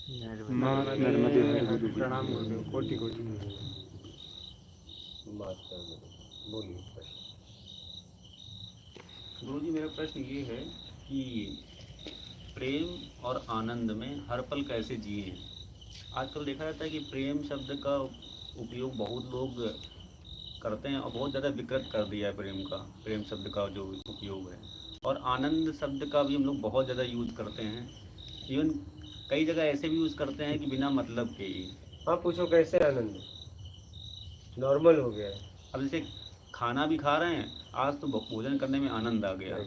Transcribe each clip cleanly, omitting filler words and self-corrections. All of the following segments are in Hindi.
माँ नर्मदे हरि प्रणाम गुरुदेव, कोटि कोटि। बोलिए प्रश्न। गुरु जी, मेरा प्रश्न ये है कि प्रेम और आनंद में हर पल कैसे जिए। आजकल देखा जाता है कि प्रेम शब्द का उपयोग बहुत लोग करते हैं और बहुत ज़्यादा विकृत कर दिया है प्रेम शब्द का जो उपयोग है। और आनंद शब्द का भी हम लोग बहुत ज़्यादा यूज़ करते हैं। इवन कई जगह ऐसे भी यूज़ करते हैं कि बिना मतलब के ही। हाँ, पूछो कैसे आनंद नॉर्मल हो गया है। अब जैसे खाना भी खा रहे हैं, आज तो भोजन करने में आनंद आ गया,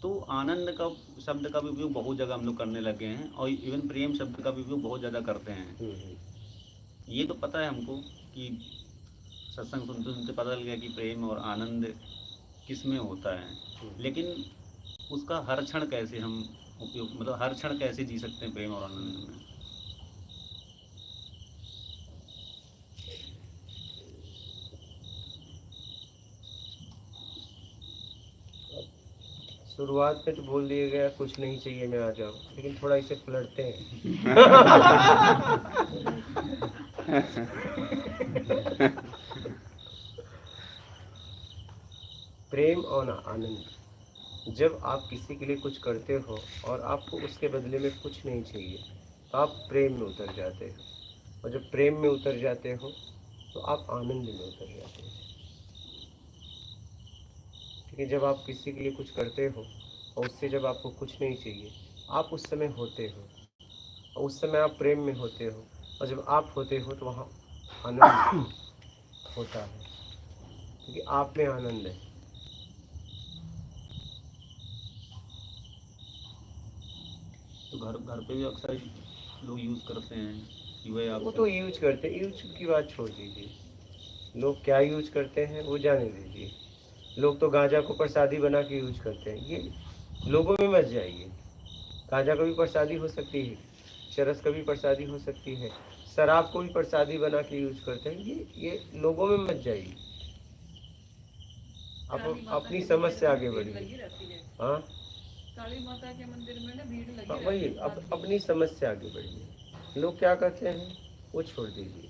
तो आनंद का शब्द का भी उपयोग बहुत जगह हम लोग करने लगे हैं। और इवन प्रेम शब्द का भी उपयोग बहुत ज़्यादा करते हैं। ये तो पता है हमको कि सत्संग सुनते सुनते पता लग गया कि प्रेम और आनंद किस में होता है, लेकिन उसका हर क्षण कैसे हम उपयोग, मतलब हर क्षण कैसे जी सकते हैं प्रेम और आनंद में। शुरुआत में तो बोल दिया गया कुछ नहीं चाहिए मैं आ जाऊँ, लेकिन थोड़ा इसे पलटते हैं। प्रेम और आनंद, जब आप किसी के लिए कुछ करते हो और आपको उसके बदले में कुछ नहीं चाहिए तो आप प्रेम में उतर जाते हो, और जब प्रेम में उतर जाते हो तो आप आनंद में उतर जाते हो। ठीक है, जब आप किसी के लिए कुछ करते हो और उससे जब आपको कुछ नहीं चाहिए, आप उस समय होते हो और उस समय आप प्रेम में होते हो, और जब आप होते हो तो वहाँ आनंद होता है, क्योंकि आप में आनंद है। तो घर पे भी अक्सर लोग यूज़ करते हैं कि वही आप, वो तो यूज करते हैं, यूज की बात छोड़ दीजिए, लोग क्या यूज करते हैं वो जाने दीजिए। लोग तो गांजा को प्रसादी बना के यूज करते हैं, ये लोगों में मत जाइए। गांजा को भी प्रसादी हो सकती है, चरस का भी प्रसादी हो सकती है, शराब को भी प्रसादी बना के यूज करते हैं, ये लोगों में मत जाइए। आप अपनी समझ से आगे बढ़िए। हाँ, काली माता के मंदिर में ना भीड़ लगी हाँ, वही अपनी समझ से आगे बढ़िए। लोग क्या करते हैं वो छोड़ दीजिए,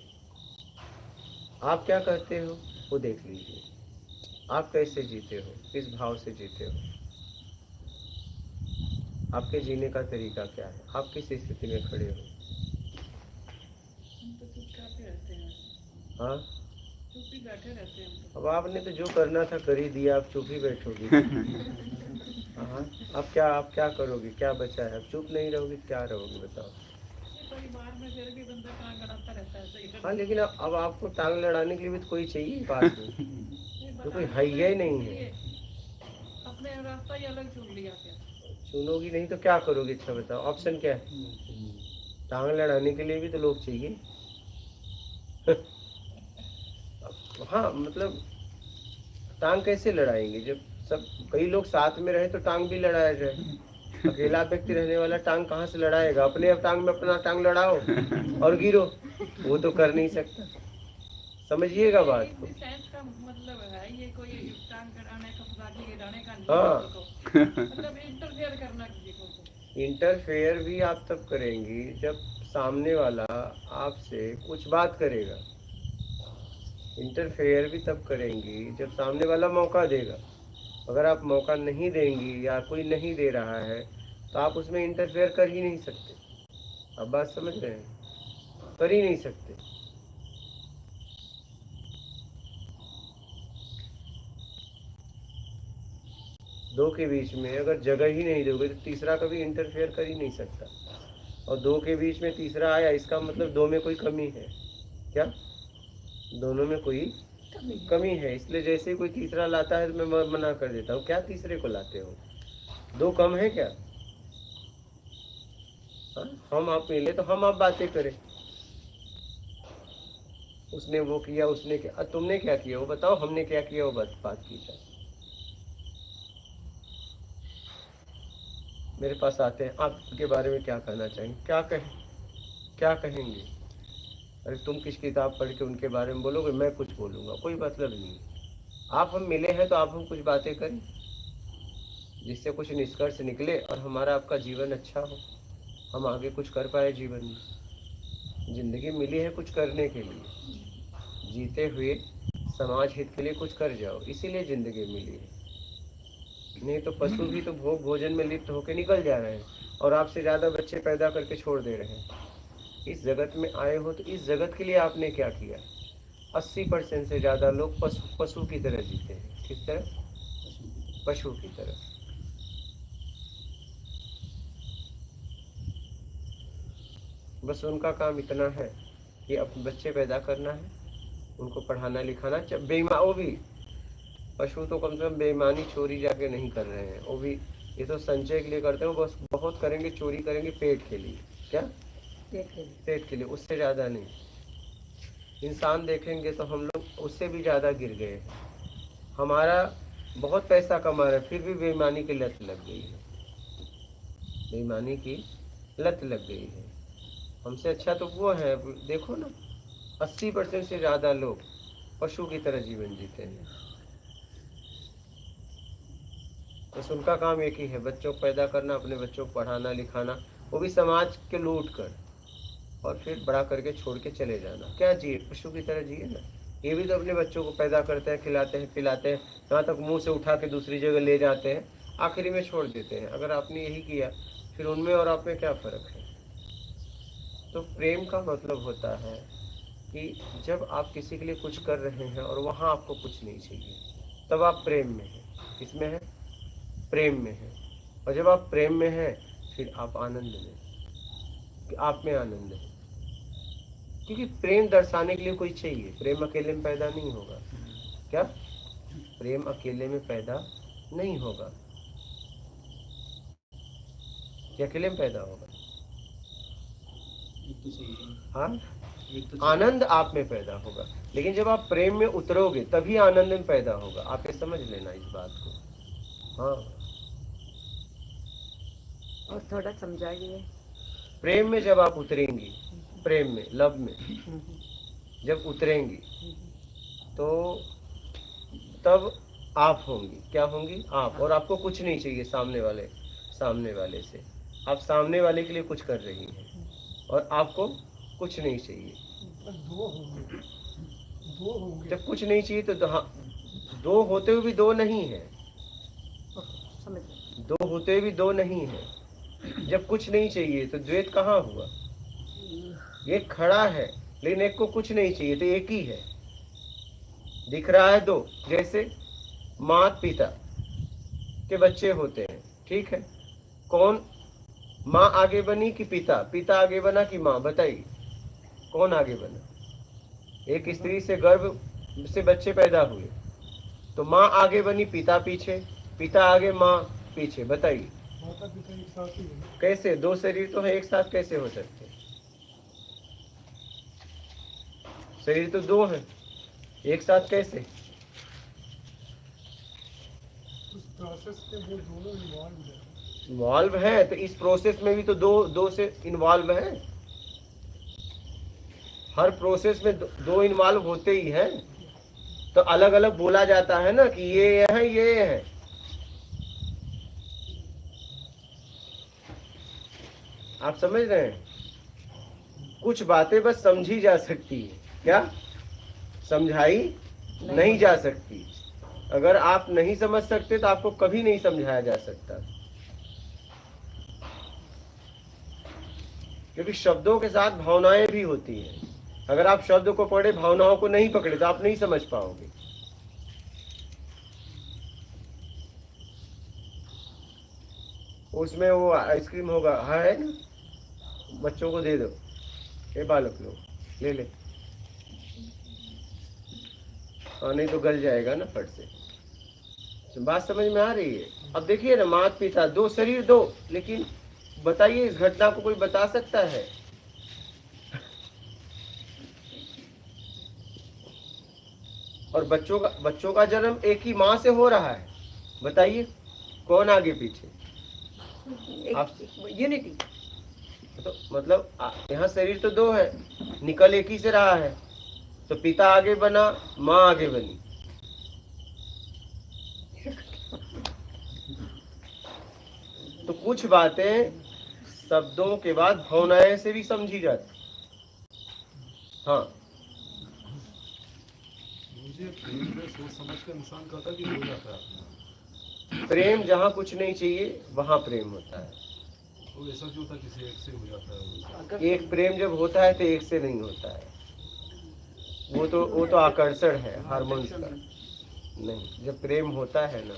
आप क्या करते हो वो देख लीजिए। आप कैसे जीते हो, किस भाव से जीते हो, आपके जीने का तरीका क्या है, आप किस स्थिति में खड़े हो। हम तो चुपचाप रहते हैं, हाँ, चुप ही बैठे रहते हैं हम तो। अब आपने तो जो करना था कर ही दिया, आप चुप ही बैठोगे। हाँ, अब क्या करोगे, क्या बचा है, अब चुप नहीं रहोगे क्या रहोगे बताओ। परिवार में फिर भी बंदा टांग अड़ाता रहता है, सही। हाँ, लेकिन अब आपको टांग लड़ाने के लिए भी तो कोई चाहिए पास में, तो कोई है ही नहीं है। अपने रास्ता ही अलग चुन लिया क्या? सुनोगी नहीं तो क्या करोगे, अच्छा बताओ, ऑप्शन क्या है। टांग लड़ाने के लिए भी तो लोग चाहिए। हाँ, मतलब टांग कैसे लड़ाएंगे, जब सब कई लोग साथ में रहे तो टांग भी लड़ाया जाए। अकेला व्यक्ति रहने वाला टांग कहाँ से लड़ाएगा, अपने टांग में अपना टांग लड़ाओ और गिरो, वो तो कर नहीं सकता। समझिएगा बात को। का मतलब है ये कोई टांग कराने का, लाठी गिराने का नहीं। हाँ, मतलब इंटरफेयर करना किसी को। इंटरफेयर भी आप तब करेंगी जब सामने वाला आपसे कुछ बात करेगा। इंटरफेयर भी तब करेंगी जब सामने वाला मौका देगा। अगर आप मौका नहीं देंगी या कोई नहीं दे रहा है तो आप उसमें इंटरफेयर कर ही नहीं सकते। अब बात समझ रहे हैं, कर ही नहीं सकते। दो के बीच में अगर जगह ही नहीं दोगे तो तीसरा कभी इंटरफेयर कर ही नहीं सकता, और दो के बीच में तीसरा आया इसका मतलब दो में कोई कमी है क्या, दोनों में कोई कमी है। इसलिए जैसे ही कोई तीसरा लाता है तो मैं मना कर देता हूँ, क्या तीसरे को लाते हो, दो कम है क्या। हाँ? हम आप मिले तो हम आप बातें करें, उसने वो किया उसने क्या, तुमने क्या किया वो बताओ, हमने क्या किया वो बात की जाए। मेरे पास आते हैं, आपके बारे में क्या कहना चाहेंगे, क्या कहेंगे। अरे तुम किस किताब पढ़ के उनके बारे में बोलोगे, मैं कुछ बोलूँगा, कोई मतलब नहीं। आप हम मिले हैं तो आप हम कुछ बातें करें जिससे कुछ निष्कर्ष निकले और हमारा आपका जीवन अच्छा हो। हम आगे कुछ कर पाए जीवन में। जिंदगी मिली है कुछ करने के लिए, जीते हुए समाज हित के लिए कुछ कर जाओ, इसीलिए जिंदगी मिली है। नहीं तो पशु भी तो भोग भोजन में लिप्त होकर निकल जा रहे हैं और आपसे ज्यादा बच्चे पैदा करके छोड़ दे रहे हैं। इस जगत में आए हो तो इस जगत के लिए आपने क्या किया? 80% से ज्यादा लोग पशु की तरह जीते हैं। किस तरह? पशु की तरह। बस उनका काम इतना है कि अपने बच्चे पैदा करना है, उनको पढ़ाना लिखाना। वो भी पशु तो कम से कम बेईमानी चोरी जाके नहीं कर रहे हैं, वो भी ये तो संचय के लिए करते हैं। बस बहुत करेंगे, चोरी करेंगे पेट के लिए। क्या? पेट के लिए, उससे ज़्यादा नहीं। इंसान देखेंगे तो हम लोग उससे भी ज़्यादा गिर गए हैं। हमारा बहुत पैसा कमा रहे फिर भी बेईमानी की लत लग गई है। बेईमानी की लत लग गई है। हमसे अच्छा तो वो है, देखो ना 80% से ज़्यादा लोग पशु की तरह जीवन जीते हैं। बस उनका काम एक ही है, बच्चों को पैदा करना, अपने बच्चों को पढ़ाना लिखाना, वो भी समाज के लूट कर, और फिर बड़ा करके छोड़ के चले जाना। क्या जिए? पशु की तरह जिए ना। ये भी तो अपने बच्चों को पैदा करते हैं, खिलाते हैं, पिलाते हैं, यहाँ तक मुंह से उठा के दूसरी जगह ले जाते हैं, आखिरी में छोड़ देते हैं। अगर आपने यही किया फिर उनमें और आप में क्या फ़र्क है? तो प्रेम का मतलब होता है कि जब आप किसी के लिए कुछ कर रहे हैं और वहाँ आपको कुछ नहीं चाहिए, तब आप प्रेम में हैं। किसमें है? प्रेम में है। और जब आप प्रेम में हैं फिर आप आनंद में, आप में आनंद है। क्योंकि प्रेम दर्शाने के लिए कोई चाहिए। प्रेम अकेले में पैदा नहीं होगा। क्या? प्रेम अकेले में पैदा नहीं होगा। क्या अकेले में पैदा होगा? हाँ, आनंद आप में पैदा होगा। लेकिन जब आप प्रेम में उतरोगे तभी आनंद में पैदा होगा। आप ये समझ लेना इस बात को। हाँ, और थोड़ा समझाइए। प्रेम में जब आप उतरेंगी, प्रेम में, लव में जब उतरेंगी तो तब आप होंगी। क्या होंगी? आप। और आपको कुछ नहीं चाहिए सामने वाले से। आप सामने वाले के लिए कुछ कर रही हैं और आपको कुछ नहीं चाहिए। दो होंगे। जब कुछ नहीं चाहिए तो दो होते हुए भी दो नहीं है। दो होते हुए भी दो नहीं है। जब कुछ नहीं चाहिए तो द्वैत कहाँ हुआ? एक खड़ा है लेकिन एक को कुछ नहीं चाहिए, तो एक ही है। दिख रहा है दो। जैसे माता पिता के बच्चे होते हैं, ठीक है? कौन माँ आगे बनी कि पिता? पिता आगे बना कि माँ? बताइए कौन आगे बना? एक स्त्री से गर्भ से बच्चे पैदा हुए तो माँ आगे बनी, पिता पीछे, पिता आगे माँ पीछे। बताइए माता पिता एक साथ ही है। कैसे? दो शरीर तो है, एक साथ कैसे हो सकते? शरीर तो दो है, एक साथ कैसे? उस प्रोसेस में वो दोनों इन्वॉल्व है, तो इस प्रोसेस में भी तो दो से इन्वॉल्व है। हर प्रोसेस में दो इन्वॉल्व होते ही हैं। तो अलग अलग बोला जाता है ना कि ये है ये है। आप समझ रहे हैं? कुछ बातें बस समझी जा सकती है, क्या समझाई नहीं जा सकती। अगर आप नहीं समझ सकते तो आपको कभी नहीं समझाया जा सकता, क्योंकि शब्दों के साथ भावनाएं भी होती हैं। अगर आप शब्द को पढ़े भावनाओं को नहीं पकड़े तो आप नहीं समझ पाओगे। उसमें वो आइसक्रीम होगा, है ना, बच्चों को दे दो, ये बालक लोग ले ले, और नहीं तो गल जाएगा ना फट से। बात समझ में आ रही है? अब देखिए ना, माता पिता दो, शरीर दो, लेकिन बताइए इस घटना को कोई बता सकता है? और बच्चों का जन्म एक ही माँ से हो रहा है। बताइए कौन आगे पीछे? आप यूनिटी। तो मतलब यहाँ शरीर तो दो है, निकल एक ही से रहा है। तो पिता आगे बना, माँ आगे बनी। तो कुछ बातें शब्दों के बाद भावनाएं से भी समझी जाती। हाँ, मुझे प्रेम में सोच समझ कर इंसान कहता कि हो जाता है अपना। प्रेम जहाँ कुछ नहीं चाहिए वहाँ प्रेम होता है। तो ऐसा क्यों होता है किसी एक से हो जाता है? एक प्रेम जब होता है तो एक से नहीं होता है, वो तो आकर्षण है हार्मोन्स का। नहीं, जब प्रेम होता है ना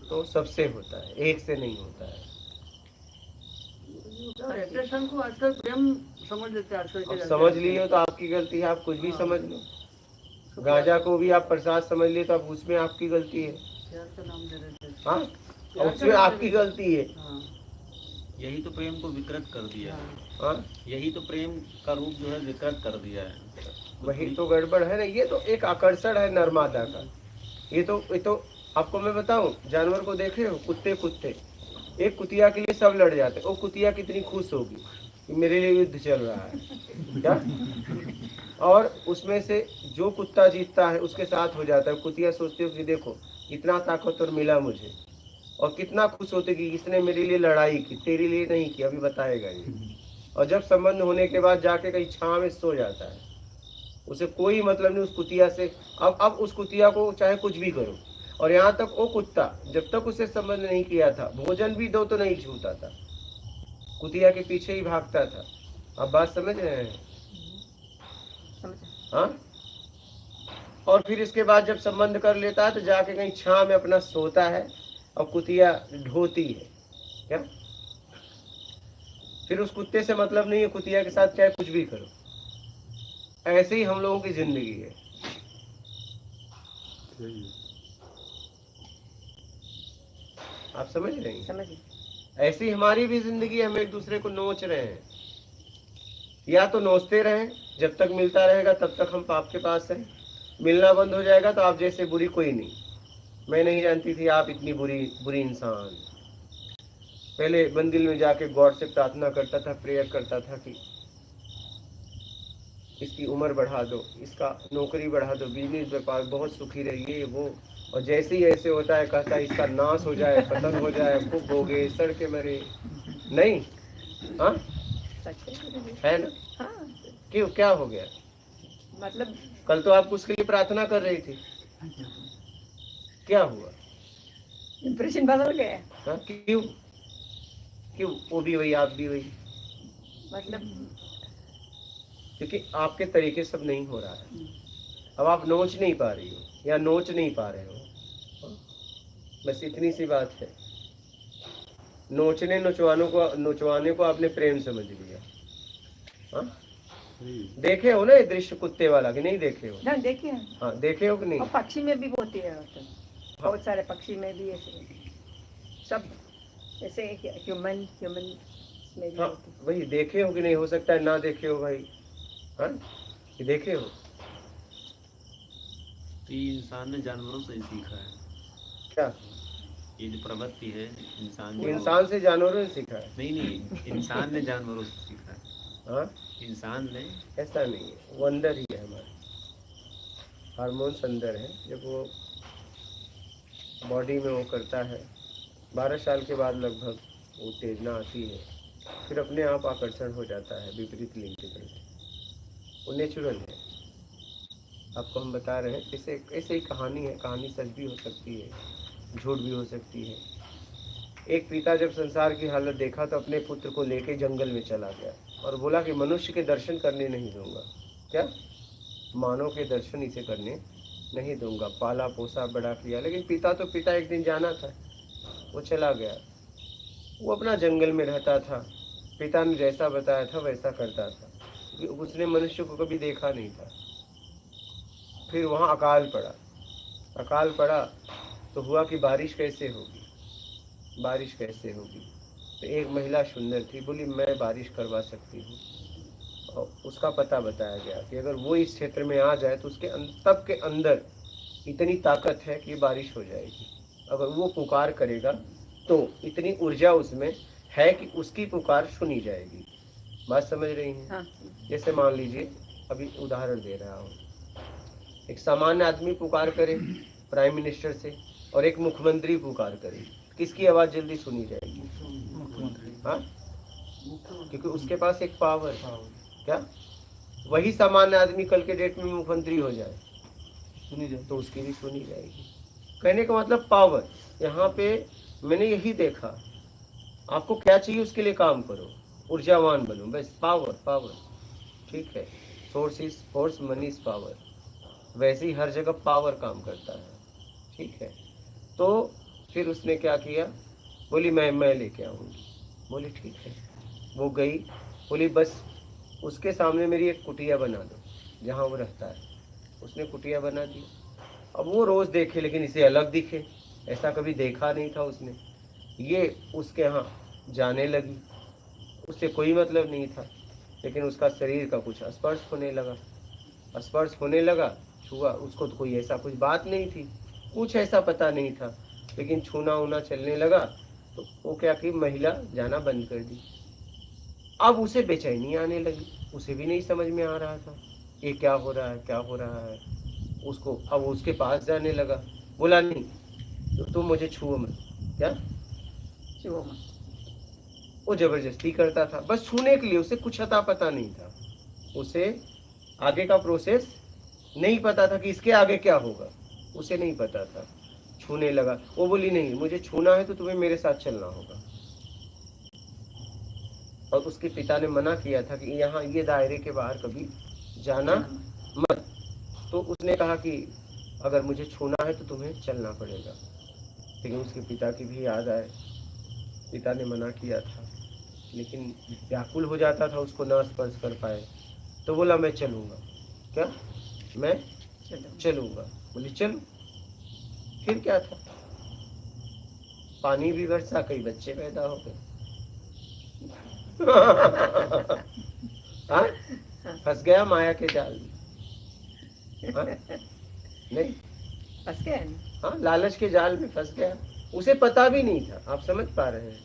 तो सबसे होता है, एक से नहीं होता है। अट्रैक्शन को आजकल प्रेम समझ लेते हैं आजकल अब के समझ लिए तो आपकी गलती है, आप कुछ भी समझ लो। गांजा को भी आप प्रसाद समझ लिए तो अब उसमें आपकी गलती है। प्यार का नाम दे देते हैं। हाँ, अब उसमें आपकी गलती है। हाँ, यही तो प्रेम को विकृत कर दिया है। हाँ, यही तो प्रेम का रूप जो है विकृत कर दिया है। वही तो गड़बड़ है ना। ये तो एक आकर्षण है नर्मदा का। ये तो आपको मैं बताऊं, जानवर को देखे हो, कुत्ते, एक कुतिया के लिए सब लड़ जाते, वो कुतिया कितनी खुश होगी कि मेरे लिए युद्ध चल रहा है क्या। और उसमें से जो कुत्ता जीतता है उसके साथ हो जाता है। कुतिया सोचती हो कि देखो इतना ताकतवर मिला मुझे, और कितना खुश होते कि इसने मेरे लिए लड़ाई की, तेरे लिए नहीं की, अभी बताएगा ये। और जब संबंध होने के बाद जाके कहीं छांव में सो जाता है, उसे कोई मतलब नहीं उस कुतिया से। अब उस कुतिया को चाहे कुछ भी करो, और यहाँ तक वो कुत्ता जब तक उसे संबंध नहीं किया था, भोजन भी दो तो नहीं छूता था, कुतिया के पीछे ही भागता था। अब बात समझ रहे हैं? हाँ। और फिर इसके बाद जब संबंध कर लेता है तो जाके कहीं छांव में अपना सोता है, और कुतिया ढोती है क्या। फिर उस कुत्ते से मतलब नहीं है, कुतिया के साथ चाहे कुछ भी करो। ऐसे ही हम लोगों की जिंदगी है। आप समझ रहे हैं? समझिए। ऐसी ही हमारी भी जिंदगी है। हम एक दूसरे को नोच रहे हैं, या तो नोचते रहें, जब तक मिलता रहेगा तब तक हम पाप के पास हैं। मिलना बंद हो जाएगा तो आप जैसे बुरी कोई नहीं। मैं नहीं जानती थी आप इतनी बुरी इंसान। पहले मंदिर में जाके गॉड से प्रार्थना करता था, प्रेयर करता था कि इसकी उम्र बढ़ा दो, इसका नौकरी बढ़ा दो, बिजनेस व्यापार बहुत सुखी रहिए वो। और जैसे ही ऐसे होता है कहता है इसका नाश हो जाए, पतन हो जाए, खूब भोगे, सड़के मरे। नहीं, हाँ है ना। हाँ, क्यों, क्या हो गया? मतलब कल तो आप उसके लिए प्रार्थना कर रही थी, क्या हुआ? इम्प्रेशन बदल गया। हाँ, क्यों? वो भी वही, आप भी वही। मतलब क्योंकि आपके तरीके सब नहीं हो रहा है। अब आप नोच नहीं पा रही हो या नोच नहीं पा रहे हो, बस इतनी सी बात है। नोचवाने को आपने प्रेम समझ लिया। हाँ, देखे हो ना ये दृश्य कुत्ते वाला कि नहीं देखे हो? ना देखिए। हाँ, देखे हो कि नहीं? और पक्षी में भी होती है, बहुत सारे पक्षी में भी ऐसे, सब ऐसे ह्यूमन में भी हाँ, होती है। वही देखे हो कि नहीं? हो सकता है ना देखे हो भाई। हाँ, ये देखे हो? तो ये इंसान ने जानवरों से ही सीखा है। क्या? ये जो प्रवृत्ति है इंसान से जानवरों ने सीखा है? नहीं, इंसान ने जानवरों से सीखा है। हाँ, इंसान ने। ऐसा नहीं है, वो अंदर ही है हमारे। हार्मोन्स अंदर है। जब वो बॉडी में वो करता है, 12 साल के बाद लगभग वो उत्तेजना आती है, फिर अपने आप आकर्षण हो जाता है विपरीत लिंग के प्रति। वो नेचुरल है। आपको हम बता रहे हैं, ऐसे ही कहानी है। कहानी सच भी हो सकती है, झूठ भी हो सकती है। एक पिता जब संसार की हालत देखा तो अपने पुत्र को लेके जंगल में चला गया और बोला कि मनुष्य के दर्शन करने नहीं दूंगा। क्या? मानव के दर्शन इसे करने नहीं दूंगा। पाला पोसा बड़ा किया, लेकिन पिता एक दिन जाना था, वो चला गया। वो अपना जंगल में रहता था, पिता ने जैसा बताया था वैसा करता था। उसने मनुष्य को कभी देखा नहीं था। फिर वहाँ अकाल पड़ा तो हुआ कि बारिश कैसे होगी। तो एक महिला सुंदर थी, बोली मैं बारिश करवा सकती हूँ। और उसका पता बताया गया कि अगर वो इस क्षेत्र में आ जाए तो उसके तब के अंदर इतनी ताकत है कि बारिश हो जाएगी। अगर वो पुकार करेगा तो इतनी ऊर्जा उसमें है कि उसकी पुकार सुनी जाएगी। बात समझ रही हैं? हाँ। जैसे मान लीजिए, अभी उदाहरण दे रहा हूँ, एक सामान्य आदमी पुकार करे प्राइम मिनिस्टर से, और एक मुख्यमंत्री पुकार करे, किसकी आवाज़ जल्दी सुनी जाएगी? हाँ, क्योंकि उसके पास एक पावर है। क्या वही सामान्य आदमी कल के डेट में मुख्यमंत्री हो जाए सुनी जाए तो उसकी भी सुनी जाएगी। कहने का मतलब पावर। यहाँ पे मैंने यही देखा, आपको क्या चाहिए उसके लिए काम करो, ऊर्जावान बनो, बस पावर पावर। ठीक है, source is force, money is power. वैसे ही हर जगह पावर काम करता है। ठीक है, तो फिर उसने क्या किया, बोली मैं लेके आऊँगी। बोली ठीक है, वो गई, बोली बस उसके सामने मेरी एक कुटिया बना दो जहाँ वो रहता है। उसने कुटिया बना दी। अब वो रोज़ देखे लेकिन इसे अलग दिखे, ऐसा कभी देखा नहीं था उसने। ये उसके यहाँ जाने लगी, उससे कोई मतलब नहीं था, लेकिन उसका शरीर का कुछ स्पर्श होने लगा। स्पर्श होने लगा, छुआ, उसको तो कोई ऐसा कुछ बात नहीं थी, कुछ ऐसा पता नहीं था, लेकिन छूना उना चलने लगा। तो वो क्या की महिला जाना बंद कर दी। अब उसे बेचैनी आने लगी, उसे भी नहीं समझ में आ रहा था ये क्या हो रहा है, क्या हो रहा है उसको। अब उसके पास जाने लगा, बोला नहीं तो तुम मुझे छुओ मत। क्या छुओ मत। वो जबरदस्ती करता था, बस छूने के लिए। उसे कुछ अता पता नहीं था, उसे आगे का प्रोसेस नहीं पता था कि इसके आगे क्या होगा, उसे नहीं पता था। छूने लगा, वो बोली नहीं मुझे छूना है तो तुम्हें मेरे साथ चलना होगा। और उसके पिता ने मना किया था कि यहाँ ये दायरे के बाहर कभी जाना मत। तो उसने कहा कि अगर मुझे छूना है तो तुम्हें चलना पड़ेगा। लेकिन उसके पिता की भी याद आए, पिता ने मना किया था, लेकिन व्याकुल हो जाता था उसको ना स्पर्श कर पाए। तो बोला मैं चलूँगा। क्या मैं चलूँगा? बोली चलो। फिर क्या था, पानी भी बरसा, कई बच्चे पैदा हो गए। हाँ? फंस गया माया के जाल में। हाँ? नहीं फंस गया ना? हाँ, लालच के जाल में फंस गया, उसे पता भी नहीं था। आप समझ पा रहे हैं?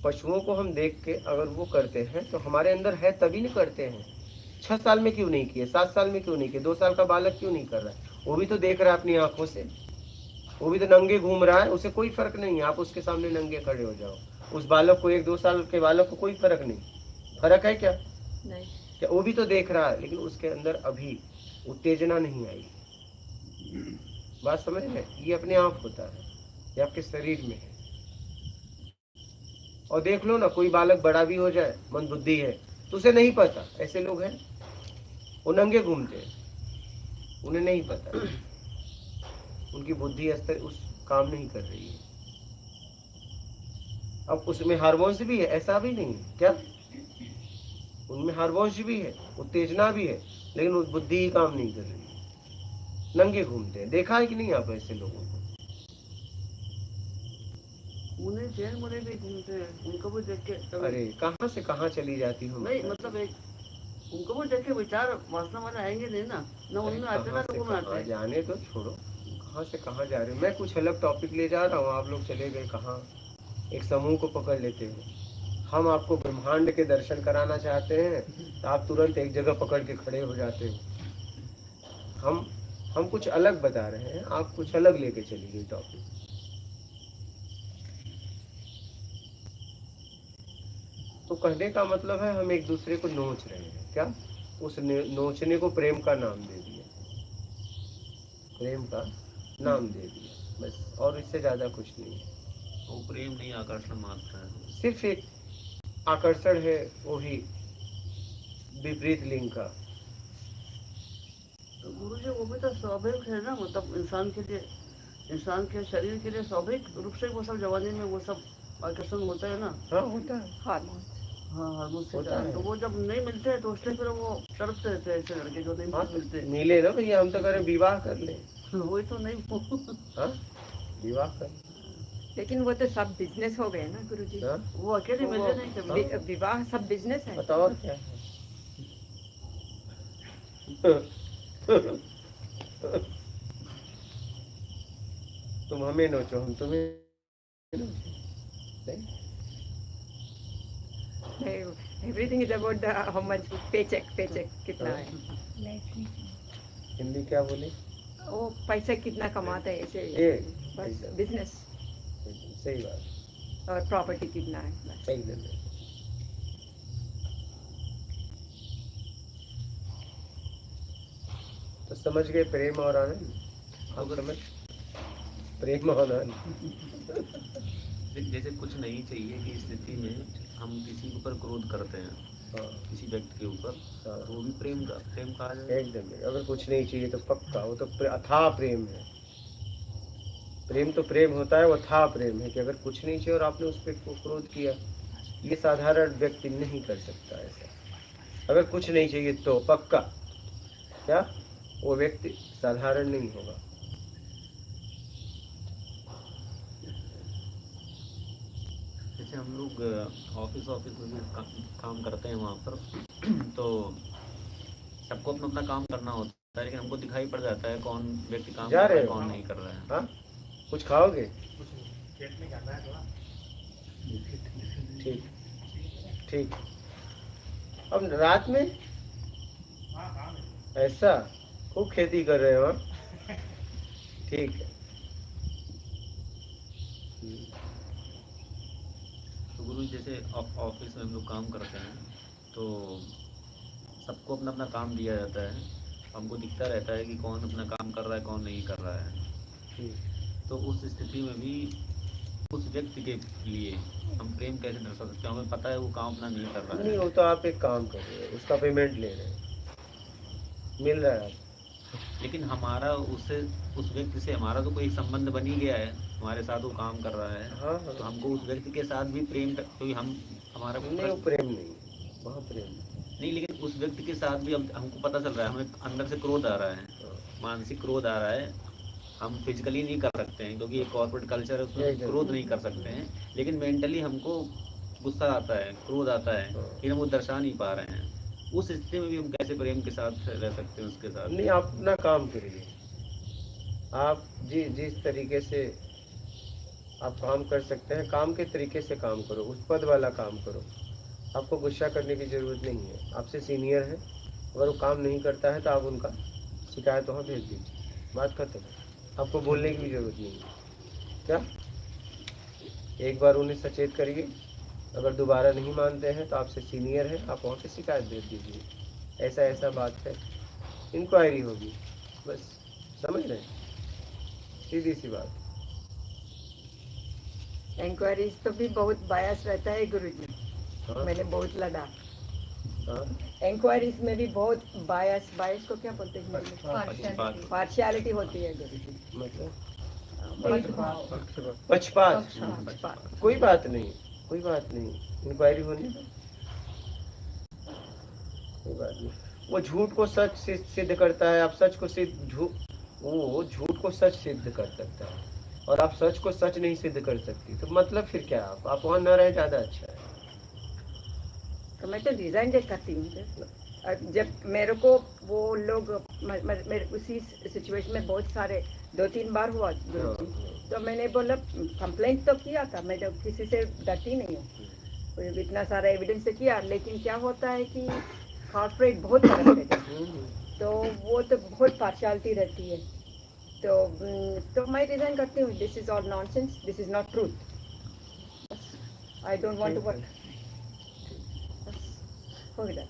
पशुओं को हम देख के अगर वो करते हैं तो हमारे अंदर है तभी नहीं करते हैं। 6 साल में क्यों नहीं किए, 7 साल में क्यों नहीं किए, 2 साल का बालक क्यों नहीं कर रहा है? वो भी तो देख रहा है अपनी आंखों से, वो भी तो नंगे घूम रहा है, उसे कोई फर्क नहीं है। आप उसके सामने नंगे खड़े हो जाओ, उस बालक को, 1-2 साल के बालक को कोई फर्क नहीं। फर्क है क्या? नहीं। क्या वो भी तो देख रहा है, लेकिन उसके अंदर अभी उत्तेजना नहीं आई। बात समझ रहे? ये अपने आप होता है, ये आपके शरीर में है। और देख लो ना, कोई बालक बड़ा भी हो जाए, मन बुद्धि है, तो उसे नहीं पता। ऐसे लोग हैं, वो नंगे घूमते हैं, उन्हें नहीं पता, उनकी बुद्धि स्तर उस काम नहीं कर रही है। अब उसमें हार्मोन्स भी है, ऐसा भी नहीं है। क्या उनमें हार्मोन्स भी है, उत्तेजना भी है, लेकिन उस बुद्धि ही काम नहीं कर रही है। नंगे घूमते हैं, देखा है कि नहीं आप ऐसे लोगों को? उन्हें जैन मुने भी घूमते हैं, उनको भी देख के अरे कहाँ से कहाँ चली जाती हूँ। नहीं, मतलब एक उनको भी देख के विचार वासना वाले आएंगे नहीं ना, न उनमें आते ना लोगों में आते हैं। जाने तो छोड़ो, कहाँ से कहाँ जा रहे हो। मैं कुछ अलग टॉपिक ले जा रहा हूँ, आप लोग चले गए कहाँ। एक समूह को पकड़ लेते हैं। हम आपको ब्रह्मांड के दर्शन कराना चाहते हैं तो आप तुरंत एक जगह पकड़ के खड़े हो जाते हो। हम कुछ अलग बता रहे हैं, आप कुछ अलग लेके चली गई टॉपिक। तो कहने का मतलब है हम एक दूसरे को नोच रहे हैं। क्या उस नोचने को प्रेम का नाम दे दिया, प्रेम का नाम दे दिया, बस। और इससे ज्यादा कुछ नहीं है। वो प्रेम नहीं, आकर्षण मात्र है। सिर्फ एक आकर्षण है, वो ही विपरीत लिंग का। तो गुरु जी वो भी तो स्वाभाविक है ना, मतलब इंसान के लिए, इंसान के शरीर के लिए स्वाभाविक रूप से वो सब जवानी में वो सब आकर्षण होता है ना। हाँ होता है, हार्मोन। हाँ, हार्मोन से होता है। तो वो जब नहीं मिलते हैं तो उससे फिर वो तड़पते रहते हैं ऐसे लड़के जो नहीं हाँ, मिलते। मिले ना भैया, हम तो करें विवाह कर ले। वही तो नहीं। हाँ, विवाह कर। लेकिन वो तो सब बिजनेस हो गए ना गुरुजी। हाँ, वो अकेले मिले नहीं कभी। विवाह सब बिजनेस है। बताओ और क्या है। तुम हमें नोचो, हम तुम्हें नोचो। नहीं? Everything is about the how much paycheque कितना है। हिंदी क्या बोले? वो पैसा कितना कमाते हैं ऐसे, ये बस बिजनेस। सही बात, और प्रॉपर्टी कितना है बस। एकदम। तो समझ गए प्रेम और आनंद? आप समझ, प्रेम और आनंद। जैसे कुछ नहीं चाहिए कि स्थिति में हम किसी के ऊपर क्रोध करते हैं, हाँ, किसी व्यक्ति के ऊपर, हाँ, तो वो भी प्रेम कहा जाए। एकदम। अगर कुछ नहीं चाहिए तो पक्का वो तो अथाह प्रेम है। प्रेम तो प्रेम होता है, वो अथाह प्रेम है कि अगर कुछ नहीं चाहिए और आपने उस पर क्रोध किया, ये साधारण व्यक्ति नहीं कर सकता ऐसा। अगर कुछ नहीं चाहिए तो पक्का क्या वो व्यक्ति साधारण नहीं होगा। जैसे हम लोग ऑफिस में भी काम करते हैं वहाँ पर तो सबको अपना अपना काम करना होता है, लेकिन हमको दिखाई पड़ जाता है कौन व्यक्ति काम जा कर रहा रहे है हो? कौन नहीं कर रहा है। हाँ, कुछ खाओगे? ठीक ठीक। अब रात में ऐसा खूब खेती कर रहे हो? हाँ? ठीक है। तो गुरु जी, जैसे ऑफिस में हम लोग काम करते हैं तो सबको अपना अपना काम दिया जाता है, हमको दिखता रहता है कि कौन अपना काम कर रहा है कौन नहीं कर रहा है। तो उस स्थिति में भी उस व्यक्ति के लिए हम प्रेम कैसे दर्शा सकते हैं? हमें पता है वो काम अपना नहीं कर रहा नहीं, है, वो तो आप एक काम कर रहे हो, उसका पेमेंट ले रहे हैं, मिल रहा है आपको। लेकिन हमारा उससे उस व्यक्ति से हमारा तो कोई संबंध बन ही गया है, हमारे साथ वो काम कर रहा है। हाँ तो हाँ, हमको उस व्यक्ति के साथ भी प्रेम क्योंकि हम हमारा नहीं वो प्रेम नहीं, वहाँ प्रेम नहीं, लेकिन उस व्यक्ति के साथ भी हमको पता चल रहा है, हमें अंदर से क्रोध आ रहा है, नहीं। मानसिक क्रोध आ रहा है। हम फिजिकली नहीं कर सकते हैं क्योंकि एक कॉर्पोरेट कल्चर है, उसमें क्रोध नहीं कर सकते हैं, लेकिन मेंटली हमको गुस्सा आता है, क्रोध आता है, लेकिन हम वो दर्शा नहीं पा रहे हैं। उस स्थिति में भी हम कैसे प्रेम के साथ रह सकते हैं उसके साथ? नहीं, आप अपना काम करिए। आप जिस तरीके से आप काम कर सकते हैं, काम के तरीके से काम करो, उस पद वाला काम करो। आपको गुस्सा करने की ज़रूरत नहीं है। आपसे सीनियर है, अगर वो काम नहीं करता है तो आप उनका शिकायत वहाँ भेज दीजिए, बात खत्म। आपको बोलने की भी ज़रूरत नहीं है। क्या एक बार उन्हें सचेत करिए, अगर दोबारा नहीं मानते हैं तो आपसे सीनियर है, आप वहाँ पे शिकायत भेज दीजिए, ऐसा ऐसा बात है, इंक्वायरी होगी, बस। समझ रहे हैं? सीधी सी बात। इंक्वायरीज तो भी बहुत बायस रहता है गुरुजी, हाँ मैंने बहुत लड़ा। हाँ, इंक्वायरीज में भी बहुत बायस को क्या बोलते हैं, पक्षपात। पार्शियलिटी होती है गुरुजी। मतलब भेदभाव, पक्षपात। पक्षपात। कोई बात नहीं, कोई बात नहीं, इंक्वायरी होनी है, कोई बात नहीं। वो झूठ को सच सिद्ध करता है, आप सच को वो झूठ को सच सिद्ध कर सकता है और आप सच को सच नहीं सिद्ध कर सकती, तो मतलब फिर क्या, आप वहाँ न रहे ज़्यादा अच्छा है। तो मैं तो डिजाइन देख करती हूँ। जब मेरे को वो लोग मेरे उसी सिचुएशन में बहुत सारे 2-3 बार हुआ गुरुजी, तो मैंने बोला कंप्लेंट तो किया था, मैं तो किसी से डरती नहीं हूँ, इतना सारा एविडेंस से किया, लेकिन क्या होता है कि कॉर्पोरेट बहुत करते हैं, तो वो तो बहुत पार्शियलिटी रहती है। तो मैं डिजाइन करती हूँ, this is all nonsense, this is not truth, I don't want to work. हो गया।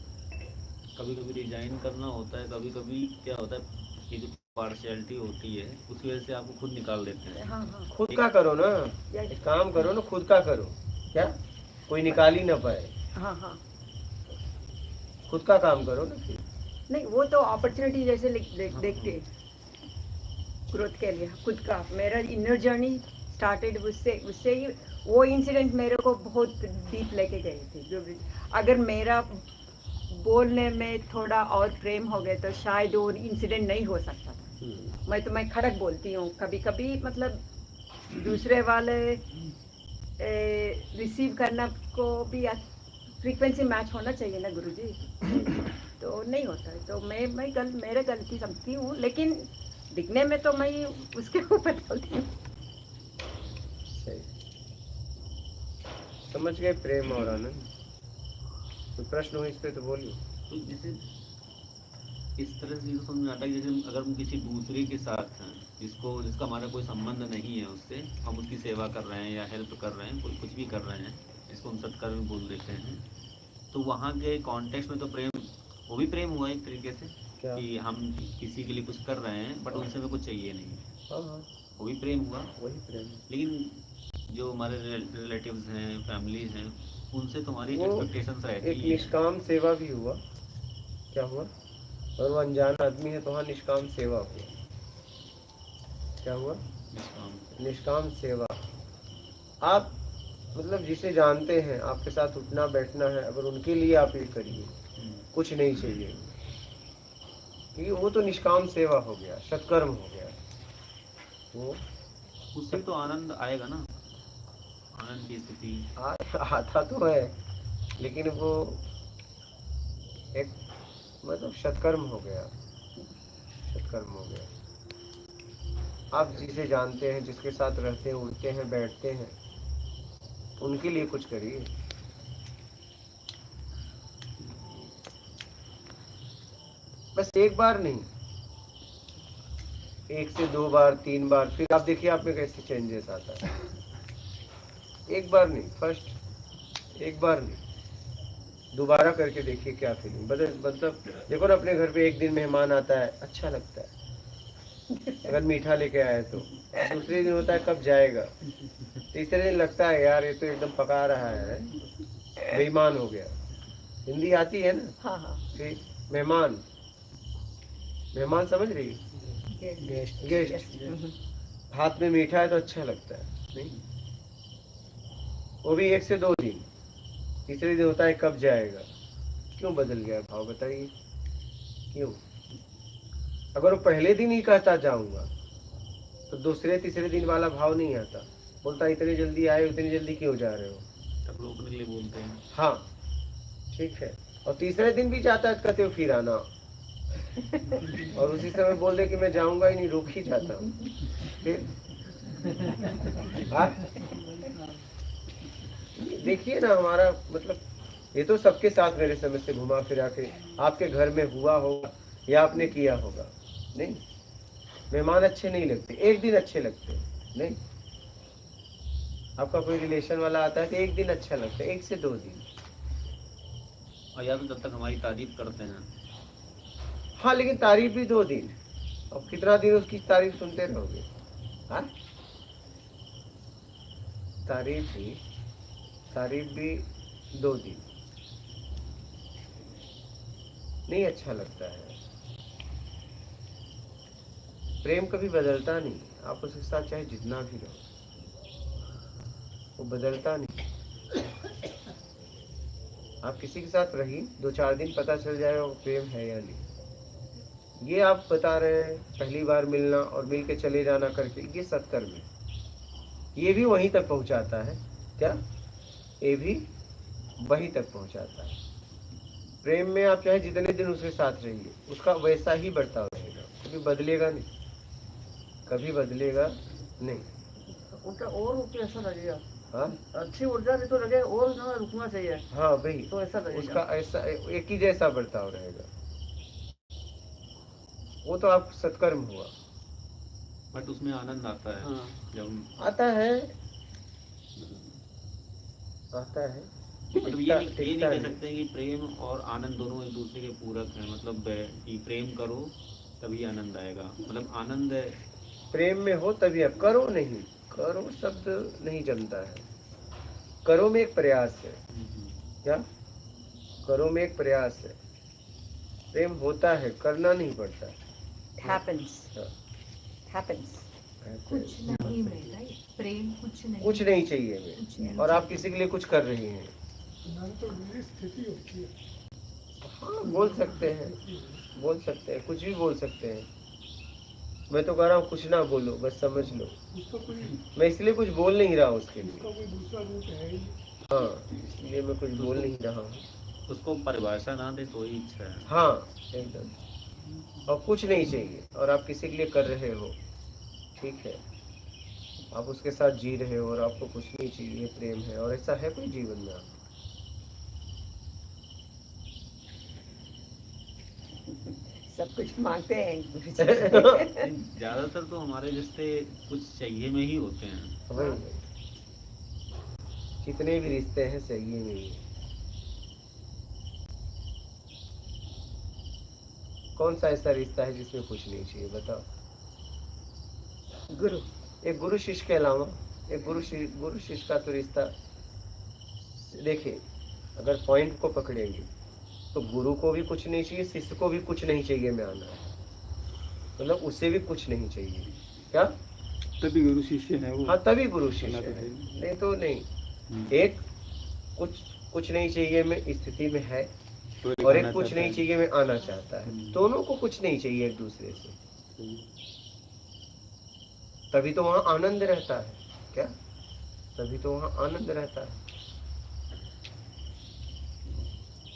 कभी कभी डिजाइन करना होता है, कभी कभी क्या होता है, ये जो पार्शियलिटी होती है उसकी वजह से आपको खुद निकाल देते हैं। हाँ हाँ, खुद का करो ना, एक काम करो ना, खुद का करो, क्या कोई निकाल ही ना पाए, हाँ हाँ। खुद का काम करो ना फिर। नहीं, वो तो अपॉर्चुनिटी जैसे देखते ग्रोथ के लिए खुद का। मेरा इनर जर्नी स्टार्टेड उससे ही। वो इंसिडेंट मेरे को बहुत डीप लेके गए थे, जो अगर मेरा बोलने में थोड़ा और प्रेम हो गया तो शायद वो इंसिडेंट नहीं हो सकता था। मैं खड़क बोलती हूँ कभी कभी, मतलब दूसरे वाले रिसीव करना को भी फ्रीक्वेंसी मैच होना चाहिए ना गुरुजी, तो नहीं होता है। तो मैं मेरे गलती समझती हूँ, लेकिन दिखने में तो मैं उसके ऊपर चलती हूँ। सही, समझ गए प्रेम और आनंद? कोई प्रश्न हो इस पे तो बोलिए। तो जैसे इस तरह से समझ में आता है कि जैसे अगर हम किसी दूसरे के साथ हैं जिसका हमारा कोई संबंध नहीं है उससे, हम उसकी सेवा कर रहे हैं या हेल्प कर रहे हैं, कोई कुछ भी कर रहे हैं, इसको हम सत्कर्म बोल देते हैं। तो वहाँ के कॉन्टेक्स्ट में तो प्रेम, वो भी प्रेम हुआ एक तरीके से क्या? कि हम किसी के लिए कुछ कर रहे हैं बट उनसे हमें कुछ चाहिए नहीं, हाँ हाँ, वो भी प्रेम हुआ। वही प्रेम है। लेकिन जो हमारे रिलेटिव्स हैं, फैमिलीज हैं, उनसे तुम्हारी वो एक्सपेक्टेशंस रहती एक है। निष्काम सेवा भी हुआ। क्या हुआ? और वो अनजान आदमी है तो वहाँ निष्काम सेवा हुआ। क्या हुआ? निष्काम सेवा। आप मतलब जिसे जानते हैं, आपके साथ उठना बैठना है, अगर उनके लिए आप ये करिए, कुछ नहीं चाहिए, क्योंकि वो तो निष्काम सेवा हो गया, सत्कर्म हो गया। वो उससे तो आनंद आएगा ना, आनंद की स्थिति आता तो है, लेकिन वो एक मतलब सत्कर्म हो गया, सत्कर्म हो गया। आप जिसे जानते हैं, जिसके साथ रहते हैं, उठते हैं, बैठते हैं, उनके लिए कुछ करिए। बस एक बार नहीं, 1 से 2 बार 3 बार, फिर आप देखिए आप में कैसे चेंजेस आता है। एक बार नहीं, फर्स्ट एक बार नहीं, दोबारा करके देखिए क्या फीलिंग मतलब देखो ना, अपने घर पे एक दिन मेहमान आता है, अच्छा लगता है, अगर मीठा लेके आए तो। दूसरे दिन होता है कब जाएगा, तीसरे दिन लगता है यार ये तो एकदम पका रहा है, बेईमान हो गया। हिंदी आती है ना? हाँ हाँ। फिर मेहमान, मेहमान समझ रही? गेस्ट। हाथ में मीठा है तो अच्छा लगता है, नहीं? वो भी 1 से 2 दिन, तीसरे दिन होता है कब जाएगा। क्यों बदल गया भाव, बताइए क्यों? अगर वो पहले दिन ही कहता जाऊंगा तो दूसरे तीसरे दिन वाला भाव नहीं आता, बोलता इतने जल्दी आए, उतनी जल्दी क्यों जा रहे हो, तब रोकने के लिए बोलते हैं। हाँ ठीक है। और तीसरे दिन भी जाता है तो कहते हो फिर आना, और उसी समय बोल दे कि मैं जाऊंगा ही नहीं, रुक ही जाता हूँ। फिर देखिए ना, हमारा मतलब ये तो सबके साथ मेरे समय से घुमा फिरा के आपके घर में हुआ होगा या आपने किया होगा। नहीं, मेहमान अच्छे नहीं लगते, एक दिन अच्छे लगते नहीं। आपका कोई रिलेशन वाला आता है तो एक दिन अच्छा लगता है, 1 से 2 दिन। और या तो जब तक हमारी तारीफ करते हैं। हाँ, लेकिन तारीफ भी 2 दिन, अब कितना दिन उसकी तारीफ सुनते रहोगे? हाँ, तारीफ भी 2 दिन नहीं अच्छा लगता है। प्रेम कभी बदलता नहीं, आप उसके साथ चाहे जितना भी रहो, वो बदलता नहीं। आप किसी के साथ रही 2-4 दिन, पता चल जाएगा वो प्रेम है या नहीं। ये आप बता रहे हैं पहली बार मिलना और मिल के चले जाना करके, ये सत्कर्म है। ये भी वहीं तक पहुंचाता है। क्या? ये भी वहीं तक पहुंचाता है। प्रेम में आप चाहे जितने दिन उसके साथ रहिए, उसका वैसा ही बर्ताव रहेगा, कभी बदलेगा नहीं, कभी बदलेगा नहीं। उनका और रुके ऐसा लगेगा। हाँ अच्छी ऊर्जा भी तो लगे, और ना रुकना चाहिए, हाँ भाई, तो ऐसा लगेगा। उसका ऐसा एक ही जैसा बर्ताव रहेगा। वो तो आप सत्कर्म हुआ। बट उसमें आनंद आता है। हाँ। जब आता है, आता है, मतलब ये नहीं कह सकते कि प्रेम और आनंद दोनों एक दूसरे के पूरक हैं। मतलब कि प्रेम करो तभी आनंद आएगा, मतलब आनंद प्रेम में हो तभी आप करो, नहीं करो शब्द नहीं जमता है। करो में एक प्रयास है। क्या? करो में एक प्रयास है। प्रेम होता है, करना नहीं पड़ता। happens happens कुछ नहीं में राइट, प्रेम कुछ नहीं, कुछ नहीं चाहिए कुछ में, नहीं और आप किसी के लिए कुछ कर रही हैं। स्थिति होती है। हाँ, बोल सकते हैं, बोल सकते हैं, कुछ भी बोल सकते हैं। मैं तो कह रहा हूँ कुछ ना बोलो, बस समझ लो। उसका कोई मैं इसलिए कुछ बोल नहीं रहा हूँ उसके लिए। उसका कोई दूसरा रूप है ही। हाँ, इसलिए मैं कुछ बोल नहीं रहा हूँ। उसको परिभाषा ना दे तो ही अच्छा है। हाँ एकदम, और कुछ नहीं चाहिए, और आप किसी के लिए कर रहे हो, ठीक है, आप उसके साथ जी रहे हो और आपको कुछ नहीं चाहिए, ये प्रेम है। और ऐसा है कोई जीवन में? आप सब कुछ मांगते हैं गुरु जी। ज़्यादातर तो हमारे रिश्ते कुछ चाहिए में ही होते हैं। वही जितने भी रिश्ते हैं सही नहीं है। कौन सा ऐसा रिश्ता है जिसमें कुछ नहीं चाहिए बताओ? गुरु एक गुरु शिष्य के अलावा एक गुरु शिष्य का तो रिश्ता देखिए, अगर पॉइंट को पकड़ेंगे तो गुरु को भी कुछ नहीं चाहिए, शिष्य को भी कुछ नहीं चाहिए में आना है, मतलब उसे भी कुछ नहीं चाहिए। क्या? तभी गुरु शिष्य है वो। हाँ तभी गुरु शिष्य ना तो है, है। नहीं तो नहीं। एक कुछ नहीं चाहिए में स्थिति में है और एक कुछ नहीं चाहिए में आना चाहता है। दोनों को कुछ नहीं चाहिए एक दूसरे से, तभी तो वहाँ आनंद रहता है। क्या? तभी तो वहाँ आनंद रहता है।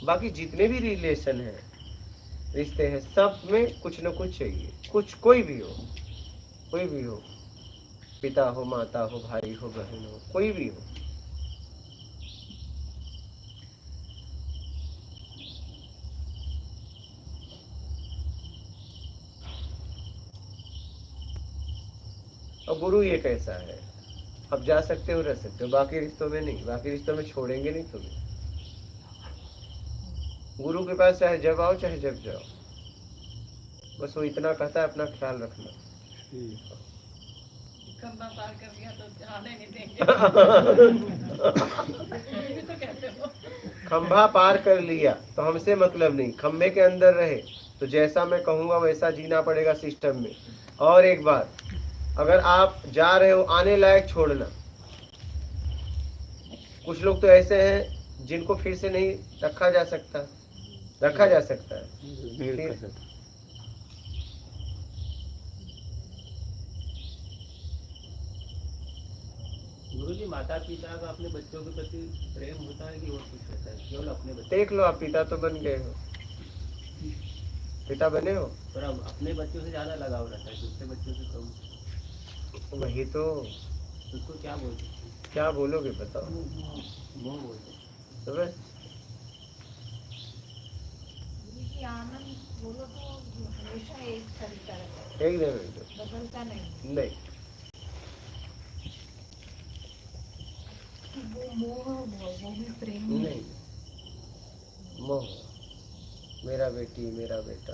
बाकी जितने भी रिलेशन है, रिश्ते हैं, सब में कुछ न कुछ चाहिए। कुछ कोई भी हो, पिता हो, माता हो, भाई हो, बहन हो, कोई भी हो। और गुरु ये कैसा है, अब जा सकते हो, रह सकते हो, बाकी रिश्तों में नहीं। बाकी रिश्तों में छोड़ेंगे नहीं तुम्हें। गुरु के पास चाहे जब आओ चाहे जब जाओ, बस वो इतना कहता है अपना ख्याल रखना। खंबा पार कर दिया तो आने नहीं देंगे। ये भी तो कहते हो। खंभा पार कर लिया तो हमसे मतलब नहीं, खंभे के अंदर रहे तो जैसा मैं कहूँगा वैसा जीना पड़ेगा सिस्टम में। और एक बात, अगर आप जा रहे हो आने लायक छोड़ना। कुछ लोग तो ऐसे हैं जिनको फिर से नहीं रखा जा सकता है। गुरु जी, माता पिता का अपने बच्चों के प्रति प्रेम होता है कि और कुछ होता है? केवल अपने बच्चे। देख लो, आप पिता तो बन गए हो, पिता बने हो, पर अब अपने बच्चों से ज्यादा लगाव रहता है, दूसरे बच्चों से कम। वही तो। उसको क्या बोलते हैं? क्या बोलोगे बताओ? मोह बोलते हैं। तो बस ये आनंद बोलो तो हमेशा एक तरीका रहता है, एकदम बदलता नहीं। नहीं। वो मोह वो भी प्रेम नहीं, मोह, मेरा बेटी मेरा बेटा,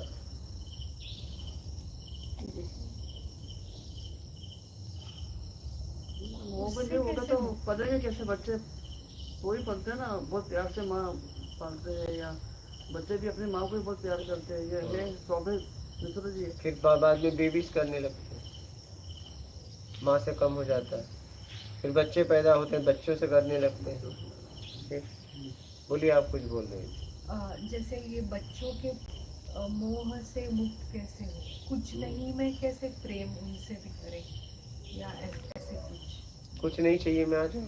वो भी नहीं होगा तो पढ़ेंगे कैसे बच्चे? वही पढ़ते हैं ना, बहुत प्यार से माँ पालते हैं, या बच्चे भी अपनी माँ को भी बहुत प्यार करते हैं। ये स्वाभाविक मिश्र जी है। फिर बाद में बेबीज करने लगते हैं, माँ से कम हो जाता है, फिर बच्चे पैदा होते हैं, बच्चों से करने लगते हैं। ठीक? बोलिए, आप कुछ बोल रहे हैं। जैसे ये बच्चों के मोह से मुक्त कैसे हो, कुछ नहीं में कैसे प्रेम उनसे भी करें, या ऐसे कुछ नहीं चाहिए मैं आ जाऊँ,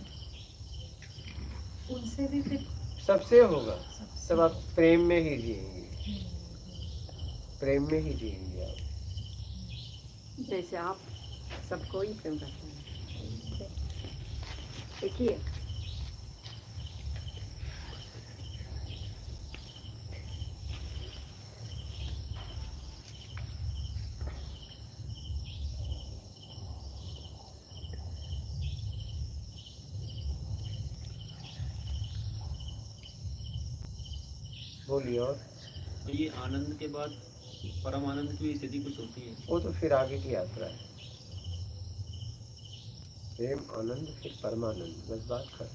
उनसे भी फिर सबसे होगा। सब आप प्रेम में ही जिएंगे, प्रेम में ही जिएंगे आप। जैसे आप सबको ही प्रेम करते हैं, एक ही है। बोलिए। और तो ये आनंद के बाद परम आनंद की स्थिति कुछ होती है? वो तो फिर आगे की यात्रा है। प्रेम, आनंद, फिर परमानंद, बस बात कर।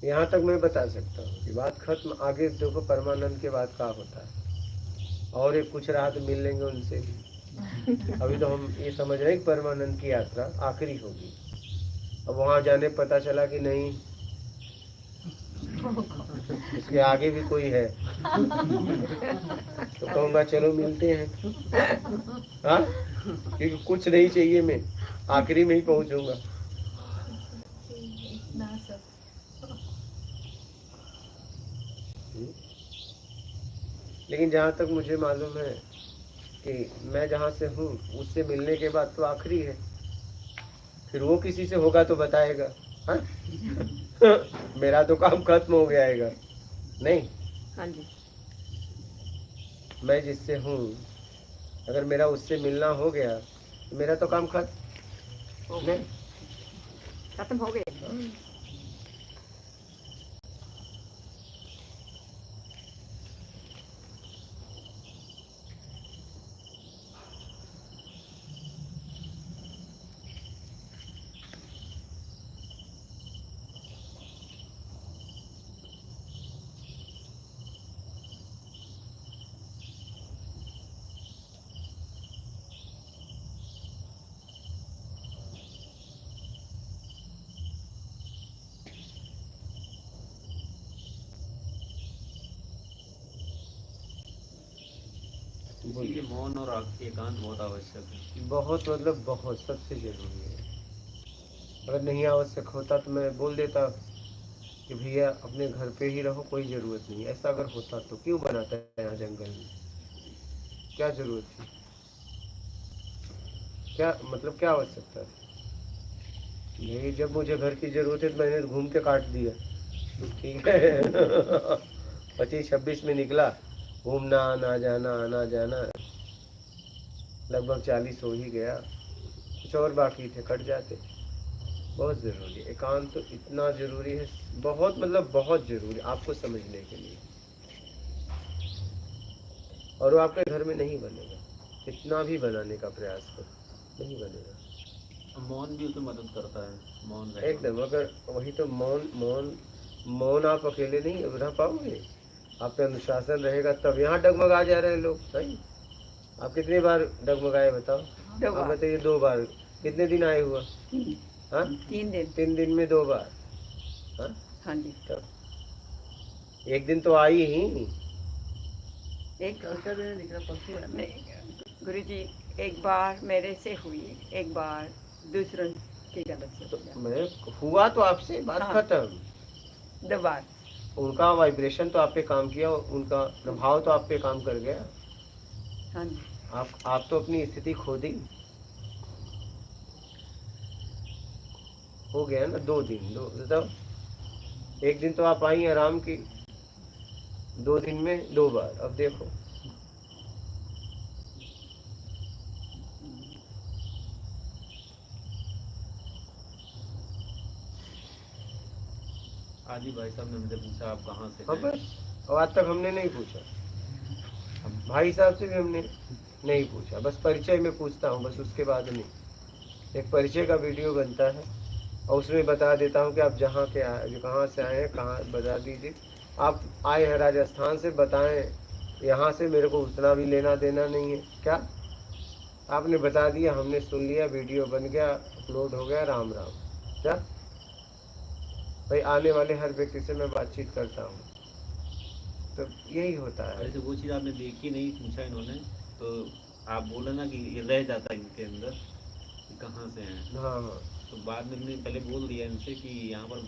यहाँ तक मैं बता सकता हूँ कि बात खत्म। आगे देखो परमानंद के बाद क्या होता है, और एक कुछ रात मिल लेंगे उनसे भी। अभी तो हम ये समझ रहे हैं कि परमानंद की यात्रा आखिरी होगी। अब वहाँ जाने पता चला कि नहीं, इसके आगे भी कोई है, तो कहूँगा चलो मिलते हैं। हाँ, क्योंकि कुछ नहीं चाहिए, मैं आखिरी में ही पहुँचूंगा। इतना सब लेकिन जहाँ तक मुझे मालूम है कि मैं जहाँ से हूँ उससे मिलने के बाद तो आखिरी है। फिर वो किसी से होगा तो बताएगा। हाँ? मेरा तो काम खत्म हो गया नहीं। हाँ जी। मैं जिससे हूँ, अगर मेरा उससे मिलना हो गया तो मेरा तो काम खत्म नहीं। खत्म हो गया। इसीलिए मौन और एकांत बहुत आवश्यक है। बहुत मतलब बहुत सबसे जरूरी है। अगर नहीं आवश्यक होता तो मैं बोल देता कि भैया अपने घर पे ही रहो, कोई ज़रूरत नहीं। ऐसा अगर होता तो क्यों बनाता है यहाँ जंगल में? क्या ज़रूरत थी? क्या मतलब क्या आवश्यकता थी? नहीं, जब मुझे घर की ज़रूरत है तो मैंने घूम के काट दिया, ठीक है। 25-26 में निकला, घूमना आना जाना आना जाना, लगभग 40 हो ही गया। कुछ और बाकी थे, कट जाते। बहुत ज़रूरी है एकांत, तो इतना ज़रूरी है, बहुत मतलब बहुत ज़रूरी आपको समझने के लिए। और वो आपके घर में नहीं बनेगा, कितना भी बनाने का प्रयास करो, नहीं बनेगा। मौन भी उसमें मदद करता है, मौन रहना। एकदम। अगर वही तो मौन मौन मौन आप अकेले नहीं रह पाओगे, आप पे अनुशासन रहेगा तब। यहाँ डगमगा जा रहे हैं लोग, नहीं? आप कितनी बार डगमगाए बताओ? आप बताइए। 2 बार। कितने दिन आए हुआ? हाँ, 3 दिन। 3 दिन में 2 बार। हाँ हाँ जी। तब एक दिन तो आई ही। एक क्या दिन निकला परसों है? नहीं गुरुजी, एक बार मेरे से हुई, एक बार दूसरों की गलत से तो हुआ। मैं हुआ तो आपसे बात हाँ। खत्म। 2 बार। उनका वाइब्रेशन तो आप पे काम किया, उनका प्रभाव तो आप पे काम कर गया। हाँ जी। आप तो अपनी स्थिति खो दी। हो गया ना 2 दिन। 2 मतलब एक दिन तो आप आई आराम की, 2 दिन में 2 बार। अब देखो आज ही भाई साहब ने मुझे पूछा आप कहाँ से हाँ हैं? बस। और आज तक हमने नहीं पूछा, भाई साहब से भी हमने नहीं पूछा। बस परिचय में पूछता हूँ, बस उसके बाद नहीं। एक परिचय का वीडियो बनता है और उसमें बता देता हूँ कि आप जहाँ के आए, कहाँ से आए हैं, कहाँ बता दीजिए। आप आए हैं राजस्थान से, बताएं। यहाँ से मेरे को उतना भी लेना देना नहीं है। क्या आपने बता दिया, हमने सुन लिया, वीडियो बन गया, अपलोड हो गया, राम राम। क्या भाई, आने वाले हर व्यक्ति से मैं बातचीत करता हूँ, तो यही होता है। जैसे वो चीज़ आपने देखी नहीं, पूछा इन्होंने, तो आप बोले ना कि ये रह जाता है इनके अंदर कि कहाँ से हैं। हाँ हाँ। तो बाद में हमने पहले बोल दिया इनसे कि यहाँ पर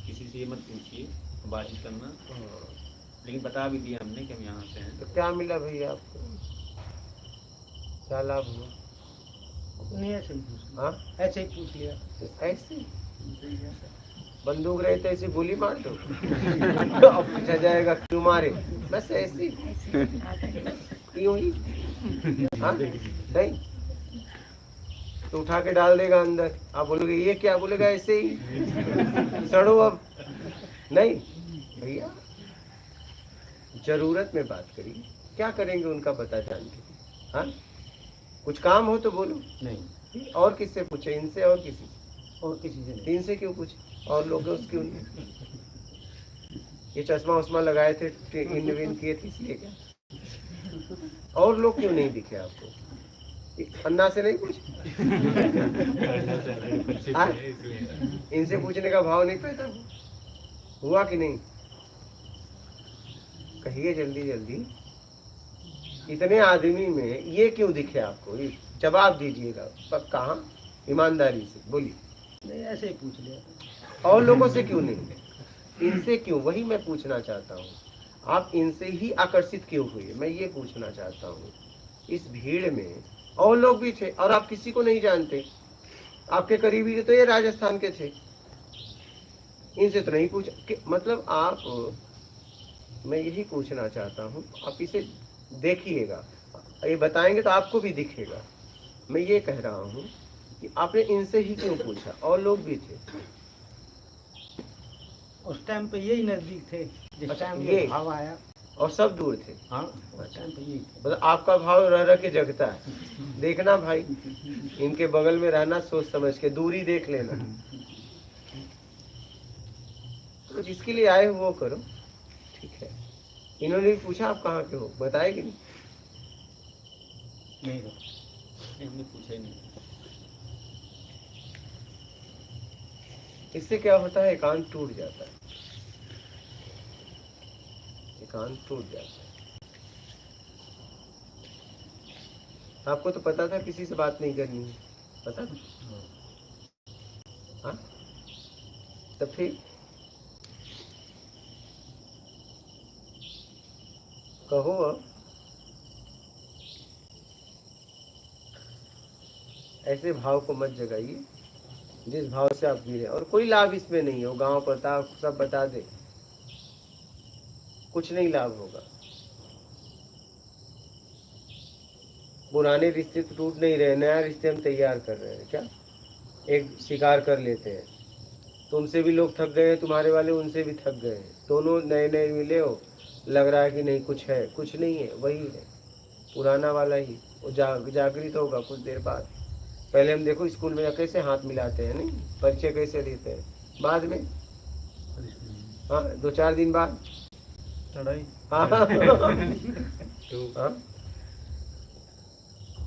किसी से ये मत पूछिए, बातचीत करना। हाँ। लेकिन बता भी दिया हमने कि हम यहाँ से हैं। तो क्या मिला भैया आपको? क्या लाभ हुआ? नहीं, ऐसे ही पूछ लिया। हाँ, ऐसे ही पूछ लिया। ऐसे बंदूक रहे तो ऐसे गोली मार दो। अब पूछा जाएगा क्यों मारे, बस ऐसे ही। क्यों ही? हाँ नहीं तो उठा के डाल देगा अंदर, आप बोलोगे ये क्या? बोलेगा ऐसे ही सड़ो अब। नहीं भैया, जरूरत में बात करिए। क्या करेंगे उनका पता जान के? हाँ, कुछ काम हो तो बोलो। नहीं, और किससे पूछे? इनसे और किसी से? और किसी से नहीं। इनसे क्यों पूछे? और लोग क्यों नहीं? ये चश्मा उस्मा लगाए थे, इन विन किए थे, इसलिए क्या? और लोग क्यों नहीं दिखे आपको? अन्ना से नहीं पूछे? हाँ? इनसे पूछने का भाव नहीं पैदा हुआ कि नहीं? कहिए जल्दी जल्दी। इतने आदमी में ये क्यों दिखे आपको? ये जवाब दीजिएगा। पर कहाँ? ईमानदारी से बोलिए। नहीं, ऐसे ही पूछ लिया। और लोगों से क्यों नहीं? इनसे क्यों? वही मैं पूछना चाहता हूँ। आप इनसे ही आकर्षित क्यों हुए? मैं ये पूछना चाहता हूँ। इस भीड़ में और लोग भी थे और आप किसी को नहीं जानते। आपके करीबी तो ये राजस्थान के थे, इनसे तो नहीं पूछ मतलब आप, मैं यही पूछना चाहता हूँ, आप इसे देखिएगा, ये बताएंगे तो आपको भी दिखेगा। मैं ये कह रहा हूँ कि आपने इनसे ही क्यों पूछा, और लोग भी थे उस टाइम पे यही नजदीक थे जिस अच्छा, टाइम ये ये भाव आया। और सब दूर थे। हाँ उस टाइम पे यही थे। मतलब आपका भाव रह रह के जगता है। देखना भाई, इनके बगल में रहना, सोच समझ के, दूरी देख लेना। तो जिसके लिए आए हो वो करो, ठीक है। इन्होंने भी पूछा आप कहाँ के हो, बताए कि नहीं? नहीं नहीं, हमने पूछा ही नहीं। इससे क्या होता है, एकांत टूट जाता है, एकांत टूट जाता है। आपको तो पता था किसी से बात नहीं करनी है, पता था? हाँ, तो फिर कहो अब। ऐसे भाव को मत जगाइए जिस भाव से आप गिरे, और कोई लाभ इसमें नहीं हो। गांव पता सब बता दे, कुछ नहीं लाभ होगा। पुराने रिश्ते तो टूट नहीं रहे, नया रिश्ते हम तैयार कर रहे हैं। क्या एक शिकार कर लेते हैं, तुमसे भी लोग थक गए हैं, तुम्हारे वाले उनसे भी थक गए हैं, दोनों नए नए मिले हो, लग रहा है कि नहीं कुछ है, कुछ नहीं है, वही है पुराना वाला ही। वो जागृत होगा कुछ देर बाद। पहले हम देखो स्कूल में कैसे हाथ मिलाते हैं, नहीं परिचय कैसे देते हैं, बाद में हाँ 2-4 दिन बाद लड़ाई। हाँ हाँ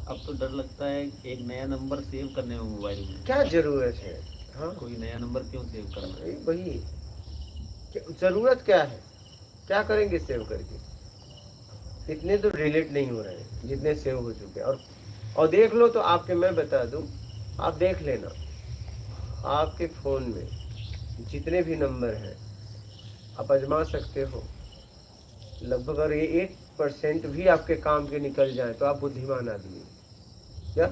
अब तो डर लगता है एक नया नंबर सेव करने में मोबाइल में। क्या जरूरत है? हाँ कोई नया नंबर क्यों सेव करना है? वही जरूरत क्या है, क्या करेंगे सेव करके? इतने तो डिलीट नहीं हो रहे हैं जितने सेव हो चुके हैं। और देख लो तो आपके, मैं बता दूं, आप देख लेना आपके फोन में जितने भी नंबर हैं आप आजमा सकते हो। लगभग अगर ये 1% भी आपके काम के निकल जाए तो आप बुद्धिमान आदमी हो। क्या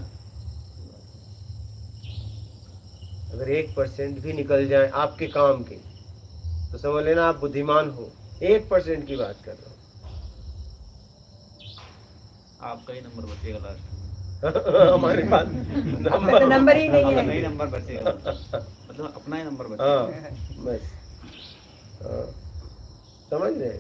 अगर 1% भी निकल जाए आपके काम के तो समझ लेना आप बुद्धिमान हो। 1% की बात कर रहा हूँ। आपका ही नंबर बचेगा लास्ट में। हमारे पास नंबर ही नहीं अपना है। ही नंबर बचेगा, मतलब अपना ही नंबर बचेगा। हाँ बस, हाँ, समझ रहे?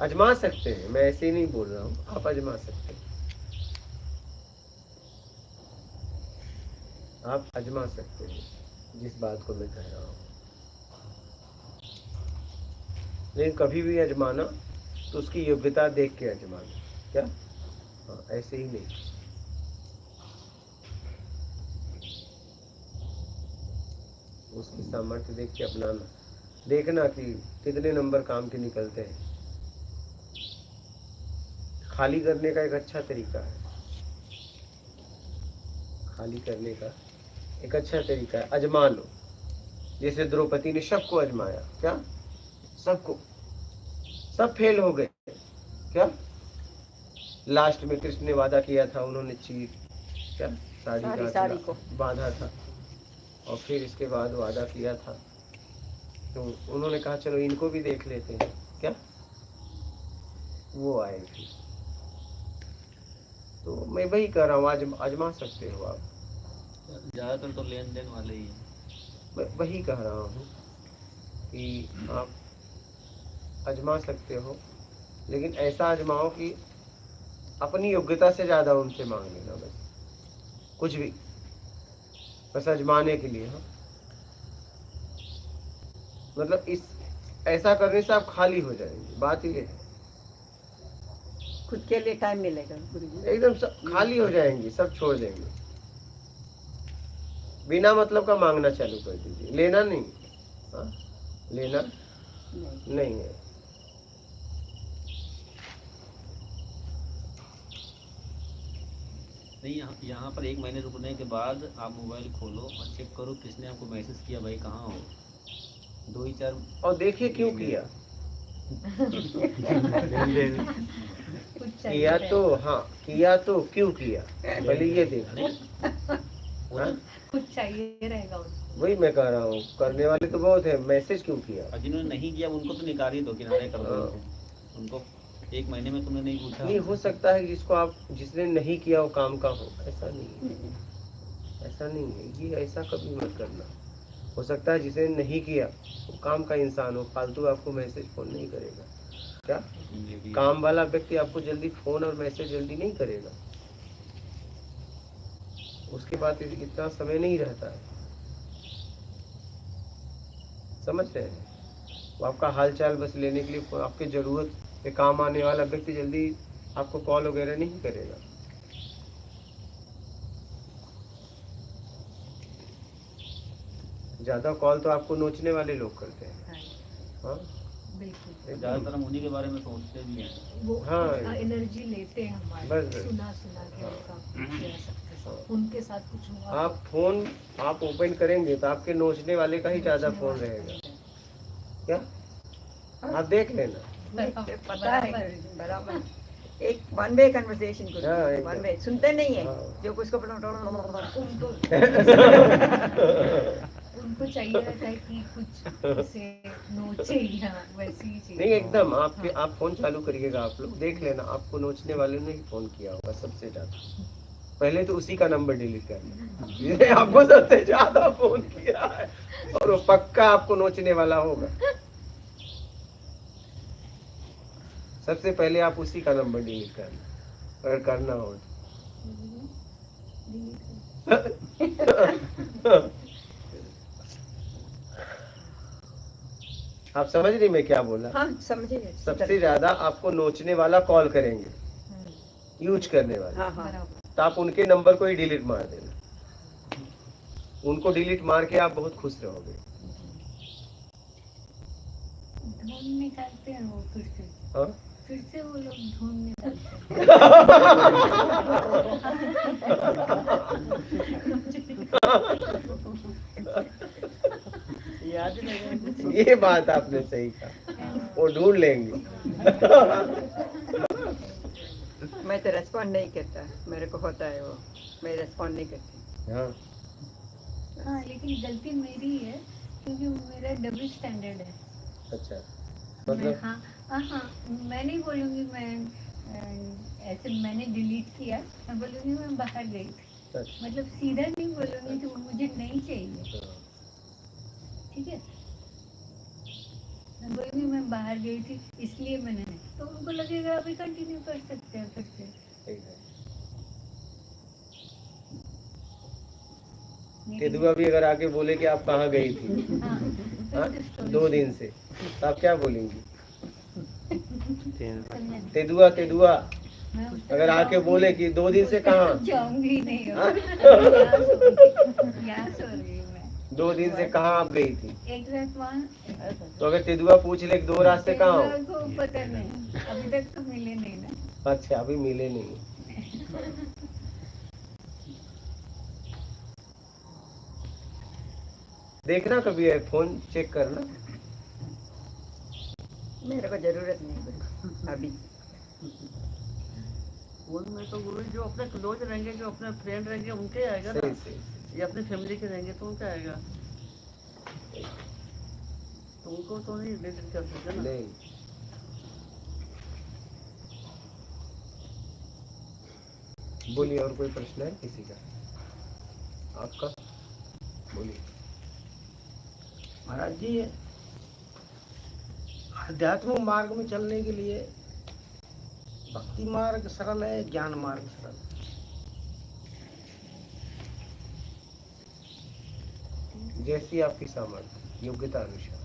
आजमा सकते हैं, मैं ऐसे ही नहीं बोल रहा हूँ, आप आजमा सकते हैं, आप आजमा सकते हैं जिस बात को मैं कह रहा हूँ। लेकिन कभी भी आजमाना तो उसकी योग्यता देख के आजमाना। क्या? हाँ, ऐसे ही नहीं। उसकी सामर्थ्य देख के अपनाना, देखना कि कितने नंबर काम के निकलते हैं। खाली करने का एक अच्छा तरीका है, खाली करने का एक अच्छा तरीका है, आजमा लो। जैसे द्रौपदी ने सबको आजमाया, क्या सबको, सब फेल हो गए। क्या लास्ट में कृष्ण ने वादा किया था, उन्होंने चीर क्या साड़ी को बांधा था, और फिर इसके बाद वादा किया था, तो उन्होंने कहा चलो इनको भी देख लेते हैं। क्या वो आए फिर। तो मैं वही कर रहा हूँ, आजमा सकते हो आप। ज़्यादातर तो लेन देन वाले ही हैं। मैं वही कह रहा हूँ कि आप आजमा सकते हो, लेकिन ऐसा आजमाओ कि अपनी योग्यता से ज़्यादा उनसे मांग लेना, बस कुछ भी, बस आजमाने के लिए। हाँ मतलब इस ऐसा करने से आप खाली हो जाएंगे, बात ये है। खुद के लिए टाइम मिलेगा गुरुजी। एकदम सब खाली हो जाएंगे, सब छोड़ देंगे, बिना मतलब का मांगना चालू कर दीजिए। लेना नहीं, हाँ लेना नहीं है। नहीं, यहाँ पर 1 महीने रुकने के बाद आप मोबाइल खोलो और चेक करो किसने आपको मैसेज किया, भाई कहाँ हो। 2-4 और देखिए क्यों किया। किया तो हाँ, किया तो क्यों किया, पहले ये देखो। हाँ? कुछ चाहिए रहेगा उनको। वही मैं कह रहा हूँ, करने वाले तो बहुत है, मैसेज क्यों किया? और जिन्होंने नहीं किया उनको तो निकाल ही दो, किनारे कर दो हाँ। उनको। 1 महीने में तुमने नहीं पूछा। नहीं, हो सकता है जिसने नहीं किया वो काम का हो, ऐसा नहीं है, ऐसा नहीं है, ये ऐसा कभी मत करना। हो सकता है जिसने नहीं किया वो काम का इंसान हो, फालतू आपको मैसेज फोन नहीं करेगा। क्या ये भी- काम वाला व्यक्ति आपको जल्दी फोन और मैसेज जल्दी नहीं करेगा, उसके बाद इतना समय नहीं रहता है, समझ रहे हैं? वो आपका हाल चाल बस लेने के लिए, आपके जरूरत पे काम आने वाला व्यक्ति जल्दी आपको कॉल वगैरह नहीं करेगा। ज्यादा कॉल तो आपको नोचने वाले लोग करते हैं। हाँ, बिल्कुल ज्यादातर हम उन्हीं के बारे में सोचते भी हैं। वो हाँ। एनर्जी लेते हैं हमारे, बस। सुना सुना के उनका कुछ या सबके साथ, उनके साथ कुछ हुआ आप फोन आप ओपन करेंगे तो आपके नोचने वाले का ही ज्यादा फोन रहेगा। क्या आप देख लेना। पता है बराबर। एक वन वे कन्वर्सेशन को, हाँ, एकदम। वन वे सुनते नहीं है, हाँ। जो कुछ को उनको उनको चाहिए रहता है कि कुछ उसे नोचे या वैसी ही चीज। नहीं, एकदम आप फोन चालू करिएगा, आप लोग देख लेना, आपको नोचने वाले ने ही फोन किया होगा सबसे ज्यादा। पहले तो उसी का नंबर डिलीट करना, जिसने आपको सबसे ज्यादा फोन किया है, और वो पक्का आपको नोचने वाला होगा। सबसे पहले आप उसी का नंबर डिलीट करना, अगर करना हो तो। आप समझ रही मैं क्या बोला? हाँ समझिए। सबसे ज्यादा आपको नोचने वाला कॉल करेंगे, यूज करने वाले, हाँ हाँ तो आप उनके नंबर को ही डिलीट मार देना। उनको डिलीट मार के आप बहुत खुश रहोगे। ढूंढ निकालते हैं वो हाँ? फिर से वो लोग ढूंढ निकालते याद ही नहीं। ये बात आपने सही कहा, वो ढूंढ लेंगे। मैं तो रेस्पॉन्ड नहीं करता, मेरे को होता है वो, मैं रेस्पॉन्ड नहीं करती। हाँ, हाँ, लेकिन गलती मेरी है क्योंकि मेरा डबल स्टैंडर्ड है। अच्छा, मैं मतलब हाँ, मैं नहीं बोलूँगी ऐसे मैंने डिलीट किया, मैं बोलूँगी मैं बाहर गई थी, अच्छा। मतलब सीधा नहीं बोलूँगी कि वो मुझे नहीं चाहिए, ठीक है। मैं बोलूँगी मैं बाहर गई थी इसलिए मैंने नहीं, तो उनको लगेगा अभी कंटिन्यू कर सकते हैं फिर से। ठीक है। लेकिन- तेदुआ भी अगर आके बोले कि आप कहाँ गई थी, हाँ, हाँ, फिर से story 2 दिन से, तो आप क्या बोलेंगी? करने दो। तेदुआ मैं उस अगर आके बोले कि 2 दिन से कहाँ, जाऊंगी नहीं, हाँ? यहाँ सो रही हूँ मैं। 2 दिन से कहाँ आप गई थी, एक रात वहाँ तो अगर तेदुआ पूछ ले 2 रात से कहाँ हो, को पता नहीं, अभी तक तो मिले नहीं ना। अच्छा अभी मिले नहीं। देखना कभी है, फोन चेक करना। मेरे को जरूरत नहीं अभी। फोन में तो गुरु जो अपने क्लोज रहेंगे, जो अपने फ्रेंड रहेंगे उनके आएगा ना, सही सही। ये अपने फैमिली के रहेंगे तो उनके आएगा, तो उनको तो नहीं रिलेटेड कर सकते ना। नहीं, बोलिए, और कोई प्रश्न है किसी का? आपका बोलिए। महाराज जी, आध्यात्मिक मार्ग में चलने के लिए भक्ति मार्ग सरल है, ज्ञान मार्ग सरल है? जैसी आपकी सामर्थ्य योग्यता अनुसार।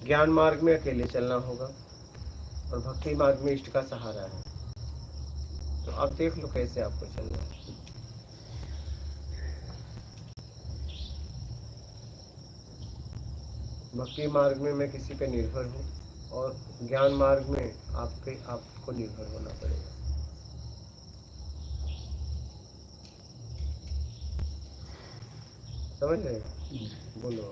ज्ञान मार्ग में अकेले चलना होगा और भक्ति मार्ग में इष्ट का सहारा है, तो आप देख लो कैसे आपको चलना है। भक्ति मार्ग में मैं किसी पे निर्भर हूँ और ज्ञान मार्ग में आपको निर्भर होना पड़ेगा। समझ रहे हैं? बोलो।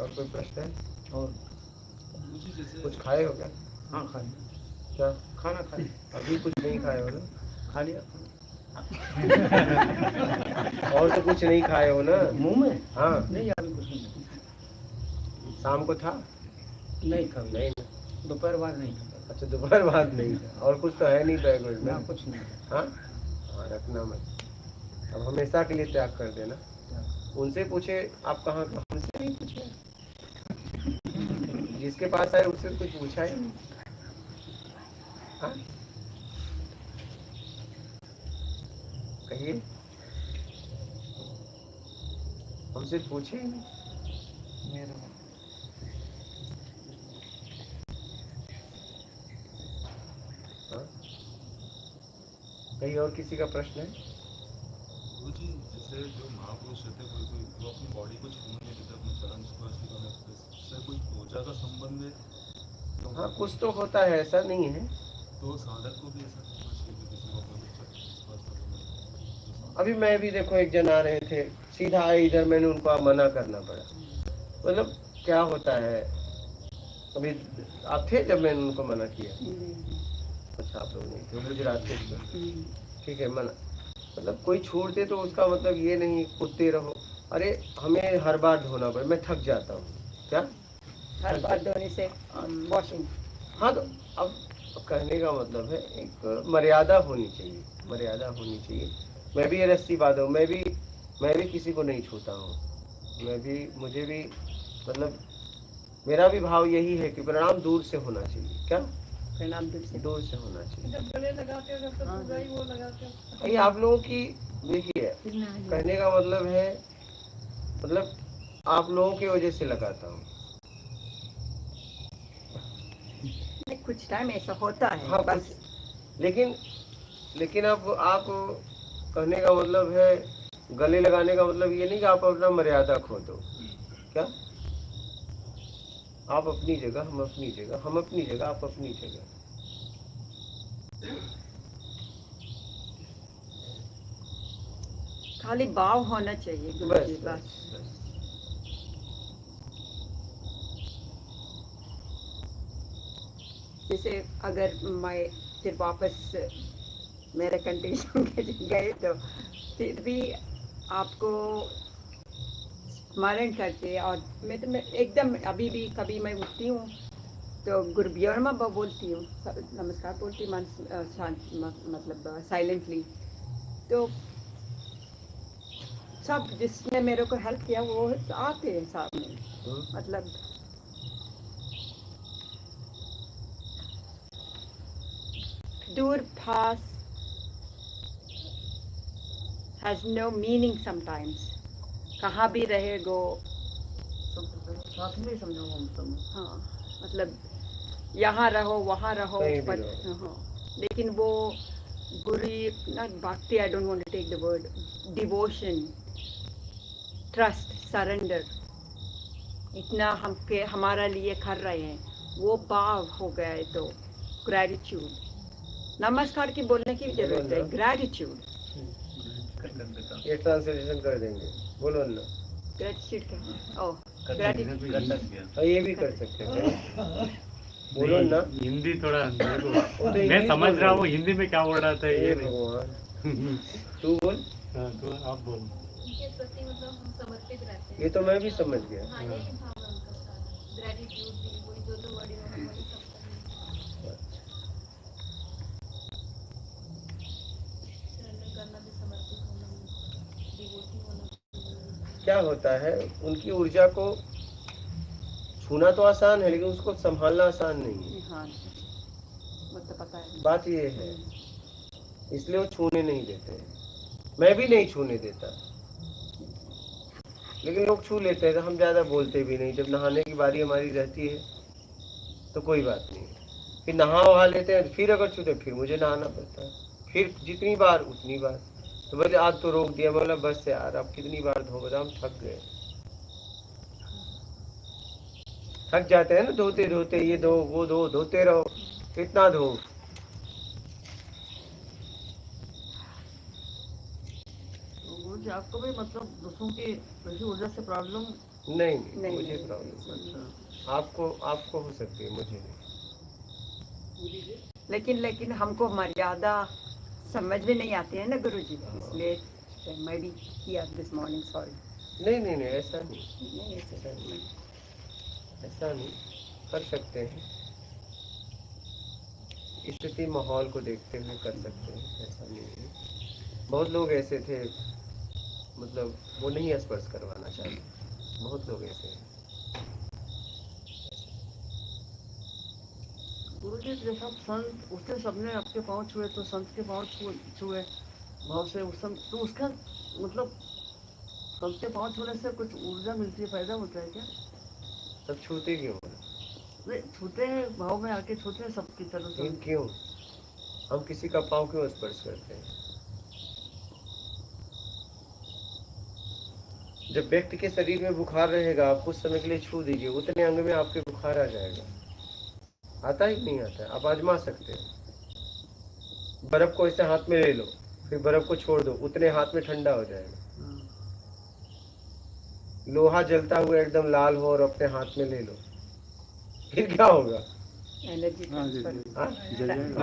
और कोई प्रश्न है? और मुझे जैसे कुछ खाए हो क्या? हाँ खाली। क्या खाना खाए? अभी कुछ नहीं खाए हो ना? खा लिया और तो कुछ नहीं खाए हो ना? मुंह में? हाँ, नहीं अभी कुछ नहीं। शाम को था? नहीं खा नहीं। दोपहर बाद नहीं खा। अच्छा, दोपहर बाद नहीं था। और कुछ तो है नहीं बैग ना में? कुछ नहीं। हाँ हाँ, रखना मत। अब हमेशा के लिए त्याग कर देना। उनसे पूछे आप कहाँ का, उनसे नहीं पूछे। जिसके पास आए उससे कुछ पूछा है? हाँ? कहिए, हमसे पूछे ही नहीं। मेरा हाँ? कहीं और किसी का प्रश्न है? गुरुजी, जैसे जो महापुरुष रहते कोई कोई वो अपनी बॉडी को छूने नहीं देते, अपने चरण स्पर्श नहीं करने देते, इससे कोई पूजा का संबंध है? तो हाँ, कुछ तो होता है, ऐसा नहीं है। तो साधक को भी ऐसा करना चाहिए कि किसी को अपने चरण स्पर्श करना। अभी मैं भी देखो, एक जन आ रहे थे, सीधा आए इधर, मैंने उनको मना करना पड़ा। मतलब क्या होता है, अभी आप थे जब मैंने उनको मना किया? अच्छा, आप लोग नहीं थे, गुजरात के थे। ठीक है, मना मतलब कोई छोड़ दे तो उसका मतलब ये नहीं कूदते रहो। अरे हमें हर बार धोना पड़े, मैं थक जाता हूँ। क्या हर बार धोने से वॉशिंग? हाँ, तो अब कहने का मतलब है एक मर्यादा होनी चाहिए, मर्यादा होनी चाहिए। मैं भी ये रस्सी बांधा हूँ, मैं भी किसी को नहीं छूता हूँ। मुझे भी मतलब मेरा भी भाव यही है कि प्रणाम दूर से होना चाहिए। क्या प्रणाम दूर से होना चाहिए। जब गले लगाते हो जब तक पूरा ही वो लगाते हो। भाई आप लोगों की देखिए, कहने का मतलब है, मतलब आप लोगों की वजह से लगाता हूँ। कुछ टाइम ऐसा होता है। हाँ, बस। लेकिन अब आप कहने का मतलब है, गले लगाने का मतलब ये नहीं कि आप अपना मर्यादा खो दो। क्या आप अपनी जगह, हम अपनी जगह, हम अपनी जगह, आप अपनी जगह। खाली भाव होना चाहिए गुरुजी, बस। जैसे अगर मैं फिर वापस मेरे कंडीशन के गए तो फिर भी आपको स्मरण करके, और मैं एकदम अभी भी कभी मैं उठती हूँ तो गुरु ब्योरमा बोलती हूँ, नमस्कार बोलती हूँ, मतलब साइलेंटली। तो सब जिसने मेरे को हेल्प किया वो आते हैं सामने। मतलब दूर पास has no meaning sometimes. कहाँ भी रहेगो साथ में समझो हम सब। हाँ, मतलब यहाँ रहो वहाँ रहो, पर हाँ, लेकिन वो बुरी not bhakti, I don't want to take the word, devotion, trust, surrender, इतना हमारा लिए कर रहे हैं, वो भाव हो गया है। तो gratitude, नमस्कार की बोलने की जरूरत है, gratitude। ये ट्रांसलेशन कर देंगे, बोलो ना। ग्रेटिट्यूड क्या? ओह, ग्रेटिट्यूड ये भी कर सकते हैं, बोलो ना। हिंदी थोड़ा मैं समझ रहा हूँ, हिंदी में क्या बोल रहा था ये भगवान। तू बोल। हाँ, तो आप बोल। उनके प्रति मतलब हम समर्पित रहते हैं। ये तो मैं भी समझ गया। हाँ, यही भाव है उनका सारा। ग्रेटिट्यूड भी वही जो वर्ड है वही सब करना भी, समर्पित होना, डिवोटी होना। क्या होता है, उनकी ऊर्जा को छूना तो आसान है, लेकिन उसको संभालना आसान नहीं है। हाँ, वो तो पता है। बात ये है, इसलिए वो छूने नहीं देते हैं। मैं भी नहीं छूने देता, लेकिन लोग छू लेते हैं तो हम ज्यादा बोलते भी नहीं। जब नहाने की बारी हमारी रहती है तो कोई बात नहीं, फिर नहा वहा लेते हैं, फिर अगर छूते फिर मुझे नहाना पड़ता है, फिर जितनी बार उतनी बार। तो बोले आज तो रोक दिया, बोला बस यार अब कितनी बार धो, बता हम थक गए। थक जाते हैं ना धोते धोते, ये धो वो धो, धोते रहो, कितना धो। गुरुजी आपको भी मतलब दूसरों की वैसी ऊर्जा से प्रॉब्लम? नहीं, नहीं, मुझे नहीं। प्रॉब्लम। आपको हो सकती है, मुझे नहीं। लेकिन हमको मर्यादा समझ में नहीं आती है ना गुरुजी, इसलिए मैं भी किया दिस मॉर्निंग। सॉरी। नहीं, ऐसा नहीं, नहीं ऐसे ऐसा नहीं कर सकते हैं, स्थिति माहौल को देखते हुए कर सकते हैं, ऐसा नहीं है। बहुत लोग ऐसे थे, मतलब वो नहीं स्पर्श करवाना चाहते, बहुत लोग ऐसे हैं। गुरुजी जैसा संत उसके सबने आपके पाँव छुए तो संत के पाँव छुए भाव से उस समय, तो उसका मतलब संत के पाँव छूने से कुछ ऊर्जा मिलती है, फायदा होता है क्या? तब छूते क्यों? नहीं छूते हैं, भाव में आके छूते हैं सबकी तरफ से। क्यों? हम किसी का पाँव क्यों स्पर्श करते हैं? जब व्यक्ति के शरीर में बुखार रहेगा, आप कुछ समय के लिए छू दीजिए, उतने अंग में आपके बुखार आ जाएगा। आता ही नहीं आता है, आप आजमा सकते हैं। बर्फ को ऐसे हाथ में ले लो, फिर बर्फ को छोड़ दो, उतने हाथ में ठंडा हो जाएगा। लोहा जलता हुआ एकदम लाल हो और अपने हाथ में ले लो, फिर क्या होगा? एनर्जी हाँ,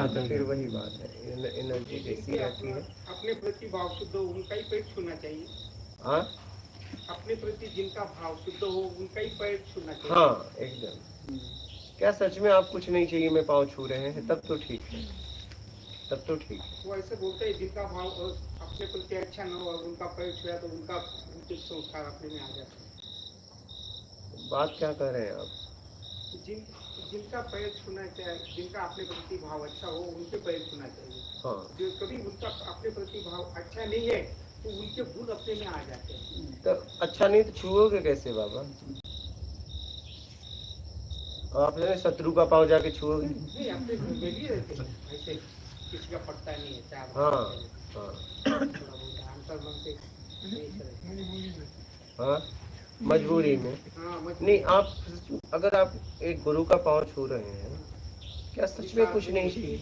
तो फिर वही बात है, एनर्जी जैसी रहती है। अपने प्रति भाव शुद्ध हो उनका ही पेट छूना चाहिए। हाँ, अपने प्रति जिनका भाव शुद्ध हो उनका ही पैर छूना चाहिए। हाँ, एकदम। क्या सच में आप कुछ नहीं चाहिए, मैं पाँव छू रहे हैं, तब तो ठीक है, तब तो ठीक है। वो ऐसे बोलते हैं जिनका भाव अपने प्रति अच्छा न हो और उनका पैर छुआ तो उनके संस्कार अपने में आ जाते हैं। बात क्या कर रहे हैं आप? जिनका पैर छूना चाहिए, जिनका अपने प्रति भाव अच्छा हो उनके पैर छूना चाहिए। हाँ, जो कभी उनका अपने प्रति भाव अच्छा नहीं है तो उनके गुण अपने में आ जाते हैं। तो अच्छा नहीं तो छुओगे कैसे बाबा? आपने शत्रु का पाँव जाके छुओगे? नहीं, अपने गुण में भी रहते हैं, ऐसे किसी का पड़ता नहीं है। चार हाँ, मजबूरी में। नहीं, आप अगर आप एक गुरु का पाँव छू रहे हैं, क्या सच में कुछ नहीं चाहिए?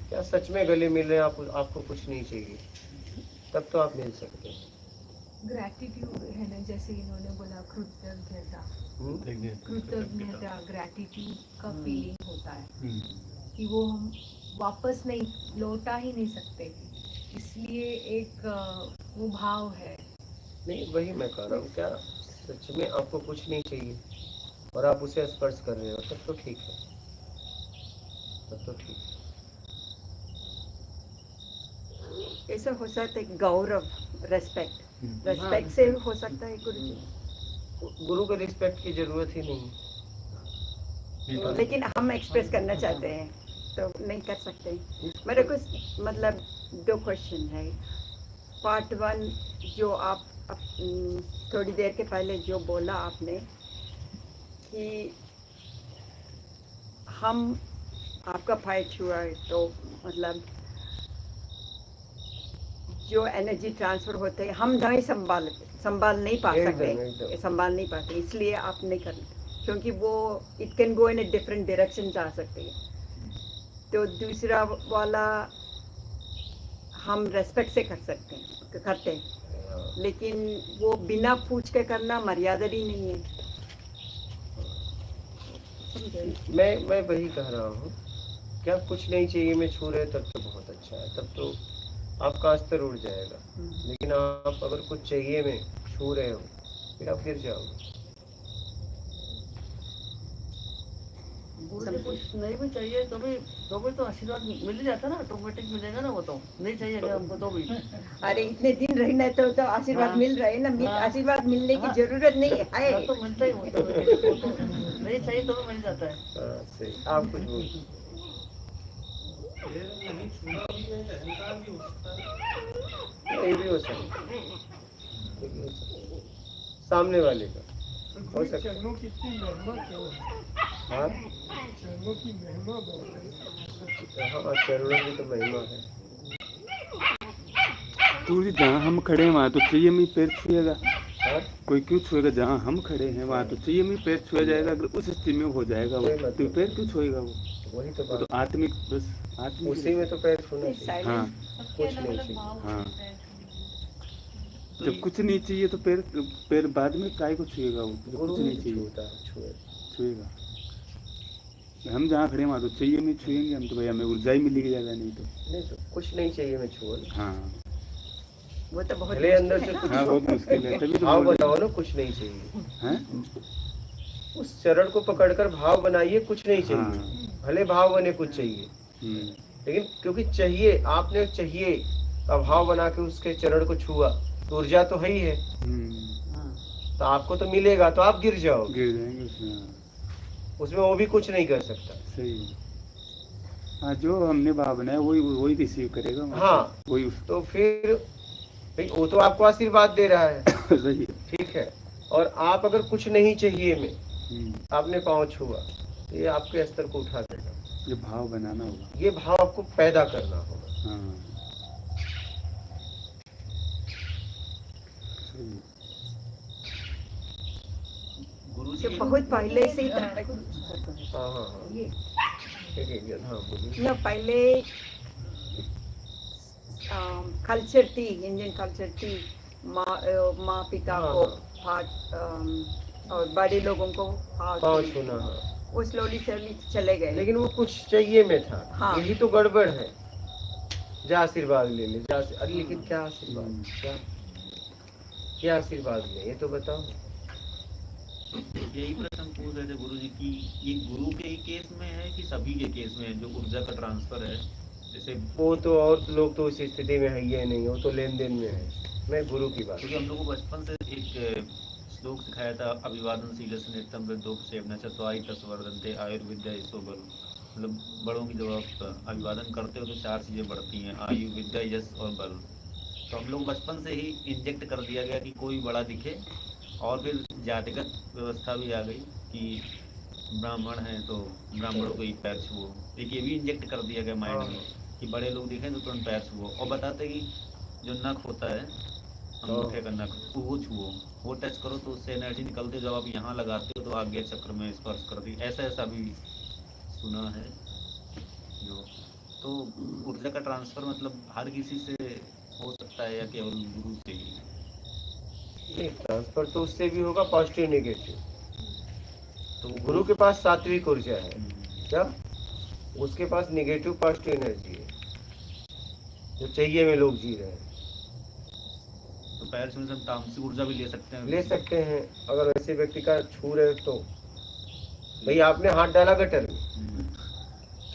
क्या सच में गले मिल रहे हैं, आपको कुछ नहीं चाहिए, तब तो आप मिल सकते हैं। ग्रैटिट्यूड है ना, जैसे इन्होंने बोला कृतज्ञता, ग्रैटिट्यूड का फीलिंग होता है कि वो हम वापस नहीं लौटा ही नहीं सकते, इसलिए एक वो भाव है। नहीं, वही मैं कह रहा हूँ, क्या सच में आपको कुछ नहीं चाहिए और आप उसे स्पर्श कर रहे हो, तब तो ठीक है, तब तो ठीक है। ऐसा हो सकता है गौरव, रेस्पेक्ट से हो सकता है गुरुजी। गुरु को रिस्पेक्ट की जरूरत ही नहीं, लेकिन हम एक्सप्रेस करना चाहते हैं तो नहीं कर सकते। मेरे को मतलब 2 क्वेश्चन है। पार्ट 1 जो आप थोड़ी देर के पहले जो बोला आपने कि हम आपका फाइट हुआ है तो मतलब जो एनर्जी ट्रांसफर होते हैं हम नहीं संभाल नहीं पा सकते, संभाल नहीं पाते, इसलिए आप नहीं करते, क्योंकि वो it can go in a different direction जा सकते हैं। तो दूसरा वाला हम रेस्पेक्ट से कर सकते हैं, करते हैं, लेकिन वो बिना पूछ के करना मर्यादा ही नहीं है। मैं वही कह रहा हूँ, क्या कुछ नहीं चाहिए मैं छू रहे, तब तो बहुत अच्छा है, तब तो आपका स्तर उड़ जाएगा। लेकिन आप अगर कुछ चाहिए में छू रहे हो, फिर आप गिर जाओगे। कुछ नहीं भी चाहिए तो भी तो आशीर्वाद मिल ही जाता ना, ऑटोमेटिक मिलेगा ना। वो तो नहीं चाहिए क्या हमको तो भी? अरे इतने दिन रहना तो आशीर्वाद मिल रहा है ना, आशीर्वाद मिलने की जरूरत नहीं है, तो मिलता ही होता है, नहीं चाहिए तो भी मिल जाता है। सही, आप कुछ बोल। ये भी हो सकता है, सामने वाले का हो सकता है। चरणों की इतनी महिमा क्यों है? हाँ, चरणों की महिमा बहुत है। हाँ, चरणों की तो महिमा है। गुरुजी जहाँ हम खड़े हैं वहाँ तो चाहिए मैं पैर छुएगा, हाँ? कोई क्यों छुएगा? जहाँ हम खड़े हैं वहाँ तो चाहिए मैं पैर छुआ जाएगा, अगर उस स्थिति में हो जाएगा वो तो पैर क्यों छुएगा? वो वही तो वो बात, तो आत्मिक, बस आत्मिक, उसी में तो पैर छूना चाहिए। हाँ, कुछ नहीं चाहिए। हाँ, जब कुछ नहीं चाहिए तो पैर बाद में काय को छुएगा? वो जब गुरु कुछ नहीं चाहिए छूता छुए। छुएगा। हम जहाँ खड़े हैं वहाँ तो चाहिए नहीं छुएंगे हम तो भाई, हमें ऊर्जा ही मिलेगी ज़्यादा, नहीं तो। नहीं तो कुछ नहीं चाहिए मैं छुओ ना। हाँ वो तो बहुत भले अंदर से मुश्किल है कुछ ना। हाँ, बहुत मुश्किल है, तभी तो भाव बोल रहे बनाओ ना, कुछ नहीं चाहिए। हैं। उस चरण को पकड़कर भाव बनाइए, कुछ नहीं चाहिए। हाँ। भले भाव बने, कुछ चाहिए, लेकिन क्योंकि चाहिए, आपने चाहिए का भाव बना के उसके चरण को छुआ तो ऊर्जा तो है ही है, तो आपको तो मिलेगा, तो आप गिर जाओगे, गिर जाएंगे उसमें। हाँ, उसमें वो भी कुछ नहीं कर सकता। सही। हाँ, जो हमने भाव बनाया वही वही रिसीव करेगा। हाँ, वही तो फिर भाई वो तो आपको आशीर्वाद दे रहा है, सही। ठीक है। और आप अगर कुछ नहीं चाहिए में आपने पाँव छुआ तो ये आपके स्तर को उठा देगा। ये भाव बनाना होगा, ये भाव आपको पैदा करना होगा। हाँ सही। गुरु जो जी बहुत पहले से ही हाँ हाँ हाँ, ये हाँ बोलिए। ना पहले कल्चर थी, इंडियन कल्चर थी, माँ पिता हाँ, को हाँ। हाथ और बड़े लोगों को पाँव हाथ, छूना, हाँ। वो स्लोली चले गए। लेकिन वो कुछ चाहिए में था। हाँ। यही तो गड़बड़ है। जा आशीर्वाद ले ले, जा अरे लेकिन क्या आशीर्वाद, क्या आशीर्वाद ले, ये तो बताओ। यही प्रश्न पूछ रहे थे गुरु जी की, ये गुरु के ही केस में है कि सभी के केस में है जो ऊर्जा का ट्रांसफर है? जैसे वो तो और लोग तो उस स्थिति में है ही नहीं, वो तो लेन देन में है। मैं गुरु की बात, क्योंकि हम लोग को बचपन से एक श्लोक सिखाया था, अभिवादनशील नित्यम वृद्धों सेवना चत्वारि तस्वर्धन्ते आयुर्विद्या यशो बल। मतलब बड़ों की जब आप अभिवादन करते हो तो 4 चीज़ें बढ़ती हैं, आयु, विद्या, यश और बल। तो हम लोग बचपन से ही इंजेक्ट कर दिया गया कि कोई बड़ा दिखे, और फिर जातिगत व्यवस्था भी आ गई कि ब्राह्मण हैं तो ब्राह्मणों को ही पैर छुओ। एक ये भी इंजेक्ट कर दिया गया माइंड में कि बड़े लोग दिखें तो तुरंत पैर छुओ, और बताते कि जो नख होता है अंगूठे का नख वो छुओ, वो टच करो तो उससे एनर्जी निकलती है, जब आप यहाँ लगाते हो तो आगे चक्र में स्पर्श करती। ऐसा ऐसा भी सुना है जो। तो ऊर्जा का ट्रांसफर मतलब हर किसी से हो सकता है या केवल गुरु से ही? नहीं, ट्रांसफर तो उससे भी होगा, पॉजिटिव नेगेटिव। तो गुरु के पास सात्विक ऊर्जा है, क्या उसके पास नेगेटिव पॉजिटिव एनर्जी है, जो चाहिए में लोग जी रहे हैं। तो पैर छूने से हम तामसिक ऊर्जा भी ले सकते हैं? ले सकते हैं, अगर ऐसे व्यक्ति का छू रहे तो। भाई आपने हाथ डाला गटर में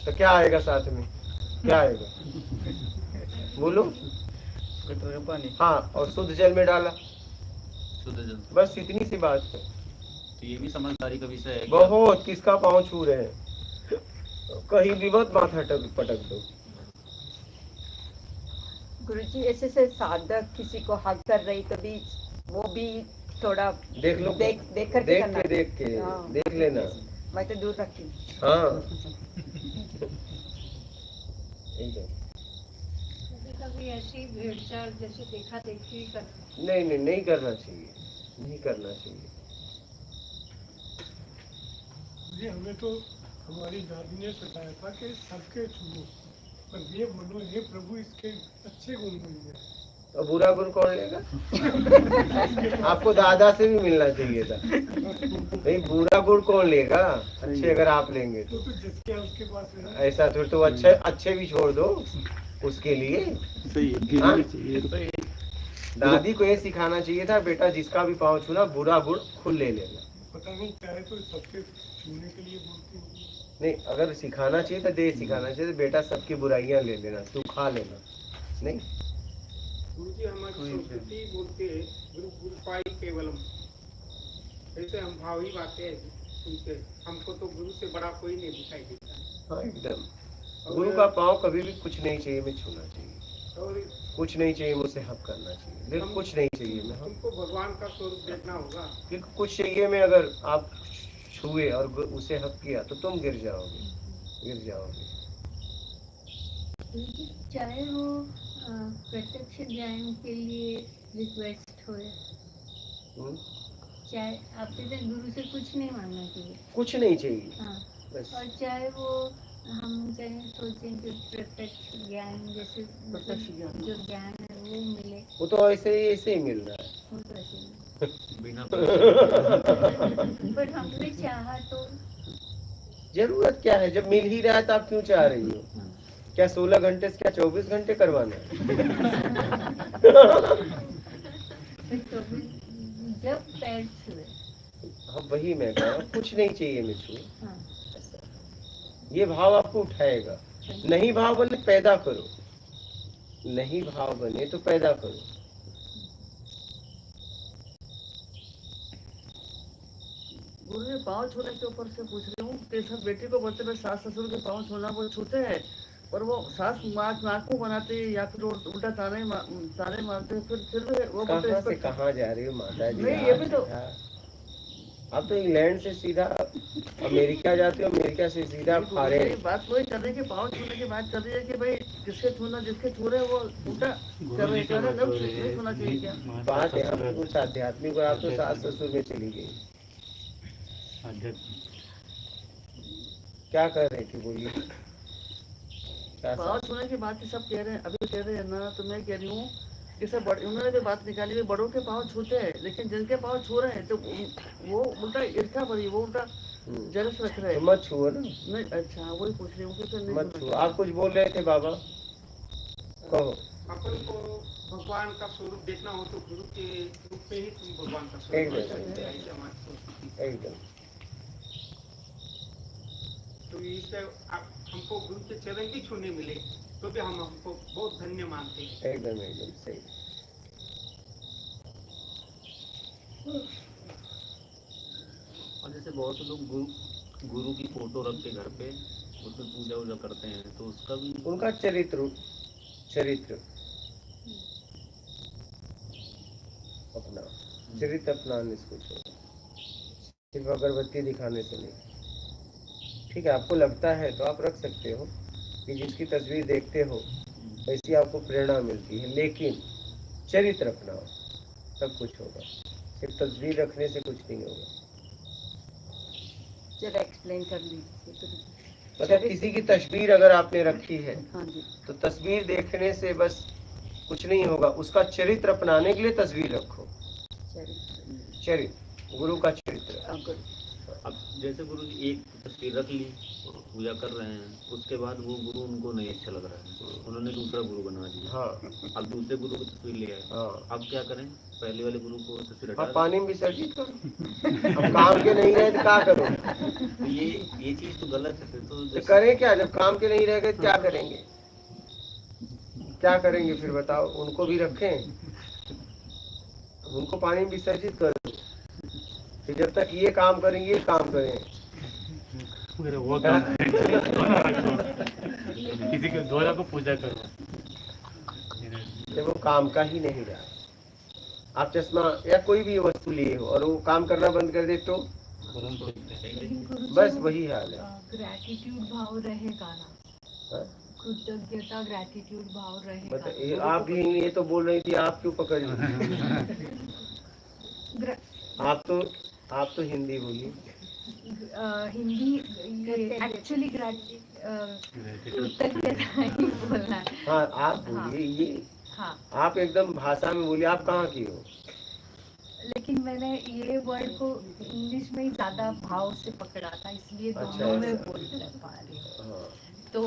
तो क्या आएगा साथ में, क्या आएगा बोलो? पानी। हाँ, और शुद्ध जल में डाला, शुद्ध जल। बस इतनी सी बात है। तो ये भी समझदारी का विषय है कि बहुत, किसका पाँव छू रहे हैं, कहीं भी मत माथा पटक दो। गुरुजी ऐसे से साधक किसी को हक कर रही तो भी वो भी थोड़ा देख लो, देख कर देख करना। के देख के हाँ। देख लेना। मैं तो दूर रखती हूँ। हाँ कभी ऐसी भेड़चाल जैसे देखा देखी कर नहीं नहीं, नहीं करना चाहिए, नहीं करना चाहिए। ये हमें तो हमारी दादी ने सिखाया था कि सबके छुओ, पर ये बोलो हे प्रभु इसके अच्छे गुण मिल गए। और बुरा गुण कौन लेगा? आपको दादा से भी मिलना चाहिए था। नहीं, बुरा गुण कौन लेगा? अच्छे अगर आप लेंगे तो जिसके उसके पास है। ऐसा तो अच्छे अच्छे भी छोड़ दो उसके लिए। सही है, गिरना भी चाहिए। दादी को ये सिखाना चाहिए था, बेटा जिसका भी पाँव छूना बुरा गुण खुद ले लेना। पता नहीं चाहे तो सबके छूने के लिए बोलती होगी। नहीं, अगर सिखाना चाहिए तो दे सिखाना चाहिए, बेटा सबकी बुराइयां ले लेना, तू खा लेना। नहीं, गुरु जी हमारी संस्कृति बोलते हैं गुरु गुरुपाई केवलम, ऐसे हम भावी बातें सुनते हैं। हमको तो गुरु से बड़ा कोई नहीं दिखाई देता। हाँ एकदम। गुरु का पाँव कभी भी कुछ नहीं चाहिए में छूना चाहिए, और कुछ नहीं चाहिए मुझसे हक करना चाहिए, देखो कुछ नहीं चाहिए में हमको भगवान का स्वरूप देखना होगा। क्योंकि कुछ चाहिए में अगर आप छुए और उसे हक किया तो तुम गिर जाओगे, गिर जाओगे। चाहे वो प्रत्यक्ष ज्ञान के लिए रिक्वेस्ट हो, चाहे आपके तो गुरु से कुछ नहीं मांगना चाहिए, कुछ नहीं चाहिए। हाँ। बस और चाहे वो हम कहीं सोचें कि प्रत्यक्ष ज्ञान जैसे जो ज्ञान है वो मिले, वो तो ऐसे ही मिल रहा है। वो तो ऐसे ही। बिना बट हमने चाहा तो जरूरत क्या है? जब मिल ही रहा है तो आप क्यों चाह रही हो? क्या 16 घंटे से क्या 24 घंटे करवाना है? जब पैर छुए। हाँ वही मैं कह रहा हूँ, कुछ नहीं चाहिए मुझको। हाँ। ये भाव आपको उठाएगा। नहीं भाव बने पैदा करो, नहीं भाव बने तो पैदा करो। गुरु जी पाँव छूने के ऊपर से पूछ रही हूँ कि सब बेटी को बोलते हुए सास ससुर के पाँव छूना वो छूते हैं, पर वो सास नाक मुंह बनाते या फिर उल्टा ताने मारते, फिर भी वो बोलते कहाँ से respect- कहाँ जा रही हो माता जी? नहीं, ये भी तो- आप तो इंग्लैंड से सीधा अमेरिका जाते हो, अमेरिका से सीधा फॉरेन। बात वही कर रही है कि पाँव छूने की बात कर रही है कि भाई किसके छूना, जिसके छू रहे हैं वो उल्टा कर रहे हैं, नहीं छूना चाहिए क्या? बात यहाँ पे कुछ आध्यात्मिक और आप तो सास ससुर में चली गई। क्या कर रहे थे बोलिए? क्या पाँव छूने की बात सब कह रहे हैं, अभी कह रहे हैं ना, तो मैं कह रही हूँ कि सब उन्होंने भी बात निकाली हुई, बड़ों के पाँव छूते हैं, लेकिन जिनके पाँव छू रहे हैं तो वो उल्टा ईर्ष्या भरी, वो उल्टा जलस रख रहे तो हैं। मत छुओ ना, नहीं, अच्छा वही पूछ रही हूँ कि फिर नहीं मत छूना छुओ। आप कुछ बोल रहे थे बाबा, कहो। अपन को भगवान का स्वरूप देखना हो तो गुरु के रूप में ही तुम भगवान का स्वरूप देख सकते हैं, ऐसे हमारी सोच है। एकदम तो इससे हमको गुरु के चरण भी छूने मिले तो भी हम हमको बहुत धन्य मानते हैं। एकदम एकदम सही। और जैसे बहुत से लोग गुरु की फोटो रख के घर पे उसमें पूजा वूजा करते हैं, तो उसका भी उनका चरित्र अपना चरित्र अपनाने से कुछ होगा, सिर्फ अगरबत्ती दिखाने से नहीं। ठीक है, आपको लगता है तो आप रख सकते हो कि जिसकी तस्वीर देखते हो वैसी आपको प्रेरणा मिलती है, लेकिन चरित्र अपनाओ सब कुछ होगा। सिर्फ तस्वीर रखने से कुछ नहीं होगा। जरा एक्सप्लेन कर लीजिए। मतलब किसी की तस्वीर अगर आपने रखी है हाँ जी। तो तस्वीर देखने से बस कुछ नहीं होगा, उसका चरित्र अपनाने के लिए तस्वीर रखो। चरित्र, गुरु का चरित्र। अब जैसे गुरु जी एक तस्वीर रख ली, पूजा कर रहे हैं, उसके बाद वो गुरु उनको नहीं अच्छा लग रहा है, उन्होंने दूसरा गुरु बना दिया। हाँ। अब दूसरे गुरु की तस्वीर ले आए। हाँ। अब क्या करें? पहले वाले गुरु को तस्वीर हटा हाँ, पानी में विसर्जित करो। अब काम के नहीं रहे तो क्या करो? तो ये चीज तो गलत है। तो करें क्या? जब काम के नहीं रह गए क्या करेंगे? क्या करेंगे फिर बताओ? उनको भी रखें, उनको पानी में विसर्जित करो, फिर जब तक ये काम करेंगे ये काम करें। वो काम किसी के द्वारा को पूजा करो, जब वो काम का ही नहीं रहा। आप चश्मा या कोई भी वस्तु लिए हो और वो काम करना बंद कर दे तो बस वही हाल है। ग्रैटिट्यूड भाव रहेगा ना, हाँ? कृतज्ञता ग्रैटिट्यूड भाव रहेगा। मतलब आप भी ये तो बोल रही थी, आप क्यों पकड़ ली? आप तो हिंदी बोलिए। हिंदी एक्चुअली कृतज्ञता ही बोलना है। हाँ आप बोलिए ये। हाँ, आप एकदम भाषा में बोलिए। आप कहाँ की हो? लेकिन मैंने ये वर्ड को इंग्लिश में ही ज्यादा भाव से पकड़ा था, इसलिए दोनों में बोल पा रही हूँ। हाँ। तो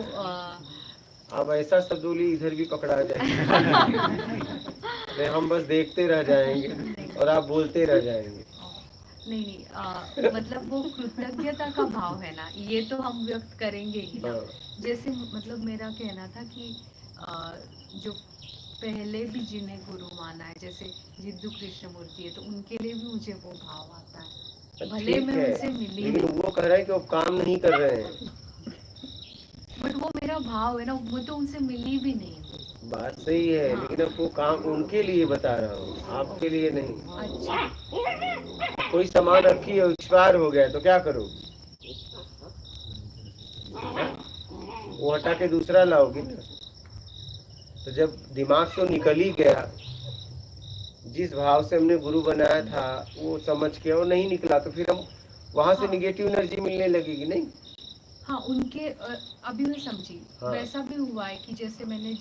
आप ऐसा शब्द बोलिए इधर भी पकड़ा जाएगा। नहीं, हम बस देखते रह जाएंगे और आप बोलते रह जाएंगे। नहीं, मतलब वो कृतज्ञता का भाव है ना, ये तो हम व्यक्त करेंगे ही ना। जैसे मतलब मेरा कहना था कि जो पहले भी जिन्हें गुरु माना है, जैसे जिद्दू कृष्णमूर्ति है, तो उनके लिए भी मुझे वो भाव आता है, भले मैं उनसे मिली लेकिन वो कह रहा है कि वो काम नहीं कर रहे हैं, बट वो मेरा भाव है ना, वो तो उनसे मिली भी नहीं। बात सही है, लेकिन अब वो काम उनके लिए बता रहा हूँ, आपके लिए नहीं। अच्छा, कोई सामान रखी है, एक्सपायर हो गया तो क्या करो? वो हटा के दूसरा लाओगी ना। तो जब दिमाग से निकल ही गया, जिस भाव से हमने गुरु बनाया था वो समझ के और नहीं निकला, तो फिर हम वहां से निगेटिव एनर्जी मिलने लगेगी। नहीं, हाँ, उनके अभी मैं समझी। हाँ। वैसा भी हुआ है कि जैसे मैंने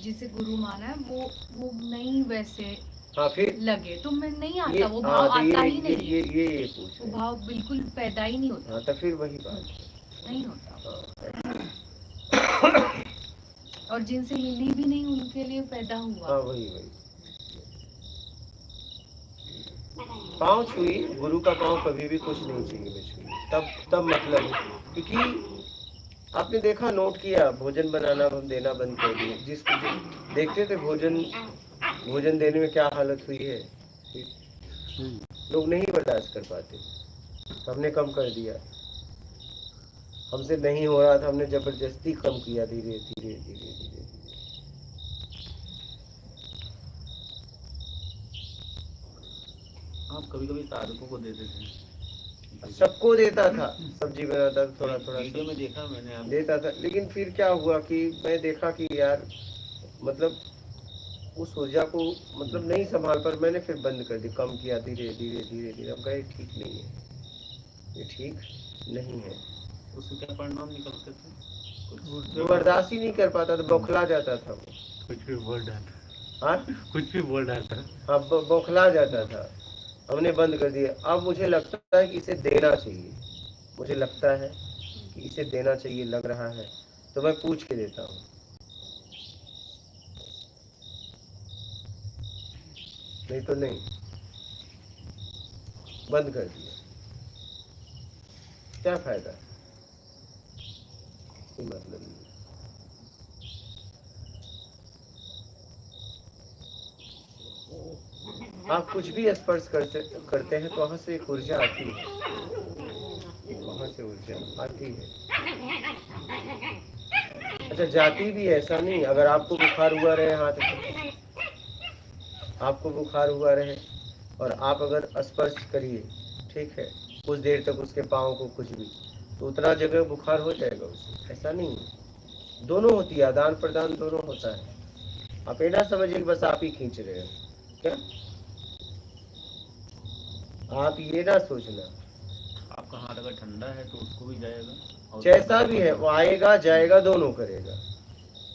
जिसे गुरु माना है वो नहीं वैसे हाँ फिर लगे तो मैं नहीं ये आता, वो हाँ भाव तो आता ये ही नहीं है, ये पूछ वो रहे हैं। भाव बिल्कुल पैदा ही नहीं होता, हाँ तो फिर वही बात है। नहीं होता। हाँ और जिनसे मिली भी नहीं उनके लिए पैदा हुआ। हाँ वही वही। पाँव छुई, गुरु का पाँव कभी भी कुछ नहीं चाहिए मैं छुई, तब मतलब है। क्योंकि आपने देखा, नोट किया, भोजन बनाना हम देना बंद कर दिए। जिसको जो देखते थे भोजन देने में क्या हालत हुई है, लोग नहीं बर्दाश्त कर पाते, हमने कम कर दिया। हमसे नहीं हो रहा था, हमने जबरदस्ती कम किया, धीरे धीरे धीरे धीरे। आप कभी कभी साधकों को देते थे? सबको देता था, सब्जी बनाता था, थोड़ा थोड़ा वीडियो में देखा मैंने आप देता था। लेकिन फिर क्या हुआ कि मैं देखा कि यार मतलब उस ऊर्जा को मतलब नहीं संभाल पर, मैंने फिर बंद कर दी, कम किया, धीरे धीरे धीरे धीरे। अब गए ठीक नहीं है, ये ठीक नहीं है। उससे क्या परिणाम निकलते थे? वो बर्दाश्त ही नहीं कर पाता था, बौखला जाता था वो। कुछ भी बोल डालता, हाँ कुछ भी बोल डालता। हाँ बौखला जाता था, हमने बंद कर दिया। अब मुझे लगता है कि इसे देना चाहिए, मुझे लगता है कि इसे देना चाहिए, लग रहा है तो मैं पूछ के देता हूँ। नहीं तो नहीं, बंद कर दिया, क्या फायदा, कोई मतलब नहीं। आप कुछ भी स्पर्श करते हैं तो वहां से एक ऊर्जा आती है, वहां से ऊर्जा आती है। अच्छा जाती भी है, ऐसा नहीं। अगर आपको बुखार हुआ रहे हाथ में, आपको बुखार हुआ रहे और आप अगर स्पर्श करिए, ठीक है, कुछ देर तक उसके पाँव को, कुछ भी, तो उतना जगह बुखार हो जाएगा उससे, ऐसा नहीं है। दोनों होती है, आदान प्रदान दोनों होता है। आप ये ना समझिए कि बस आप ही खींच रहे हो, क्या आप ये ना सोचना। आपका हाथ अगर ठंडा है तो उसको भी जाएगा, और जैसा भी है वो आएगा जाएगा, दोनों करेगा।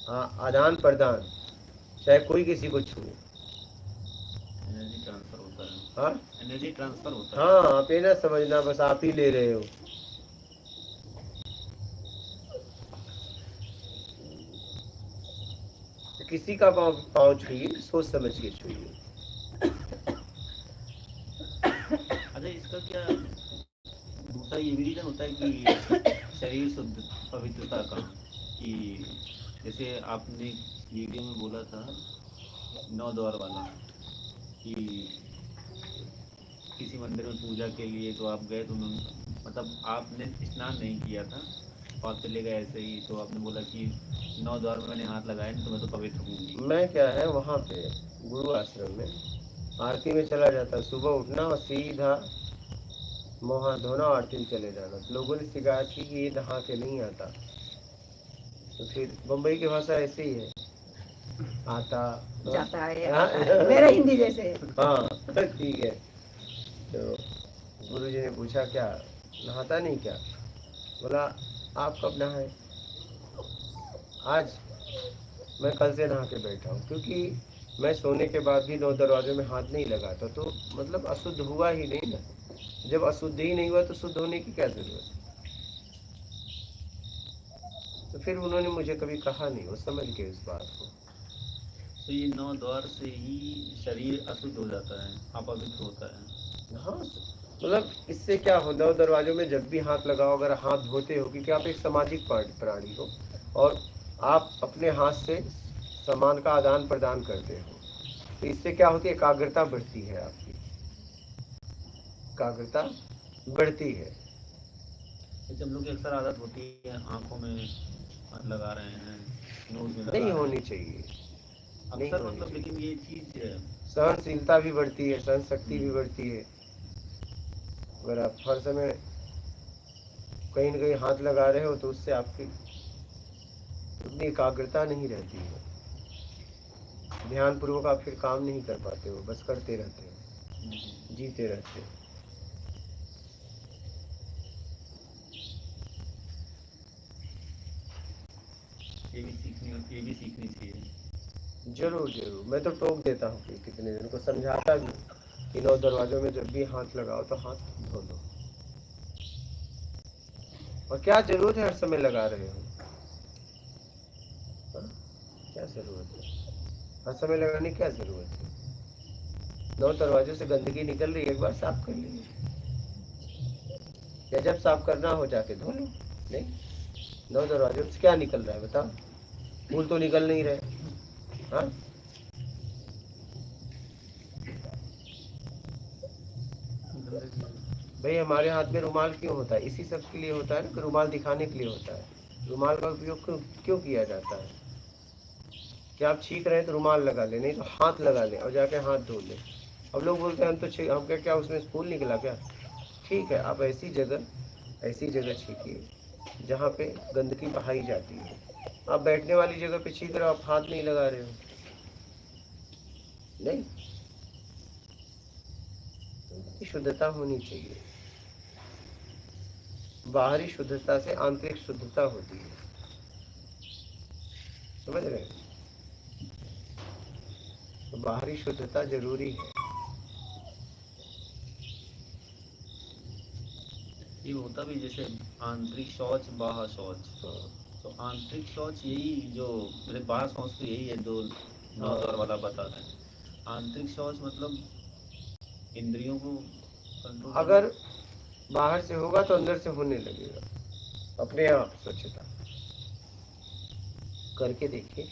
हाँ आदान प्रदान, चाहे कोई किसी को छुए। एनर्जी ट्रांसफर होता है। हाँ एनर्जी ट्रांसफर होता है। हाँ, आप ये ना समझना बस आप ही ले रहे हो। किसी का पाँव छुइए, सोच समझ के छुइए। अच्छा इसका क्या दूसरा ये भी रीजन होता है कि शरीर शुद्ध पवित्रता का, कि जैसे आपने वीडियो में बोला था 9 द्वार वाला, कि किसी मंदिर में पूजा के लिए तो आप गए तो मतलब आपने स्नान नहीं किया था और आप चले गए ऐसे ही, तो आपने बोला कि 9 द्वार में मैंने हाथ लगाया नहीं तो मैं तो पवित्र हूँ। मैं क्या है वहाँ पे गुरु आश्रम में आरती में चला जाता, सुबह उठना और सीधा मुँह हाथ धोना, आरती में चले जाना। तो लोगों ने शिकायत की कि ये नहा के नहीं आता, तो फिर बम्बई की भाषा ऐसे ही है, आता जाता है, हाँ? आता है, मेरा हिंदी जैसे है। हाँ ठीक है। तो गुरु जी ने पूछा क्या नहाता नहीं क्या? बोला आप कब नहाए? आज मैं कल से नहा के बैठा हूँ, क्योंकि मैं सोने के बाद भी 9 दरवाजे में हाथ नहीं लगाता, तो मतलब अशुद्ध हुआ ही नहीं ना। जब अशुद्ध ही नहीं हुआ तो शुद्ध होने की क्या जरूरत है? तो फिर उन्होंने मुझे कभी कहा नहीं, वो समझ गए उस बात को। तो ये 9 द्वार से ही शरीर अशुद्ध हो जाता है, अपवित्र होता है। हाँ मतलब इससे क्या हो, 9 दरवाजों में जब भी हाथ लगाओ, अगर हाथ धोते हो, क्योंकि आप एक सामाजिक प्राणी हो और आप अपने हाथ से सामान का आदान प्रदान करते हो, तो इससे क्या होती है, एकाग्रता बढ़ती है, आपकी एकाग्रता बढ़ती है। जैसे हम लोग की अक्सर आदत होती है आंखों में हाथ लगा रहे हैं, नोज में लगा नहीं रहे हैं। होनी चाहिए, नहीं अक्सर होनी मतलब, चाहिए। लेकिन ये चीज सहनशीलता भी बढ़ती है, सहन शक्ति भी बढ़ती है। अगर आप हर समय कहीं न कहीं हाथ लगा रहे हो तो उससे आपकी उतनी एकाग्रता नहीं रहती है, ध्यान पूर्वक आप फिर काम नहीं कर पाते हो, बस करते रहते हो, जीते रहते हो। ये भी सीखनी चाहिए। जरूर जरूर, मैं तो टोक देता हूँ कि कितने दिन को समझाता भी कि 9 दरवाजों में जब भी हाथ लगाओ तो हाथ धो लो। और क्या जरूरत है हर समय लगा रहे हो? हाँ? क्या जरूरत है हर समय लगाने की? क्या जरूरत है? 9 दरवाजों से गंदगी निकल रही है, एक बार साफ कर लीजिए, या जब साफ करना हो जाके धो लो। नहीं, 9 दरवाजों से क्या निकल रहा है बताओ? फूल तो निकल नहीं रहे। हाँ, भाई हमारे हाथ में रुमाल क्यों होता है? इसी सब के लिए होता है ना, कि रुमाल दिखाने के लिए होता है। रुमाल का उपयोग क्यों किया जाता है? कि आप छींक रहे हैं तो रुमाल लगा ले, नहीं तो हाथ लगा ले और जाके हाथ धो ले। अब लोग बोलते हैं हम तो हम क्या उसमें फूल निकला क्या? ठीक है, आप ऐसी जगह छींकिए जहाँ पे गंदगी बहाई जाती है। आप बैठने वाली जगह पे छींक रहे हो, आप हाथ नहीं लगा रहे हो। नहीं, शुद्धता होनी चाहिए। बाहरी शुद्धता से आंतरिक शुद्धता होती है, समझ रहे हैं? तो बाहरी शुद्धता जरूरी है। ये होता भी जैसे आंतरिक शौच बाहर शौच, तो आंतरिक शौच यही जो मेरे बाहर शौच तो यही है जो 9 दौर वाला बताता है। आंतरिक शौच मतलब इंद्रियों को कंट्रोल। अगर बाहर से होगा तो अंदर से होने लगेगा अपने आप। स्वच्छता करके देखिए।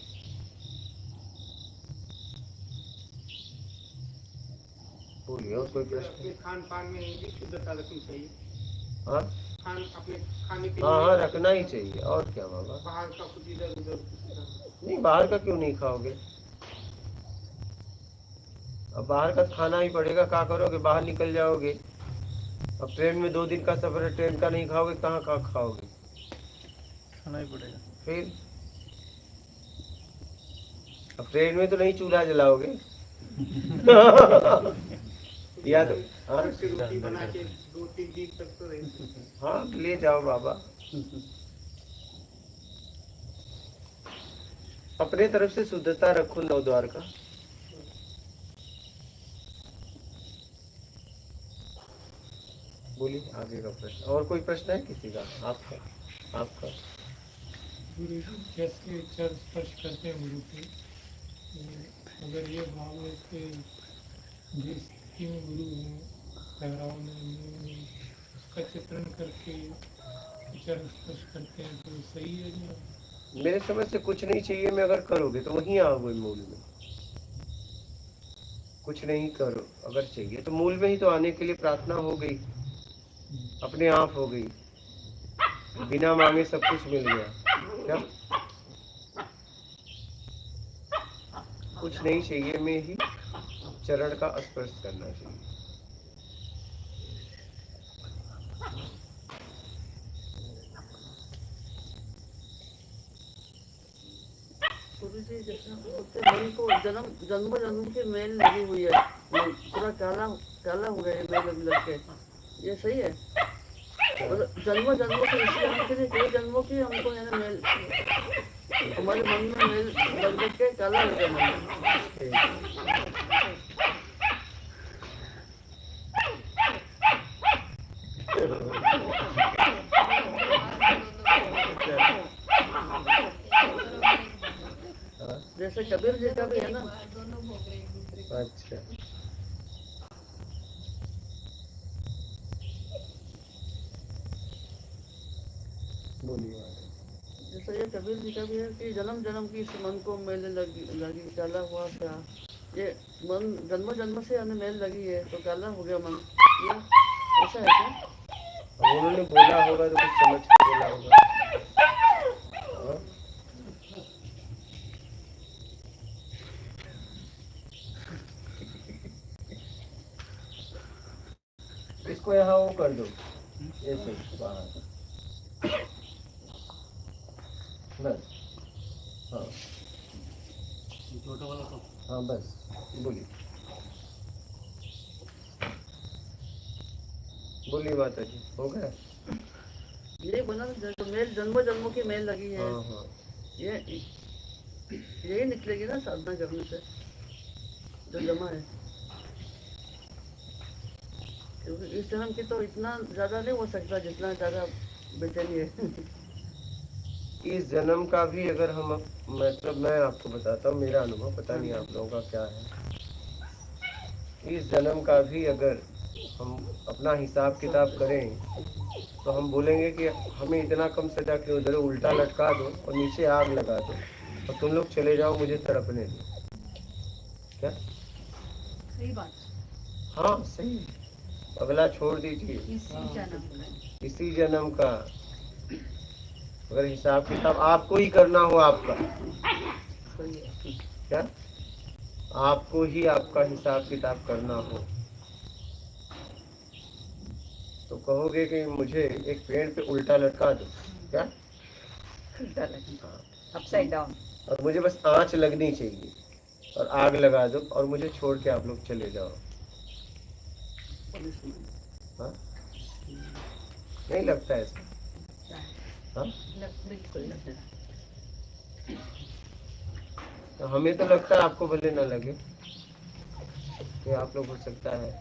बोलिए, और कोई प्रश्न? खान पान में भी शुद्धता रखनी चाहिए। हाँ, खान अपने खाने पीने हाँ में रखना ही चाहिए। और क्या बाबा? बाहर का कुछ इधर उधर नहीं, बाहर का क्यों नहीं खाओगे? अब बाहर का खाना ही पड़ेगा। क्या करोगे? बाहर निकल जाओगे। अब ट्रेन में 2 दिन का सफर है, ट्रेन का नहीं खाओगे, कहाँ खाओगे? खाना ही पड़ेगा। फिर अब ट्रेन में तो नहीं चूल्हा जलाओगे। या तो रोटी बना के 2-3 दिन तक तो रहे। हाँ, ले जाओ बाबा। अपने तरफ से शुद्धता रखो 9 द्वार का। बोलिए आगे का प्रश्न। और कोई प्रश्न है किसी का? आपका गुरु जी जैसे चरण स्पर्श करते हैं गुरु के, अगर ये भाव है कि जिस स्थिति में गुरु हैं, ठहराव में उसका चित्रण करके चरण स्पर्श करते हैं तो सही है जी? मेरे समझ से कुछ नहीं चाहिए। मैं अगर करोगे तो वहीं आओगे मूल में। कुछ नहीं करो अगर चाहिए तो मूल में ही तो आने के लिए प्रार्थना हो गई, अपने आप हो गई। बिना मांगे सब कुछ मिल गया। क्या कुछ नहीं चाहिए में ही चरण का स्पर्श करना चाहिए। गुरु जी जैसे बोलते मन को जन्म की मेल लगी हुई है, पूरा काला काला हो गया है मेल लग के, ये सही है? जन्मों से इसलिए हम कई जन्मों की हमको है ना मेल, हमारे मन में मेल लग के काला हो गया मन। जैसे कबीर जी का भी है ना। अच्छा, बोलिए। जैसे ये कबीर जी का भी है कि जन्म की इस मन को मेल लगी काला हुआ था। ये मन जन्म से हमें मेल लगी है तो काला हो गया मन, ये ऐसा है क्या? उन्होंने बोला होगा तो कुछ समझ के बोला होगा। इसको यहाँ वो कर दो, ऐसे बाहर, बस। हाँ छोटा वाला तो। हाँ बस, बोलिए बोलिए माता जी, हो गया? ये बना जो मेल जन्मों की मेल लगी है। हाँ हाँ। ये यही निकलेगी ना साधना करने से जो जमा है, क्योंकि इस जन्म की तो इतना ज्यादा नहीं हो सकता जितना ज्यादा बेचैनी है। इस जन्म का भी अगर हम मतलब मैं आपको बताता हूँ मेरा अनुभव, पता नहीं आप लोगों का क्या है। इस जन्म का भी अगर हम अपना हिसाब किताब करें तो हम बोलेंगे कि हमें इतना कम सजा कि उधर उल्टा लटका दो और नीचे आग लगा दो और तुम लोग चले जाओ, मुझे तड़पने दो। क्या सही बात, हाँ सही, अगला छोड़ दीजिए। इसी जन्म का अगर हिसाब किताब आपको ही करना हो, आपका क्या आपको ही आपका हिसाब किताब करना हो तो कहोगे कि मुझे एक पेड़ पे उल्टा लटका दो, क्या अपसाइड डाउन, और मुझे बस आंच लगनी चाहिए और आग लगा दो और मुझे छोड़ के आप लोग चले जाओ। हाँ नहीं लगता ऐसा? हाँ तो हमें तो लगता है, आपको भले ना लगे कि आप लोग हो सकता है।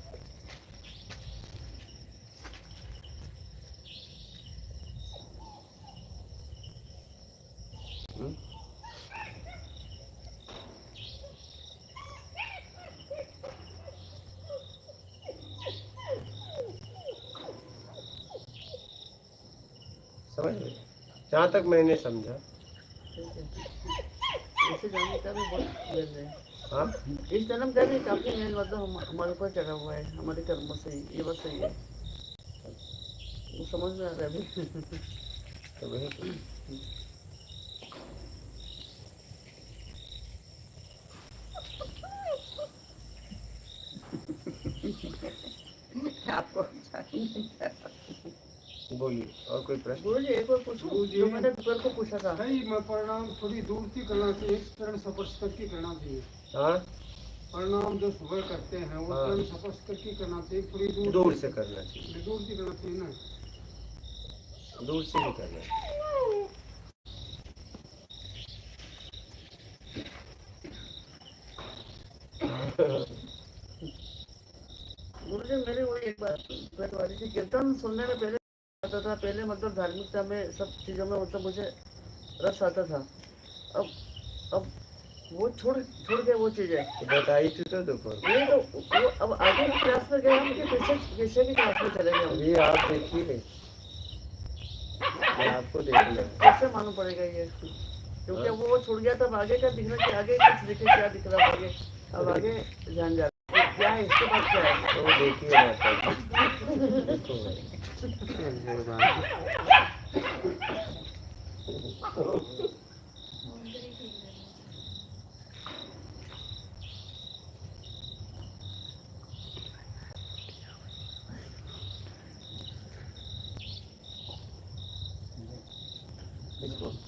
समझ गए? जहाँ तक मैंने समझा। ऐसे जाने का भी बहुत मेल है। हाँ इस जन्म का भी काफी मेल मतलब हमारे ऊपर चढ़ा हुआ है, हमारे कर्म से ही, ये बस सही है, वो समझ में आ रहा है अभी। तो वही आपको बोलिए और कोई प्रश्न? गुरु जी एक और पूछो जो मैंने दोपहर को पूछा था। नहीं, मैं प्रणाम थोड़ी दूर से करना चाहिए, एक चरण स्पर्श करके करना चाहिए। हाँ प्रणाम जो सुबह करते हैं वो हाँ। चरण स्पर्श करके करना चाहिए, थोड़ी दूर से करना चाहिए, दूर से करना चाहिए ना। दूर से ही करना चाहिए। गुरु जी मेरे वो एक बात वाली थी, कीर्तन सुनने में पहले आता था, पहले मतलब धार्मिकता में सब चीज़ों में मतलब मुझे रस आता था। अब वो छोड़ के वो चीज़ें बताई थी तो देखो, ये तो वो अब आगे की क्लास में गए हम कि पीछे की क्लास में चले गए हम। अभी आप देखिए, आपको देखना है। कैसे मालूम पड़ेगा ये, क्योंकि अब वो छूट गया तब आगे का दिखना कि आगे कुछ दिखे, क्या दिख रहा है आगे, अब आगे ध्यान जा क्या है इसके बाद क्या है तो देखिए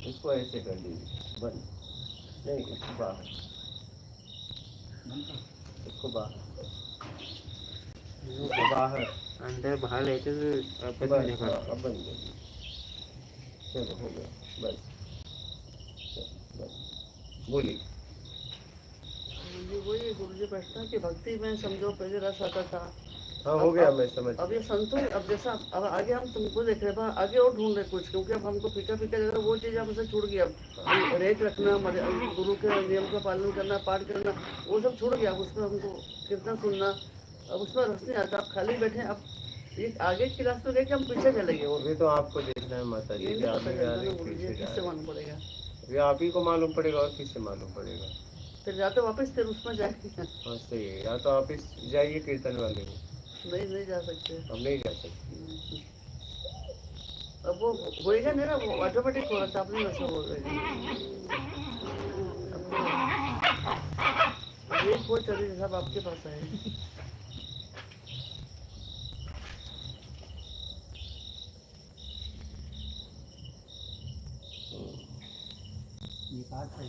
इसको ऐसे कर दीजिए बंद, नहीं इसको बाहर, इसको बाहर, बाहर अंदर बाहर लेते तो आपस में देखा। अब बंद कर दीजिए, चलो हो गया बस, बोलिए। वही गुरु जी बैठता कि भक्ति में समझो पहले रस आता था। हाँ हो गया, मैं समझ अब ये संतोष, अब जैसा अब आगे हम तुमको देख रहे हैं, आगे और ढूंढ रहे कुछ, क्योंकि अब हमको फीका देख रहे, वो चीज़ हमसे छूट गया। अब रेत रखना, गुरु के नियम का पालन करना, पाठ करना, वो सब छूट गया। उसमें हमको कीर्तन सुनना, अब उसमें रस नहीं आता। अब खाली बैठे, अब ये आगे की क्लास में गए कि हम पीछे चले गए। अभी तो आपको देखना है माता जी, ये आगे जा रहे हैं, गुरु जी पीछे जा किससे रहे हैं। मालूम पड़ेगा? अभी आप ही को मालूम पड़ेगा और किससे मालूम पड़ेगा? फिर जाते वापस फिर उसमें जाएंगे। हाँ सही है, या तो आप इस जाइए कीर्तन वाले में, नहीं जा सकते, हम नहीं जा सकते। अब वो होएगा नहीं ना, वो ऑटोमेटिक हो रहा था, आपने वैसा बोल रहे ये कोई चलिए सब आपके पास है। ये बात है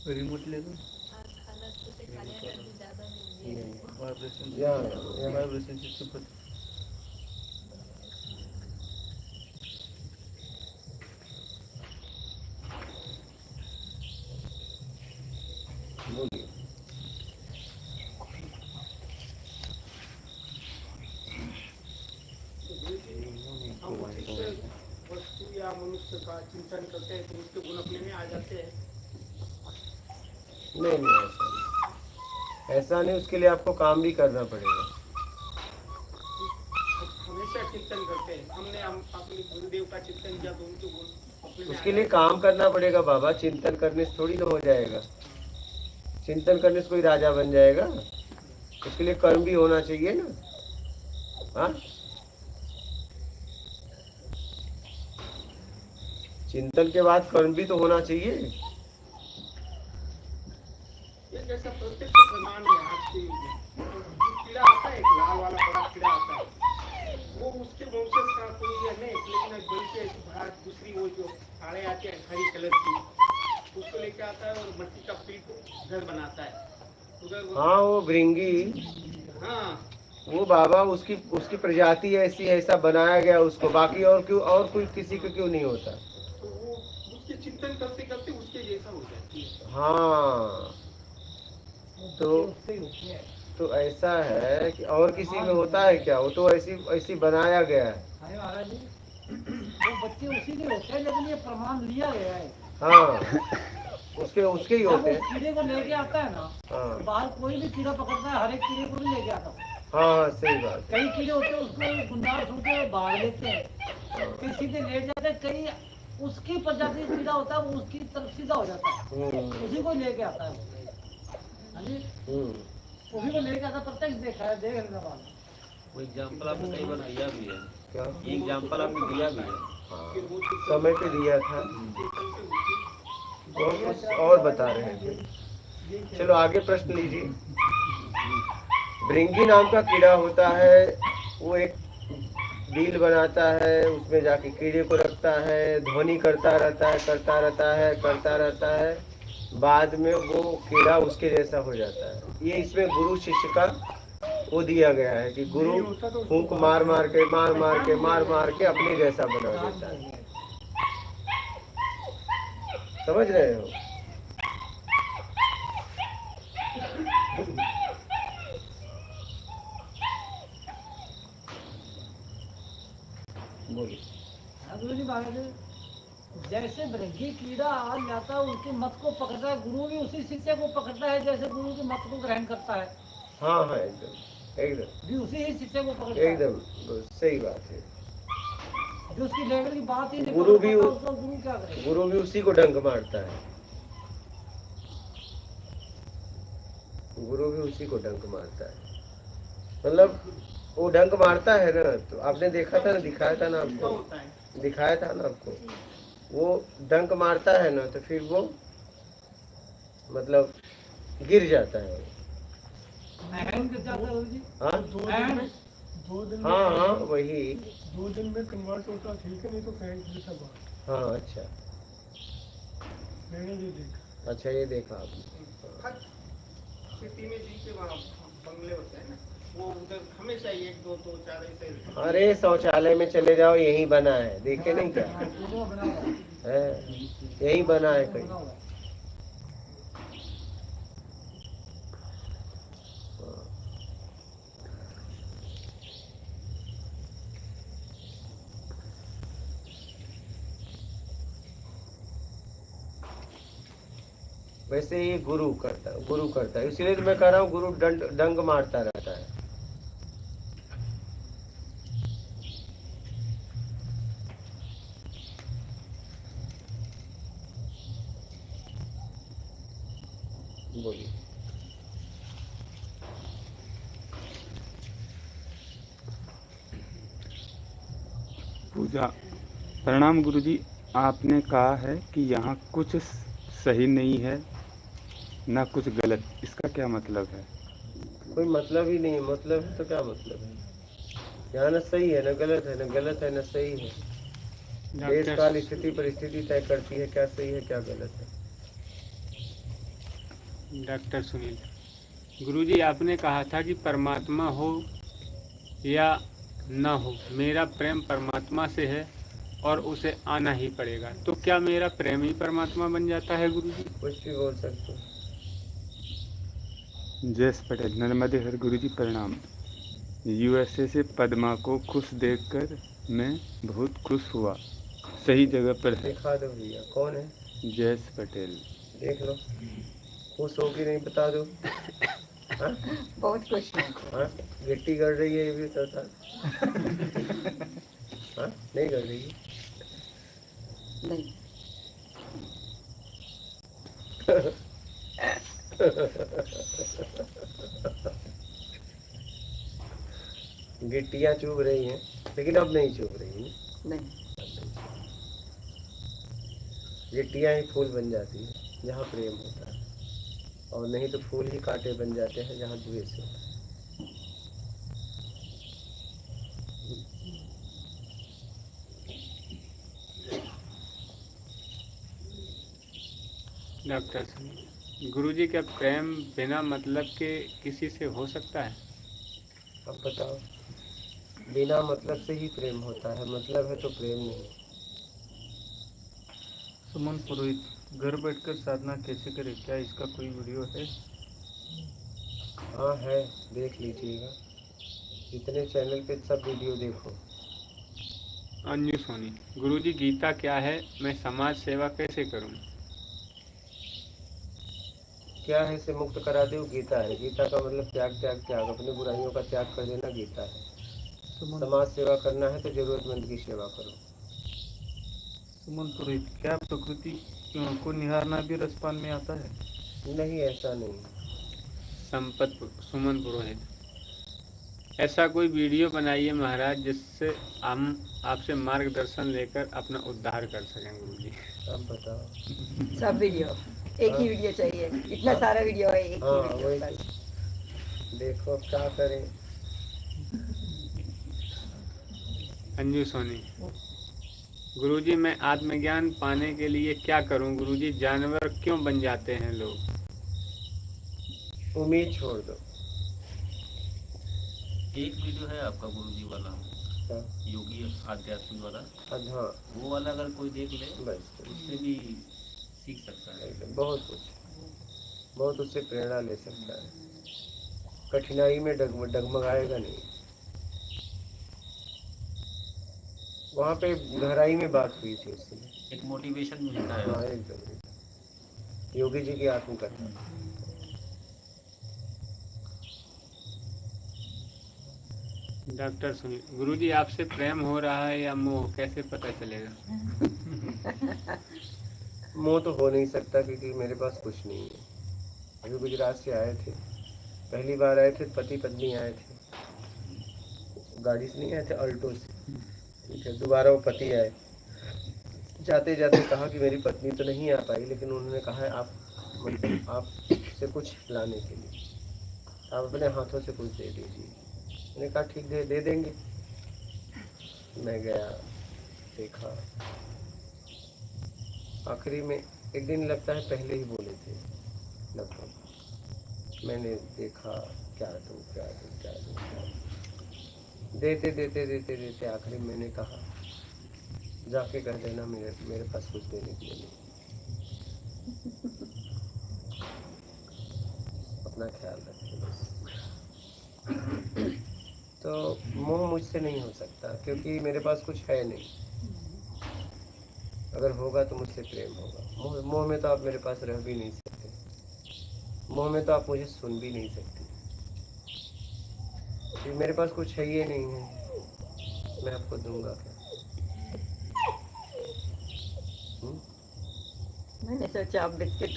ये रिमोट ले लो, वाइब्रेशन यहाँ वाइब्रेशन से चुप उसका चिंतन करते हैं तो उसके गुण अपने में आ जाते हैं। नहीं नहीं, ऐसा नहीं, उसके लिए आपको काम भी करना पड़ेगा। हमेशा चिंतन करते हैं, हमने अपने गुरुदेव का चिंतन किया तो उनके गुण अपने में उसके लिए काम करना पड़ेगा बाबा, चिंतन करने से थोड़ी ना हो जाएगा। चिंतन करने से कोई राजा बन जाएगा? उसके लिए कर्म भी होना चाहिए ना। हाँ, चिंतन के बाद कर्म भी तो होना चाहिए। ये जैसा प्रत्यक्ष प्रमाण है आज के युग में, जो कीड़ा आता है, एक लाल वाला बड़ा कीड़ा आता है, वो उसके वंशज का कोई है नहीं, लेकिन बड़ी से बड़ा दूसरी वो जो साड़े आते हैं हरी कलर की, उसको लेके आता है और मट्टी का पीट घर बनाता है उधर। हाँ, वो भृंगी, हाँ, वो बाबा उसकी प्रजाति ऐसी, ऐसा बनाया गया उसको, बाकी और क्यों, और कोई किसी को क्यों नहीं होता? तो वो उसके चिंतन करते करते उसके जैसा हो जाती है। हाँ, तो ऐसा है कि और किसी में होता है क्या? वो तो ऐसी ऐसी बनाया गया है। अरे महाराज जी, वो बच्चे उसी के होते हैं, लेकिन ये प्रमाण लिया गया है। हाँ, उसके ही होते हैं। कीड़े को लेके आता है ना, हाँ बाहर कोई भी कीड़ा पकड़ता है, हर एक कीड़े को भी लेके आता है। हाँ, सही बात। कई कीड़े होते हैं उसको गुंडार सुन के भाग लेते हैं, कई सीधे लेट जाते हैं, कई उसकी प्रजाति कीड़ा होता है वो उसकी तरफ सीधा हो जाता है, उसी को लेके आता है वो। हाँ जी, उसी को लेके आता, प्रत्यक्ष देखा है, देख लेना बात। वो एग्जाम्पल आपने कई बार दिया भी है, क्या एग्जाम्पल आपने दिया भी है। समय पे दिया था, और कुछ और बता रहे थे। चलो आगे प्रश्न लीजिए। भृंगी नाम का कीड़ा होता है, वो एक बिल बनाता है, उसमें जाके कीड़े को रखता है, ध्वनि करता रहता है, करता रहता है, बाद में वो कीड़ा उसके जैसा हो जाता है। ये इसमें गुरु शिष्य का वो दिया गया है कि गुरु फूंक मार मार के अपने जैसा बना देता है। समझ रहे हो? बोलिए। गुरु जी महाराज, जैसे भृंगी कीड़ा आ जाता है, उसके मत को पकड़ता है, गुरु भी उसी शिष्य को पकड़ता है जैसे गुरु के मत को ग्रहण करता है। हाँ हाँ, एकदम भी उसी ही शिष्य को पकड़ता है। एकदम सही बात है। जो उसकी लेवल की बात ही नहीं गुरु भी पकड़ पाता, उसको गुरु क्या करे? गुरु भी उसी को डंक मारता है। गुरु भी उसी को डंक मारता है, मतलब वो डंक मारता है ना। तो आपने देखा था ना, दिखाया था ना आपको, दिखाया था ना आपको, वो डंक मारता है ना, तो फिर वो मतलब गिर जाता है। हाँ हाँ, वही 2 दिन में कन्वर्ट होता, ठीक है, नहीं तो फ्रेंड जैसा बात। हाँ, अच्छा मैंने ये देखा। अच्छा, ये देखा आपने। सिटी में जी के वहाँ बंगले होते हैं ना, वो उधर हमेशा 1 2 2 4 ऐसे। अरे शौचालय में चले जाओ, यही बना है, देखे नहीं क्या है? यही बना है कहीं। वैसे ये गुरु करता है, इसीलिए तो मैं कह रहा हूँ गुरु डंग मारता रहता है। बोलिए। पूजा। प्रणाम गुरुजी, आपने कहा है कि यहाँ कुछ सही नहीं है ना कुछ गलत, इसका क्या मतलब है? कोई मतलब ही नहीं, मतलब है तो क्या मतलब है? यहाँ न सही है, न गलत है, न गलत है, न सही है। देश काल स्थिति परिस्थिति तय करती है क्या सही है क्या गलत है। डॉक्टर सुनील, गुरुजी आपने कहा था कि परमात्मा हो या ना हो, मेरा प्रेम परमात्मा से है और उसे आना ही पड़ेगा, तो क्या मेरा प्रेम ही परमात्मा बन जाता है गुरुजी? कुछ भी बोल सकते हो। जयेश पटेल, नर्मदे हर गुरुजी प्रणाम। यूएसए से पद्मा को खुश देखकर मैं बहुत खुश हुआ। सही जगह पर है। दिखा दो भैया, कौन है? जयेश पटेल। देख लो, खुश हो कि नहीं बता दो। हाँ? बहुत खुश हूँ। हाँ? गिट्टी गड़ रही है ये भी बता। हाँ? नहीं गड़ रही है? नहीं। गिट्टियाँ चुभ रही हैं, लेकिन अब नहीं चुभ रही हैं। नहीं। गिट्टियाँ ही फूल बन जाती है जहाँ प्रेम होता है, और नहीं तो फूल ही कांटे बन जाते हैं जहाँ द्वेष होता है। डॉक्टर साहब, गुरुजी, क्या प्रेम बिना मतलब के किसी से हो सकता है? अब बताओ, बिना मतलब से ही प्रेम होता है, मतलब है तो प्रेम नहीं। सुमन पुरोहित, घर बैठकर साधना कैसे करें, क्या इसका कोई वीडियो है? हाँ है, देख लीजिएगा, जितने चैनल पे सब वीडियो देखो। अंजू सोनी, गुरुजी गीता क्या है, मैं समाज सेवा कैसे करूं? क्या है से मुक्त करा दो, गीता है। गीता का मतलब त्याग, त्याग, त्याग, अपनी बुराइयों का त्याग कर देना गीता है। समाज सेवा करना है तो जरूरतमंद की सेवा करो। सुमन पुरोहित, क्या प्रकृति को निहारना भी रसपान में आता है? नहीं, ऐसा नहीं। संपत सुमन पुरोहित, ऐसा कोई वीडियो बनाइए महाराज जिससे हम आपसे मार्गदर्शन लेकर अपना उद्धार कर सकें गुरुजी। अब बताओ। सब वीडियो, एक ही वीडियो चाहिए, इतना सारा वीडियो है, एक ही वीडियो वही बस। देखो अब क्या करें। अंजू सोनी, गुरुजी मैं आत्मज्ञान पाने के लिए क्या करूं गुरुजी, जानवर क्यों बन जाते हैं लोग? उम्मीद छोड़ दो। एक वीडियो है आपका गुरुजी वाला, हाँ। योगी आध्यात्मिक वाला। हाँ, वो वाला अगर कोई देख ले बस उससे भी सीख सकता है। बहुत कुछ, बहुत उससे प्रेरणा ले सकता है। कठिनाई में डगमगाएगा नहीं। वहाँ पे गहराई में बात हुई थी उससे, एक मोटिवेशन मिलता है। हाँ, एकदम योगी जी की आत्मकथा। डॉक्टर सुनील, गुरुजी आपसे प्रेम हो रहा है या मोह, कैसे पता चलेगा? मोह तो हो नहीं सकता क्योंकि मेरे पास कुछ नहीं है। अभी गुजरात से आए थे, पहली बार आए थे, पति पत्नी आए थे, गाड़ी से नहीं आए थे, अल्टो से। ठीक है, दोबारा वो पति आए। जाते जाते कहा कि मेरी पत्नी तो नहीं आ पाई, लेकिन उन्होंने कहा है आप, मतलब आपसे कुछ लाने के लिए आप अपने हाथों से कुछ दे दीजिए। मैंने कहा ठीक है, दे देंगे। मैं गया, देखा, आखिरी में एक दिन लगता है पहले ही बोले थे लगभग। मैंने देखा क्या दूँ, क्या दूँ, क्या दूँ, क्या दूँ। देते देते देते देते आखिरी में मैंने कहा जाके कह देना मेरे पास कुछ देने के लिए नहीं। अपना ख्याल रखिए बस। तो मोह मुझसे नहीं हो सकता क्योंकि मेरे पास कुछ है नहीं। अगर होगा तो मुझसे प्रेम होगा। मोह में तो आप मेरे पास रह भी नहीं सकते, मोह में तो आप मुझे सुन भी नहीं सकते। क्योंकि मेरे पास कुछ है ही नहीं है, मैं आपको दूंगा क्या? मैंने सोचा आप बिस्किट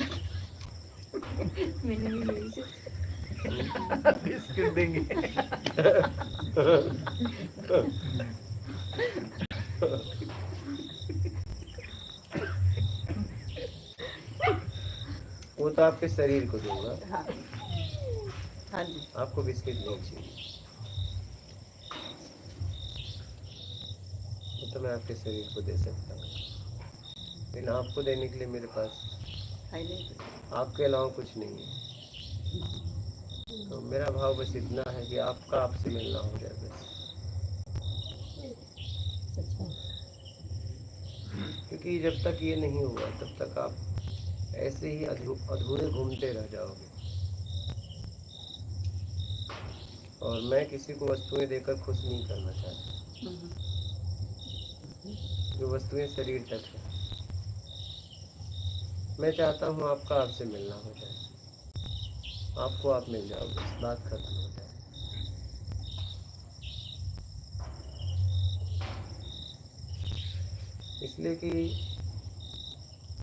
मैंने भी यही सोचा बिस्किट देंगे। वो तो आपके शरीर को दूंगा। हाँ, हाँ जी। आपको बिस्किट नहीं चाहिए, वो तो मैं आपके शरीर को दे सकता हूँ, लेकिन आपको देने के लिए मेरे पास है नहीं, आपके अलावा कुछ नहीं है। तो मेरा भाव बस इतना है कि आपका आपसे मिलना हो जाए बस। क्योंकि जब तक ये नहीं हुआ तब तक आप ऐसे ही अधूरे घूमते रह जाओगे। और मैं किसी को वस्तुएं देकर खुश नहीं करना चाहता। जो वस्तुएं शरीर तक है। मैं चाहता हूँ आपका आपसे मिलना हो जाए, आपको आप मिल जाओ, बस बात खत्म हो जाए। इसलिए कि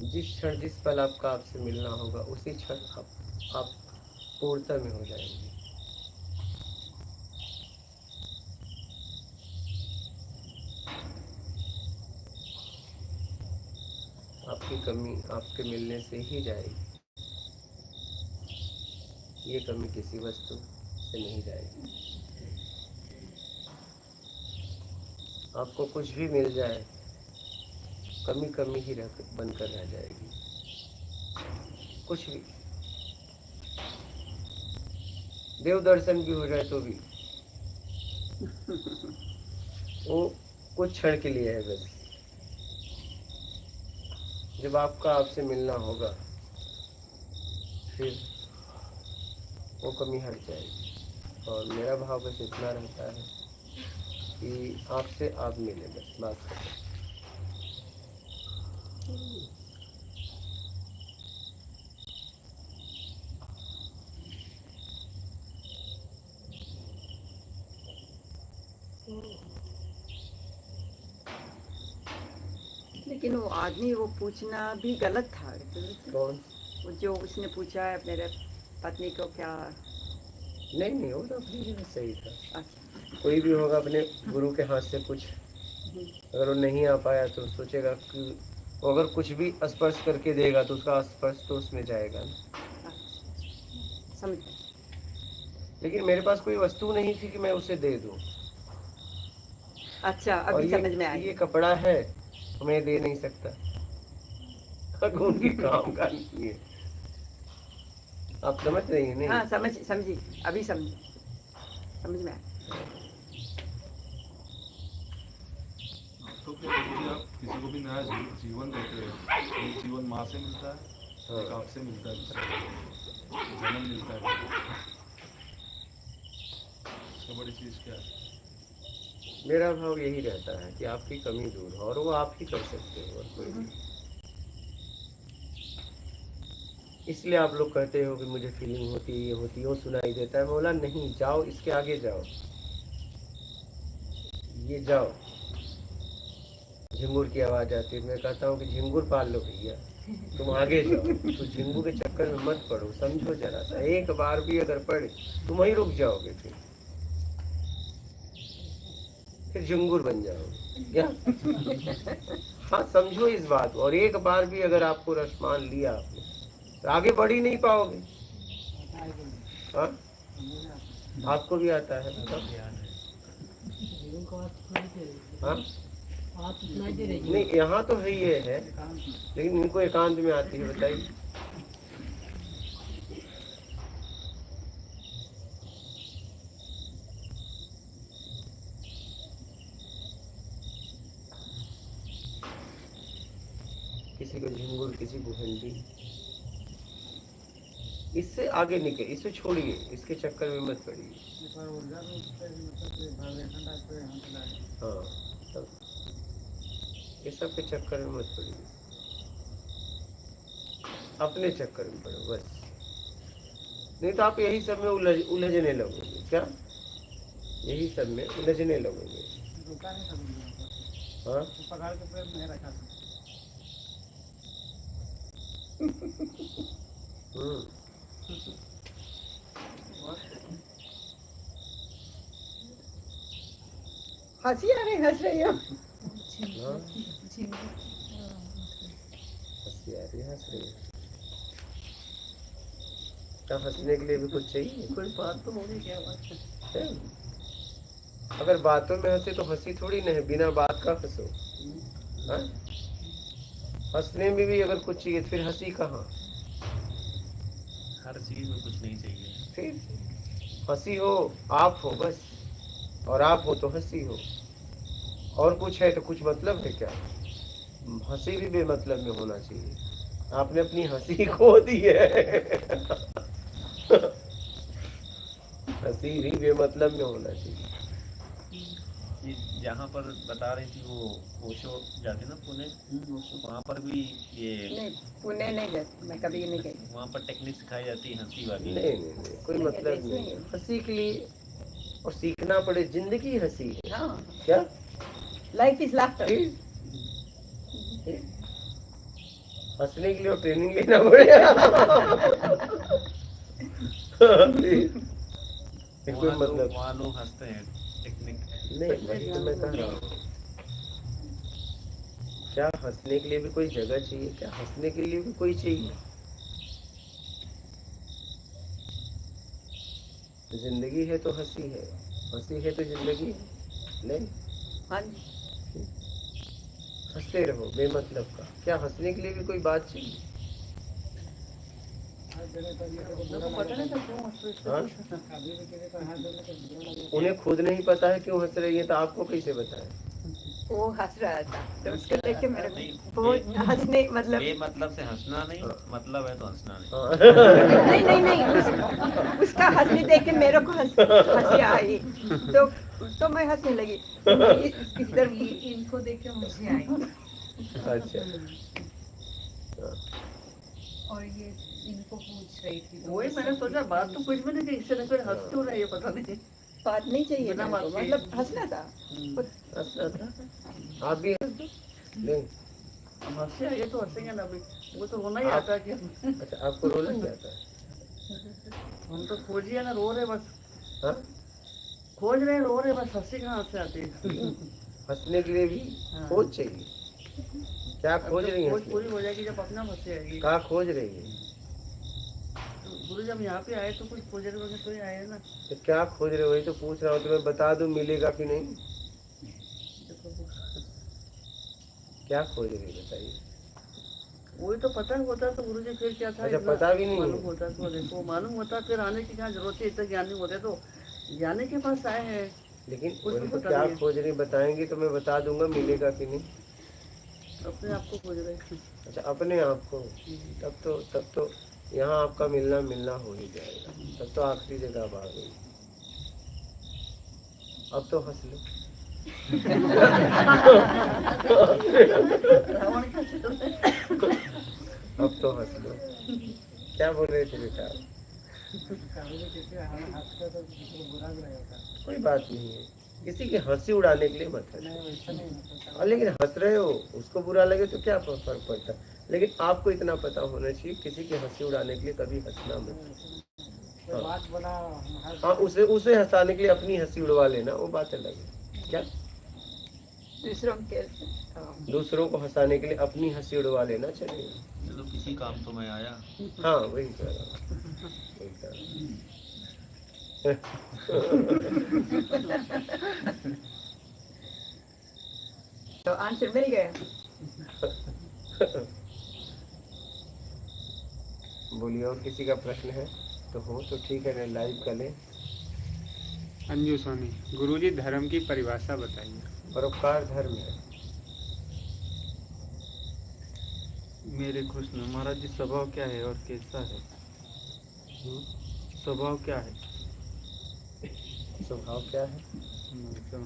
जिस क्षण जिस पल आपका आपसे मिलना होगा उसी क्षण आप पूर्णता में हो जाएंगे। आपकी कमी आपके मिलने से ही जाएगी, ये कमी किसी वस्तु से नहीं जाएगी। आपको कुछ भी मिल जाए, कमी कमी ही बनकर रह जाएगी। कुछ भी, देव दर्शन भी हो जाए तो भी वो कुछ क्षण के लिए है बस। जब आपका आपसे मिलना होगा फिर वो कमी हट जाएगी। और मेरा भाव बस इतना रहता है कि आपसे आप मिले, बस बात करें। लेकिन वो आदमी वो पूछना भी गलत था। कौन? वो जो उसने पूछा है मेरे पत्नी को क्या। नहीं, वो तो अपनी जगह सही था। कोई भी होगा अपने गुरु के हाथ से कुछ, अगर वो नहीं आ पाया तो सोचेगा कि वो अगर कुछ भी स्पर्श करके देगा तो उसका स्पर्श तो उसमें जाएगा ना। समझ। लेकिन मेरे पास कोई वस्तु नहीं थी कि मैं उसे दे दूं। अच्छा, अभी समझ में आया। ये कपड़ा है तो मैं दे नहीं सकता, उनके काम का नहीं है। आप समझ रही हैं? नहीं? हाँ, समझी, अभी समझ में आया। तो क्या गुरुजी, आप किसी को भी नया जीवन देते हैं, एक जीवन माँ से मिलता है, एक आपसे मिलता है, जन्म मिलता है, सबसे बड़ी चीज़ क्या है? मेरा भाव यही रहता है कि आपकी कमी दूर हो, और वो आप ही कर सकते हो, और कोई नहीं। इसलिए आप लोग कहते हो कि मुझे फीलिंग होती है, ये होती है, वो सुनाई देता है। मैं बोला नहीं, जाओ इसके आगे जाओ, ये जाओ। झिंगुर की आवाज आती है, मैं कहता हूँ कि झिंगुर पाल लो भैया, तुम आगे जाओ। तो झिंगुर के चक्कर में मत पड़ो, समझो जरा सा। एक बार भी अगर पड़े तुम वहीं रुक जाओगे, फिर झिंगुर बन जाओगे क्या? हाँ, समझो इस बात को। और एक बार भी अगर आपको रस मान लिया आपने तो आगे बढ़ ही नहीं पाओगे। हाँ, आपको भी आता है? हाँ, नहीं, यहाँ तो है ये है, लेकिन इनको एकांत में आती है, बताइए। किसी को झिंगुर, किसी को घंटी। इससे आगे निकले, इसे छोड़िए, इसके चक्कर में मत पड़िए। हाँ, ये सब के चक्कर में मत पड़िए, अपने चक्कर में पड़ो बस। नहीं तो आप यही सब में उलझने लगोगे। क्या? यही सब में उलझने लगोगे। हाँ, हंसी आ रही, हंस रही हो? हंस रही है। क्या हंसने के लिए भी कुछ चाहिए? कोई बात तो होगी, क्या बात है? अगर बातों में हंसे तो हंसी थोड़ी ना है, बिना बात का हंसो। हाँ? हंसने में भी अगर कुछ चाहिए फिर हंसी कहाँ? हर चीज में कुछ नहीं चाहिए। फिर हंसी हो, आप हो बस, और आप हो तो हंसी हो। और कुछ है तो कुछ मतलब है क्या? हंसी भी बेमतलब में होना चाहिए। आपने अपनी हंसी खो दी है। हंसी भी बेमतलब में होना चाहिए। ये जहाँ पर बता रही थी वो ओशो जाते ना पुणे, वहाँ पर भी ये नहीं, पुणे नहीं गए, मैं कभी नहीं गई। वहाँ पर टेक्निक सिखाई जाती है हंसी वाली। नहीं, कोई मतलब ऐसे नहीं ही है। हंसी के लिए, और सीखना पड़े, जिंदगी हंसी है। हाँ, क्या लाइफ इज लाफ्टर। हंसने के लिए और ट्रेनिंग लेना पड़ेगा। कोई मतलब वहाँ लोग हंसते हैं टेक्निक। नहीं, वही तो मैं कह रहा हूँ। क्या हंसने के लिए भी कोई जगह चाहिए? क्या हंसने के लिए भी कोई चाहिए? जिंदगी है तो हंसी है, हंसी है तो जिंदगी है। नहीं, हाँ, हंसते रहो बेमतलब का। क्या हंसने के लिए भी कोई बात चाहिए? हाँ? उन्हें खुद नहीं पता है क्यों हंस रही है, तो आपको कैसे बताएं? वो हंस रहा था तो उसको देख के मेरे को बहुत हंसने मतलब बेमतलब से हंसना नहीं, मतलब है तो हंसना नहीं। नहीं नहीं नहीं, उसका हंसने देख के मेरे को हंसी आई, तो मैं हंसने लगी। इधर इनको देख के मुझे आई। अच्छा, और ये इनको पूछ रही थी, वही मैंने सोचा बात तो कुछ भी नहीं थी, इससे ना फिर हंस क्यों रही है पता नहीं। बात नहीं चाहिए बिना था, बात के। मतलब हंसना था। हंसना था। आप भी हंस दो। नहीं, हम हंसे ये तो हंसेंगे ना अभी, वो तो रोना ही आप- आता है कि अच्छा, आपको रोना क्या आता है? हम तो खोजिए ना, रो रहे बस, हाँ? खोज रहे रो रहे बस, हंसी कहाँ हंसे आती है। हंसने के लिए भी खोज चाहिए। क्या खोज रही है? खोज पूरी हो जाएगी जब अपना हंसी आएगी। क्या खोज रही है? गुरु जब यहाँ पे आए तो कुछ खोज रहे होंगे तो ही आए ना। तो क्या खोज रहे हो? वही तो पूछ रहा हूँ। तुम्हें बता दूं मिलेगा कि नहीं? क्या खोज रही है बताइए? वही तो पता होता तो गुरु जी फिर क्या था। अच्छा, इतना पता भी नहीं है। मालूम होता तो देखो, मालूम होता फिर आने की क्या जरूरत है, इतने ज्ञानी होते तो ज्ञानी के पास आए हैं। लेकिन कुछ वही तो तो पता क्या नहीं है। खोज रही बताएंगे तो मैं बता दूंगा मिलेगा कि नहीं। अपने आप को खोज रहे हैं। अच्छा, अपने आप को। तब तो यहाँ आपका मिलना हो ही जाएगा। तब तो आखिरी जगह आप आ गई। अब तो हंस लो। रावण का चल रहा है। अब तो हंस लो। क्या बोल रहे थे बेटा? कोई बात नहीं है, किसी की हंसी उड़ाने के लिए मत हंसो। लेकिन हंस रहे हो, उसको बुरा लगे तो क्या फर्क पड़ता है? लेकिन आपको इतना पता होना चाहिए, किसी की हंसी उड़ाने के लिए कभी हंसना मत। हाँ, उसे हंसाने के लिए अपनी हंसी उड़वा लेना, वो बात अलग है। क्या दूसरों को हंसाने के लिए अपनी हंसी उड़वा लेना चाहिए। चलो किसी काम तो मैं आया। हाँ, वही कह रहा हूँ, वही कह रहा हूँ। तो आंसर मिल गया। बोलिए, और किसी का प्रश्न है तो हो तो ठीक है, लाइव कर लें। अंजू स्वामी, गुरुजी धर्म की परिभाषा बताइए। परोपकार धर्म है। मेरे कृष्ण महाराज जी, स्वभाव क्या है और कैसा है? स्वभाव क्या है? स्वभाव क्या है?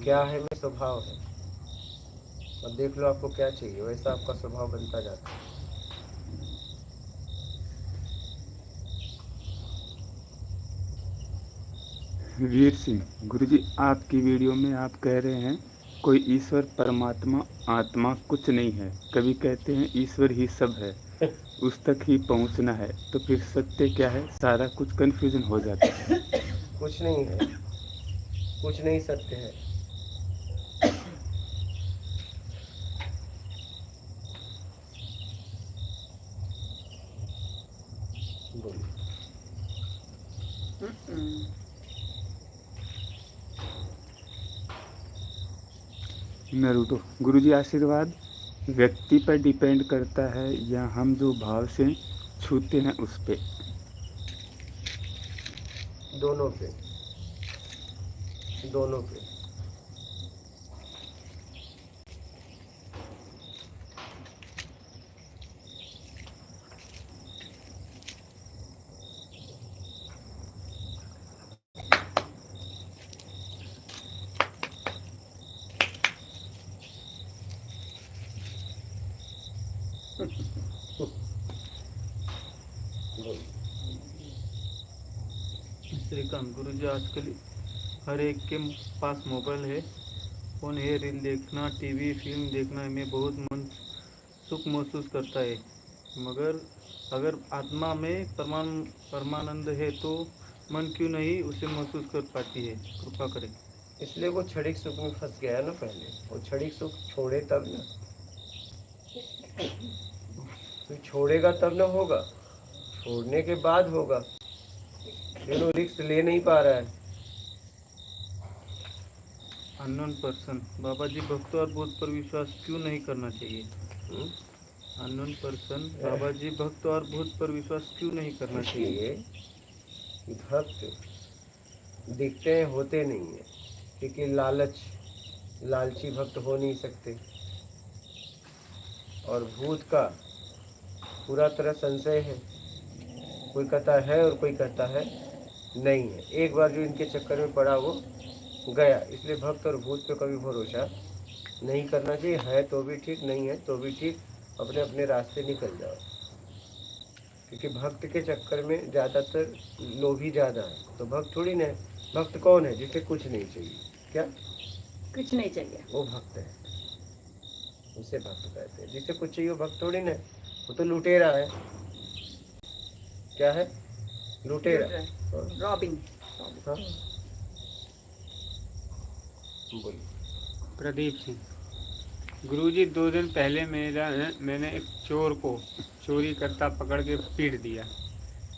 क्या है में स्वभाव है। अब देख लो आपको क्या चाहिए, वैसा आपका स्वभाव बनता जाता है। वीर सिंह, गुरुजी आपकी वीडियो में आप कह रहे हैं कोई ईश्वर परमात्मा आत्मा कुछ नहीं है, कभी कहते हैं ईश्वर ही सब है, उस तक ही पहुंचना है, तो फिर सत्य क्या है? सारा कुछ कंफ्यूजन हो जाता है। कुछ नहीं है, कुछ नहीं सत्य है। नरूटो, गुरुजी आशीर्वाद व्यक्ति पर डिपेंड करता है या हम जो भाव से छूते हैं उस पे? दोनों पे, दोनों पे। श्रीकांत गुरुजी, आजकल हर एक के पास मोबाइल है, फोन है, रील देखना, टीवी फिल्म देखना में बहुत मन सुख महसूस करता है, मगर अगर आत्मा में परमानंद है तो मन क्यों नहीं उसे महसूस कर पाती है? कृपा करें। इसलिए वो क्षणिक सुख में फंस गया है ना पहले, वो क्षणिक सुख छोड़े तब ना, तो छोड़ेगा तब ना होगा, छोड़ने के बाद होगा। दोनों रिस्क ले नहीं पा रहा है। अननोन पर्सन, बाबा जी भक्त और भूत पर विश्वास क्यों नहीं करना चाहिए? अननोन पर्सन, बाबा जी भक्त और भूत पर विश्वास क्यों नहीं करना चाहिए? भक्त दिखते हैं, होते नहीं है, क्योंकि लालची भक्त हो नहीं सकते। और भूत का पूरा तरह संशय है, कोई कहता है और कोई कहता है नहीं है। एक बार जो इनके चक्कर में पड़ा वो गया। इसलिए भक्त और भूत पे कभी भरोसा नहीं करना चाहिए। है तो भी ठीक, नहीं है तो भी ठीक, अपने अपने रास्ते निकल जाओ। क्योंकि भक्त के चक्कर में ज़्यादातर लोभी ज़्यादा है, तो भक्त थोड़ी ना है। भक्त कौन है? जिसे कुछ नहीं चाहिए। क्या कुछ नहीं चाहिए, वो भक्त है, उसे भक्त कहते हैं। जिसे कुछ चाहिए वो भक्त थोड़ी ना है, वो तो लुटेरा है। क्या है? लुटेरा, रॉबिंग। हाँ बोलिए। प्रदीप सिंह, गुरुजी 2 दिन पहले मैंने एक चोर को चोरी करता पकड़ के पीट दिया।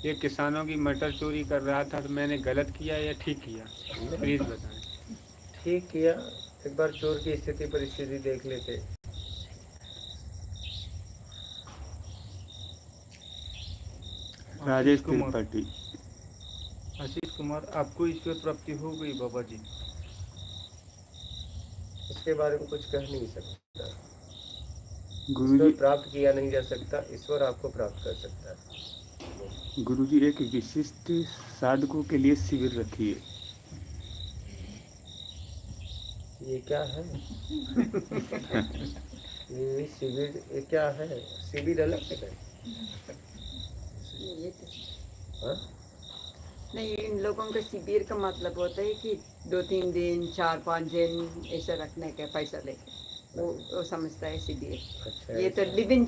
ये किसानों की मटर चोरी कर रहा था, तो मैंने गलत किया या ठीक किया? प्लीज़ बताएं। ठीक किया। एक बार चोर की स्थिति परिस्थिति देख लेते। राजेश त्रिपाठी, आशीष कुमार, आपको ईश्वर प्राप्ति हो गई बाबा जी? इसके बारे में कुछ कह नहीं सकता। गुरुजी ईश्वर प्राप्त किया नहीं जा सकता, ईश्वर आपको प्राप्त कर सकता है। गुरुजी एक विशिष्ट साधकों के लिए शिविर रखिए। ये क्या है? ये शिविर, ये क्या है? शिविर अलग से करें। हाँ? नहीं, इन लोगों का शिविर का मतलब होता है कि 2-3 दिन 4-5 दिन ऐसा रखने का पैसा लेके, वो समझता है शिविर। अच्छा, ये तो लिविंग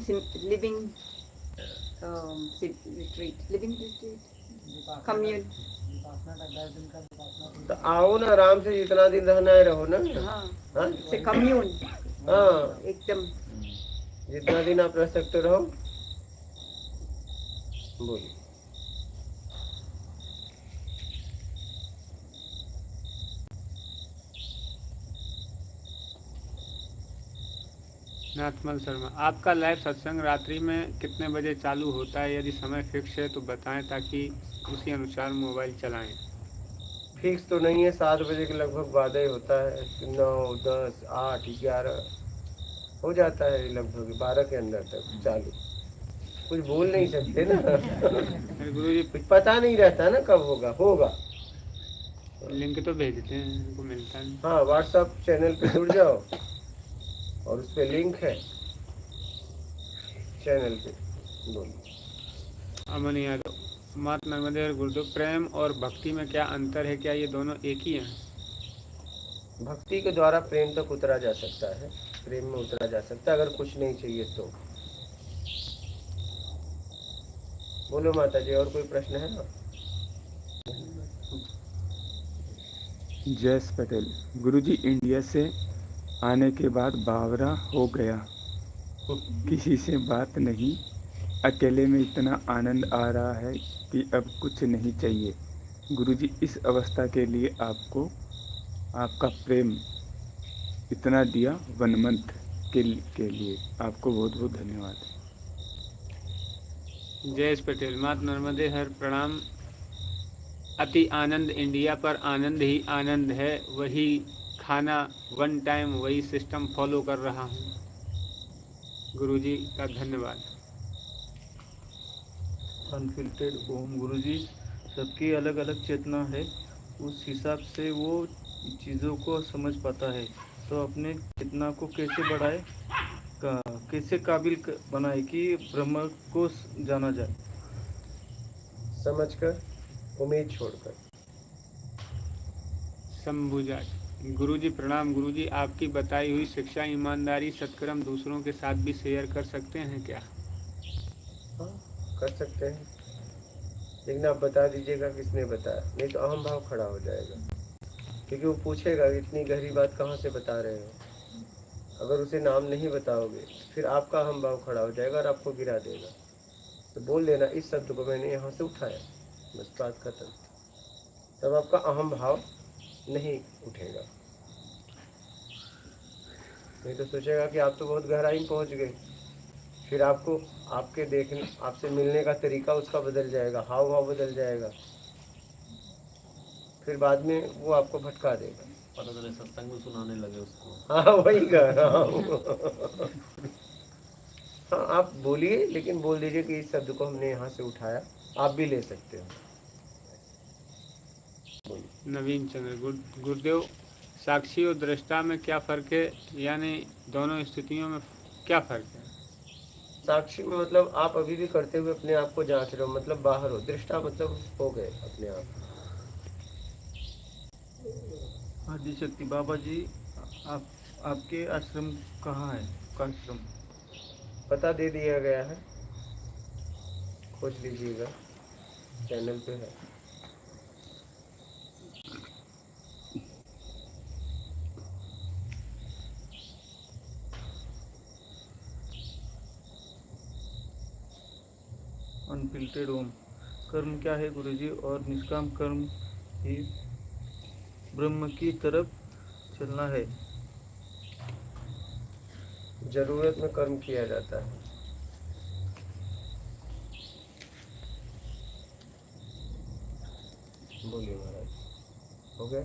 रिट्रीट कम्यून। तो आओ ना, आराम से जितना दिन रहना है रहो ना। हाँ, से कम्यून। हाँ एकदम जितना दिन आप रह सकते रहो। बोलिए। नाथमल शर्मा, आपका लाइव सत्संग रात्रि में कितने बजे चालू होता है? यदि समय फिक्स है तो बताएं ताकि उसी अनुसार मोबाइल चलाएं। फिक्स तो नहीं है, 7 बजे के लगभग बाद ही होता है। 9, 10, 8, 11 हो जाता है, लगभग 12 के अंदर तक चालू। कुछ बोल नहीं सकते ना। गुरुजी कुछ पता नहीं रहता ना कब होगा। लिंक तो भेजते हैं, उनको मिलता नहीं। हाँ, व्हाट्सएप चैनल पे जुड़ जाओ और उस पे लिंक है चैनल पे। बोलिए। अमन यादव, मात नर्मदे और गुरुदेव, प्रेम और भक्ति में क्या अंतर है? क्या ये दोनों एक ही हैं? भक्ति के द्वारा प्रेम तक उतरा जा सकता है, प्रेम में उतरा जा सकता है, अगर कुछ नहीं चाहिए तो। बोलो माता जी, और कोई प्रश्न है? जयेश पटेल, गुरुजी इंडिया से आने के बाद बावरा हो गया, किसी से बात नहीं, अकेले में इतना आनंद आ रहा है कि अब कुछ नहीं चाहिए। गुरुजी इस अवस्था के लिए आपका प्रेम इतना दिया, 1 मंथ के लिए आपको बहुत बहुत धन्यवाद। जयेश पटेल, मात नर्मदे हर प्रणाम। अति आनंद, इंडिया पर आनंद ही आनंद है। वही खाना, 1 टाइम, वही सिस्टम फॉलो कर रहा हूँ। गुरुजी का धन्यवाद। अनफिल्टर्ड ओम, गुरुजी सबकी अलग अलग चेतना है, उस हिसाब से वो चीज़ों को समझ पाता है, तो अपने चेतना को कैसे बढ़ाए, कैसे काबिल बनाए कि ब्रह्म को जाना जाए? समझकर, उम्मीद छोड़कर। शंभुजा। गुरुजी प्रणाम। गुरुजी, आपकी बताई हुई शिक्षा, ईमानदारी, सत्कर्म दूसरों के साथ भी शेयर कर सकते हैं क्या? हाँ, कर सकते हैं, लेकिन आप बता दीजिएगा किसने बताया, नहीं तो अहम भाव खड़ा हो जाएगा, क्योंकि वो पूछेगा कि इतनी गहरी बात कहाँ से बता रहे हो। अगर उसे नाम नहीं बताओगे फिर आपका अहम भाव खड़ा हो जाएगा और आपको गिरा देगा। तो बोल देना इस शब्द को मैंने यहाँ से उठाया, बस बात खत्म। तब आपका अहम भाव नहीं उठेगा, नहीं तो सोचेगा कि आप तो बहुत गहराई में पहुँच गए। फिर आपको आपके देखने, आपसे मिलने का तरीका उसका बदल जाएगा, हाव भाव बदल जाएगा, फिर बाद में वो आपको भटका देगा। पता चले सत्संग में सुनाने लगे उसको। हाँ, वही कह रहा हूँ। हाँ, आप बोलिए, लेकिन बोल दीजिए कि इस शब्द को हमने यहाँ से उठाया, आप भी ले सकते हो। नवीन चंद्र। गुरुदेव, साक्षी और दृष्टा में क्या फ़र्क है, यानी दोनों स्थितियों में क्या फ़र्क है? साक्षी में मतलब आप अभी भी करते हुए अपने आप को जांच रहे हो, मतलब बाहर हो। दृष्टा मतलब हो गए अपने आप। आदिशक्ति बाबा जी, आपके आश्रम कहाँ है? आपका आश्रम पता दे दिया गया है, खोज लीजिएगा, चैनल पे है। अनफिल्टर्ड ओम। कर्म क्या है गुरुजी, और निष्काम कर्म ही ब्रह्म की तरफ चलना है। जरूरत में कर्म किया जाता है। बोलिए महाराज, हो गया?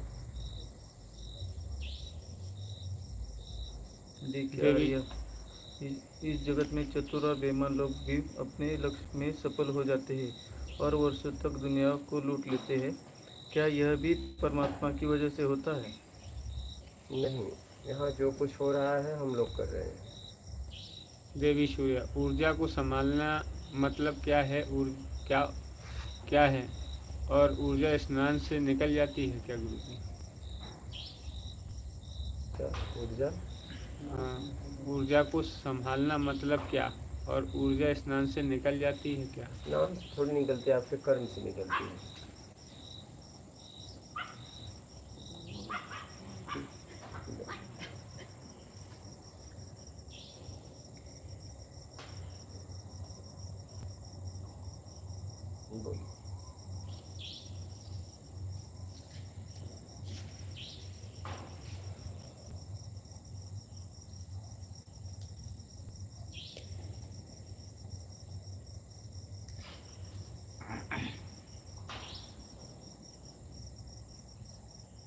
देखिए, इस जगत में चतुर और बेईमान लोग भी अपने लक्ष्य में सफल हो जाते हैं और वर्षों तक दुनिया को लूट लेते हैं। क्या यह भी परमात्मा की वजह से होता है? नहीं, यहाँ जो कुछ हो रहा है हम लोग कर रहे हैं। देवी सूर्या। ऊर्जा को संभालना मतलब क्या है? क्या है, और ऊर्जा स्नान से निकल जाती है क्या गुरुजी? क्या ऊर्जा? ऊर्जा को संभालना मतलब क्या, और ऊर्जा स्नान से निकल जाती है क्या? स्नान से थोड़ी निकलती है, आपके कर्म से निकलती है।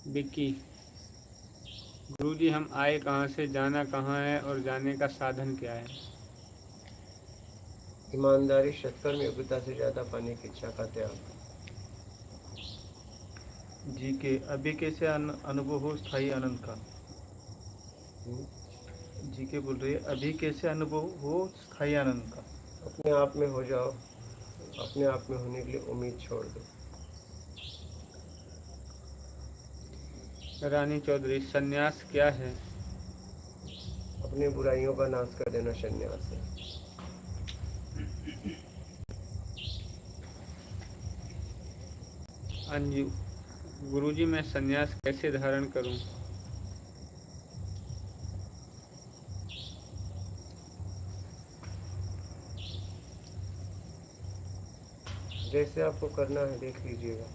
विक्की। गुरुजी, हम आए कहाँ से, जाना कहाँ है, और जाने का साधन क्या है? ईमानदारी, सत्कर्म, योग्यता से ज्यादा पाने की इच्छा का त्याग। जी के अभी कैसे अनुभव हो स्थायी आनंद का? जी के बोल रहे हैं, अभी कैसे अनुभव हो स्थायी आनंद का? अपने आप में हो जाओ, अपने आप में होने के लिए उम्मीद छोड़ दो। रानी चौधरी। संन्यास क्या है? अपनी बुराइयों का नाश कर देना संन्यास है। अंजू। गुरुजी, मैं संन्यास कैसे धारण करूं? जैसे आपको करना है देख लीजिएगा।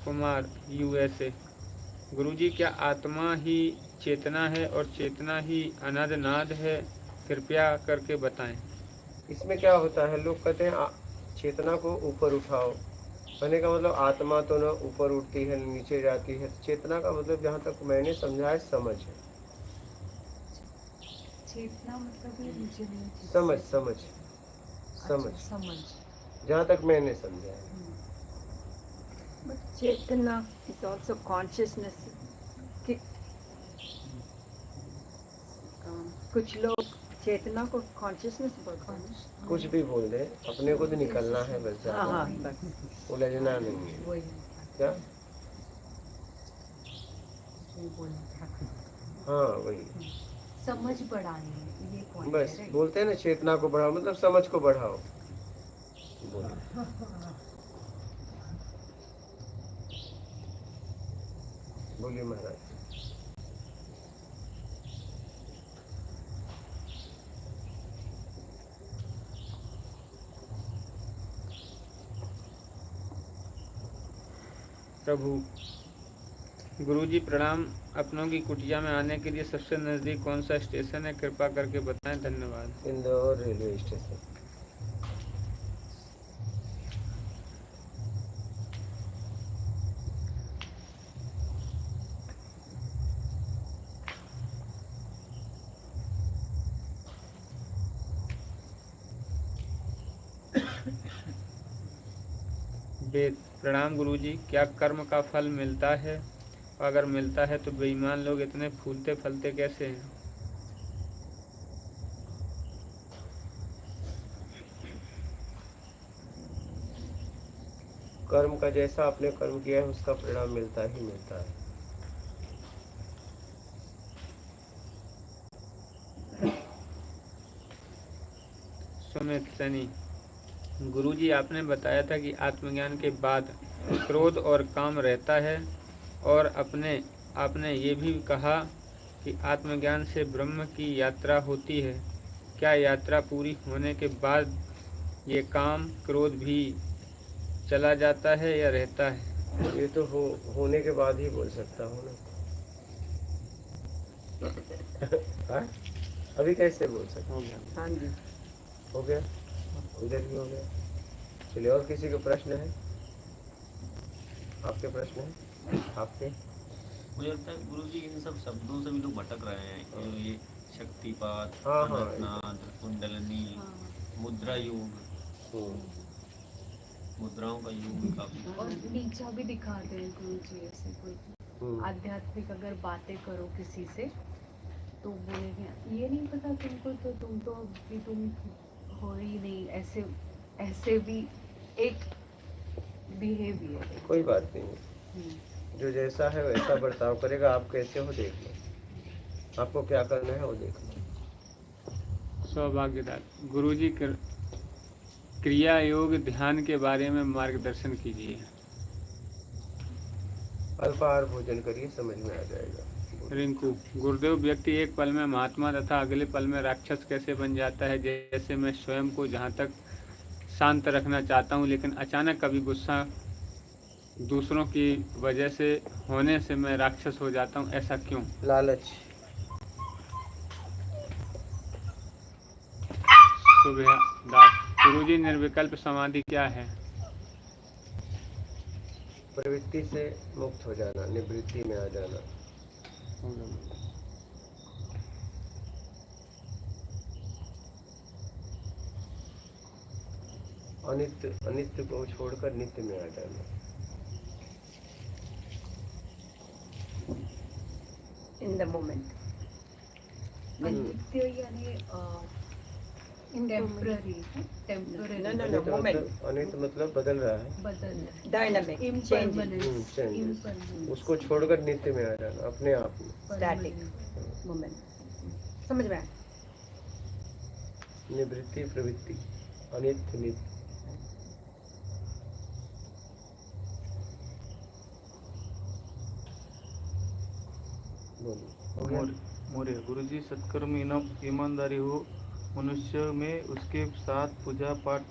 कुमार, यूएसए। गुरुजी, क्या आत्मा ही चेतना है और चेतना ही अनाद नाद है? कृपया करके बताएं। इसमें क्या होता है, लोग कहते हैं चेतना को ऊपर उठाओ, कहने का मतलब आत्मा तो ना ऊपर उठती है न नीचे जाती है। चेतना का मतलब जहाँ तक मैंने समझा है समझ है। चेतना मतलब ये मुझे नहीं समझ समझ समझ समझ जहाँ तक मैंने समझा है। But Chetana is also consciousness. कुछ लोग चेतना को कॉन्शियसनेस बोलते हैं। कुछ भी बोल दे, अपने को तो निकलना है बस। हाँ हाँ, बस उलझना नहीं है। वही क्या नहीं बोलना था, हाँ वही, समझ बढ़ानी है, ये पॉइंट बस है। बोलते हैं ना चेतना को बढ़ाओ, मतलब समझ को बढ़ाओ। बोलो। बोलिए महाराज। प्रभु गुरुजी प्रणाम। अपनों की कुटिया में आने के लिए सबसे नज़दीक कौन सा स्टेशन है, कृपा करके बताएं, धन्यवाद। Indore railway station. वेद प्रणाम गुरुजी, क्या कर्म का फल मिलता है? अगर मिलता है तो बेईमान लोग इतने फूलते फलते कैसे हैं? कर्म का जैसा आपने कर्म किया है उसका परिणाम मिलता ही मिलता है। सुमित सैनी, गुरुजी आपने बताया था कि आत्मज्ञान के बाद क्रोध और काम रहता है, और आपने ये भी कहा कि आत्मज्ञान से ब्रह्म की यात्रा होती है। क्या यात्रा पूरी होने के बाद ये काम क्रोध भी चला जाता है या रहता है? ये तो होने के बाद ही बोल सकता हूँ ना। हाँ? अभी कैसे बोल सकते? हो गया। हाँ जी, हो गया, उधर भी हो गया। चलिए, और किसी के प्रश्न है? आपके प्रश्न है? आपके? मुझे लगता है गुरु जी इन सब शब्दों से भी लोग भटक रहे हैं। ये शक्तिपात, हाँ, अनंतनाद, कुंडलनी, मुद्रा योग, मुद्राओं का योग भी काफी। और नीचा भी दिखाते हैं गुरु जी, ऐसे कोई आध्यात्मिक अगर बातें करो किसी से तो बोलेंगे ये नहीं पता तुमको, तो तुम तो अभी तुम हो ही नहीं, ऐसे भी एक बिहेवियर है। कोई बात नहीं, जो जैसा है वैसा बर्ताव करेगा। आप कैसे हो देख लो, आपको क्या करना है वो देख लो। सौभाग्यदात गुरुजी, क्रिया योग ध्यान के बारे में मार्गदर्शन कीजिए। अल्पाहार भोजन करिए, समझ में आ जाएगा। रिंकू, गुरुदेव, व्यक्ति एक पल में महात्मा तथा अगले पल में राक्षस कैसे बन जाता है? जैसे मैं स्वयं को जहाँ तक शांत रखना चाहता हूँ, लेकिन अचानक कभी गुस्सा दूसरों की वजह से होने से मैं राक्षस हो जाता हूँ, ऐसा क्यों? लालच। सुबह दास, गुरुजी निर्विकल्प समाधि क्या है? प्रवृत्ति से मुक्त हो जाना, निवृत्ति में आ जाना। अनित्य को छोड़कर नित्य में आ जाना। In the moment. अनित्य यानी टेम्पररी, अनित्य मतलब बदल रहा है, बदल, डायनामिक, चेंज। उसको छोड़कर नित्य में आ जाना, अपने आप में। Static moment. समझ में आया? निवृत्ति, प्रवृत्ति, अनित्य, नित्य। मोरे गुरुजी, सत्कर्म ईमानदारी हो मनुष्य में, उसके साथ पूजा पाठ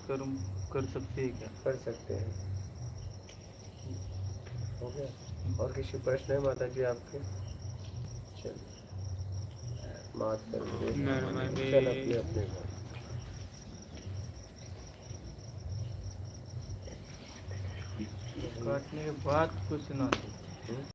कर सकते हैं क्या? कर सकते हैं। हो गया। और किसी प्रश्न है माता जी आपके? चलिए, माफ कर दीजिए, चल अपने अपने घर। काटने के बाद कुछ ना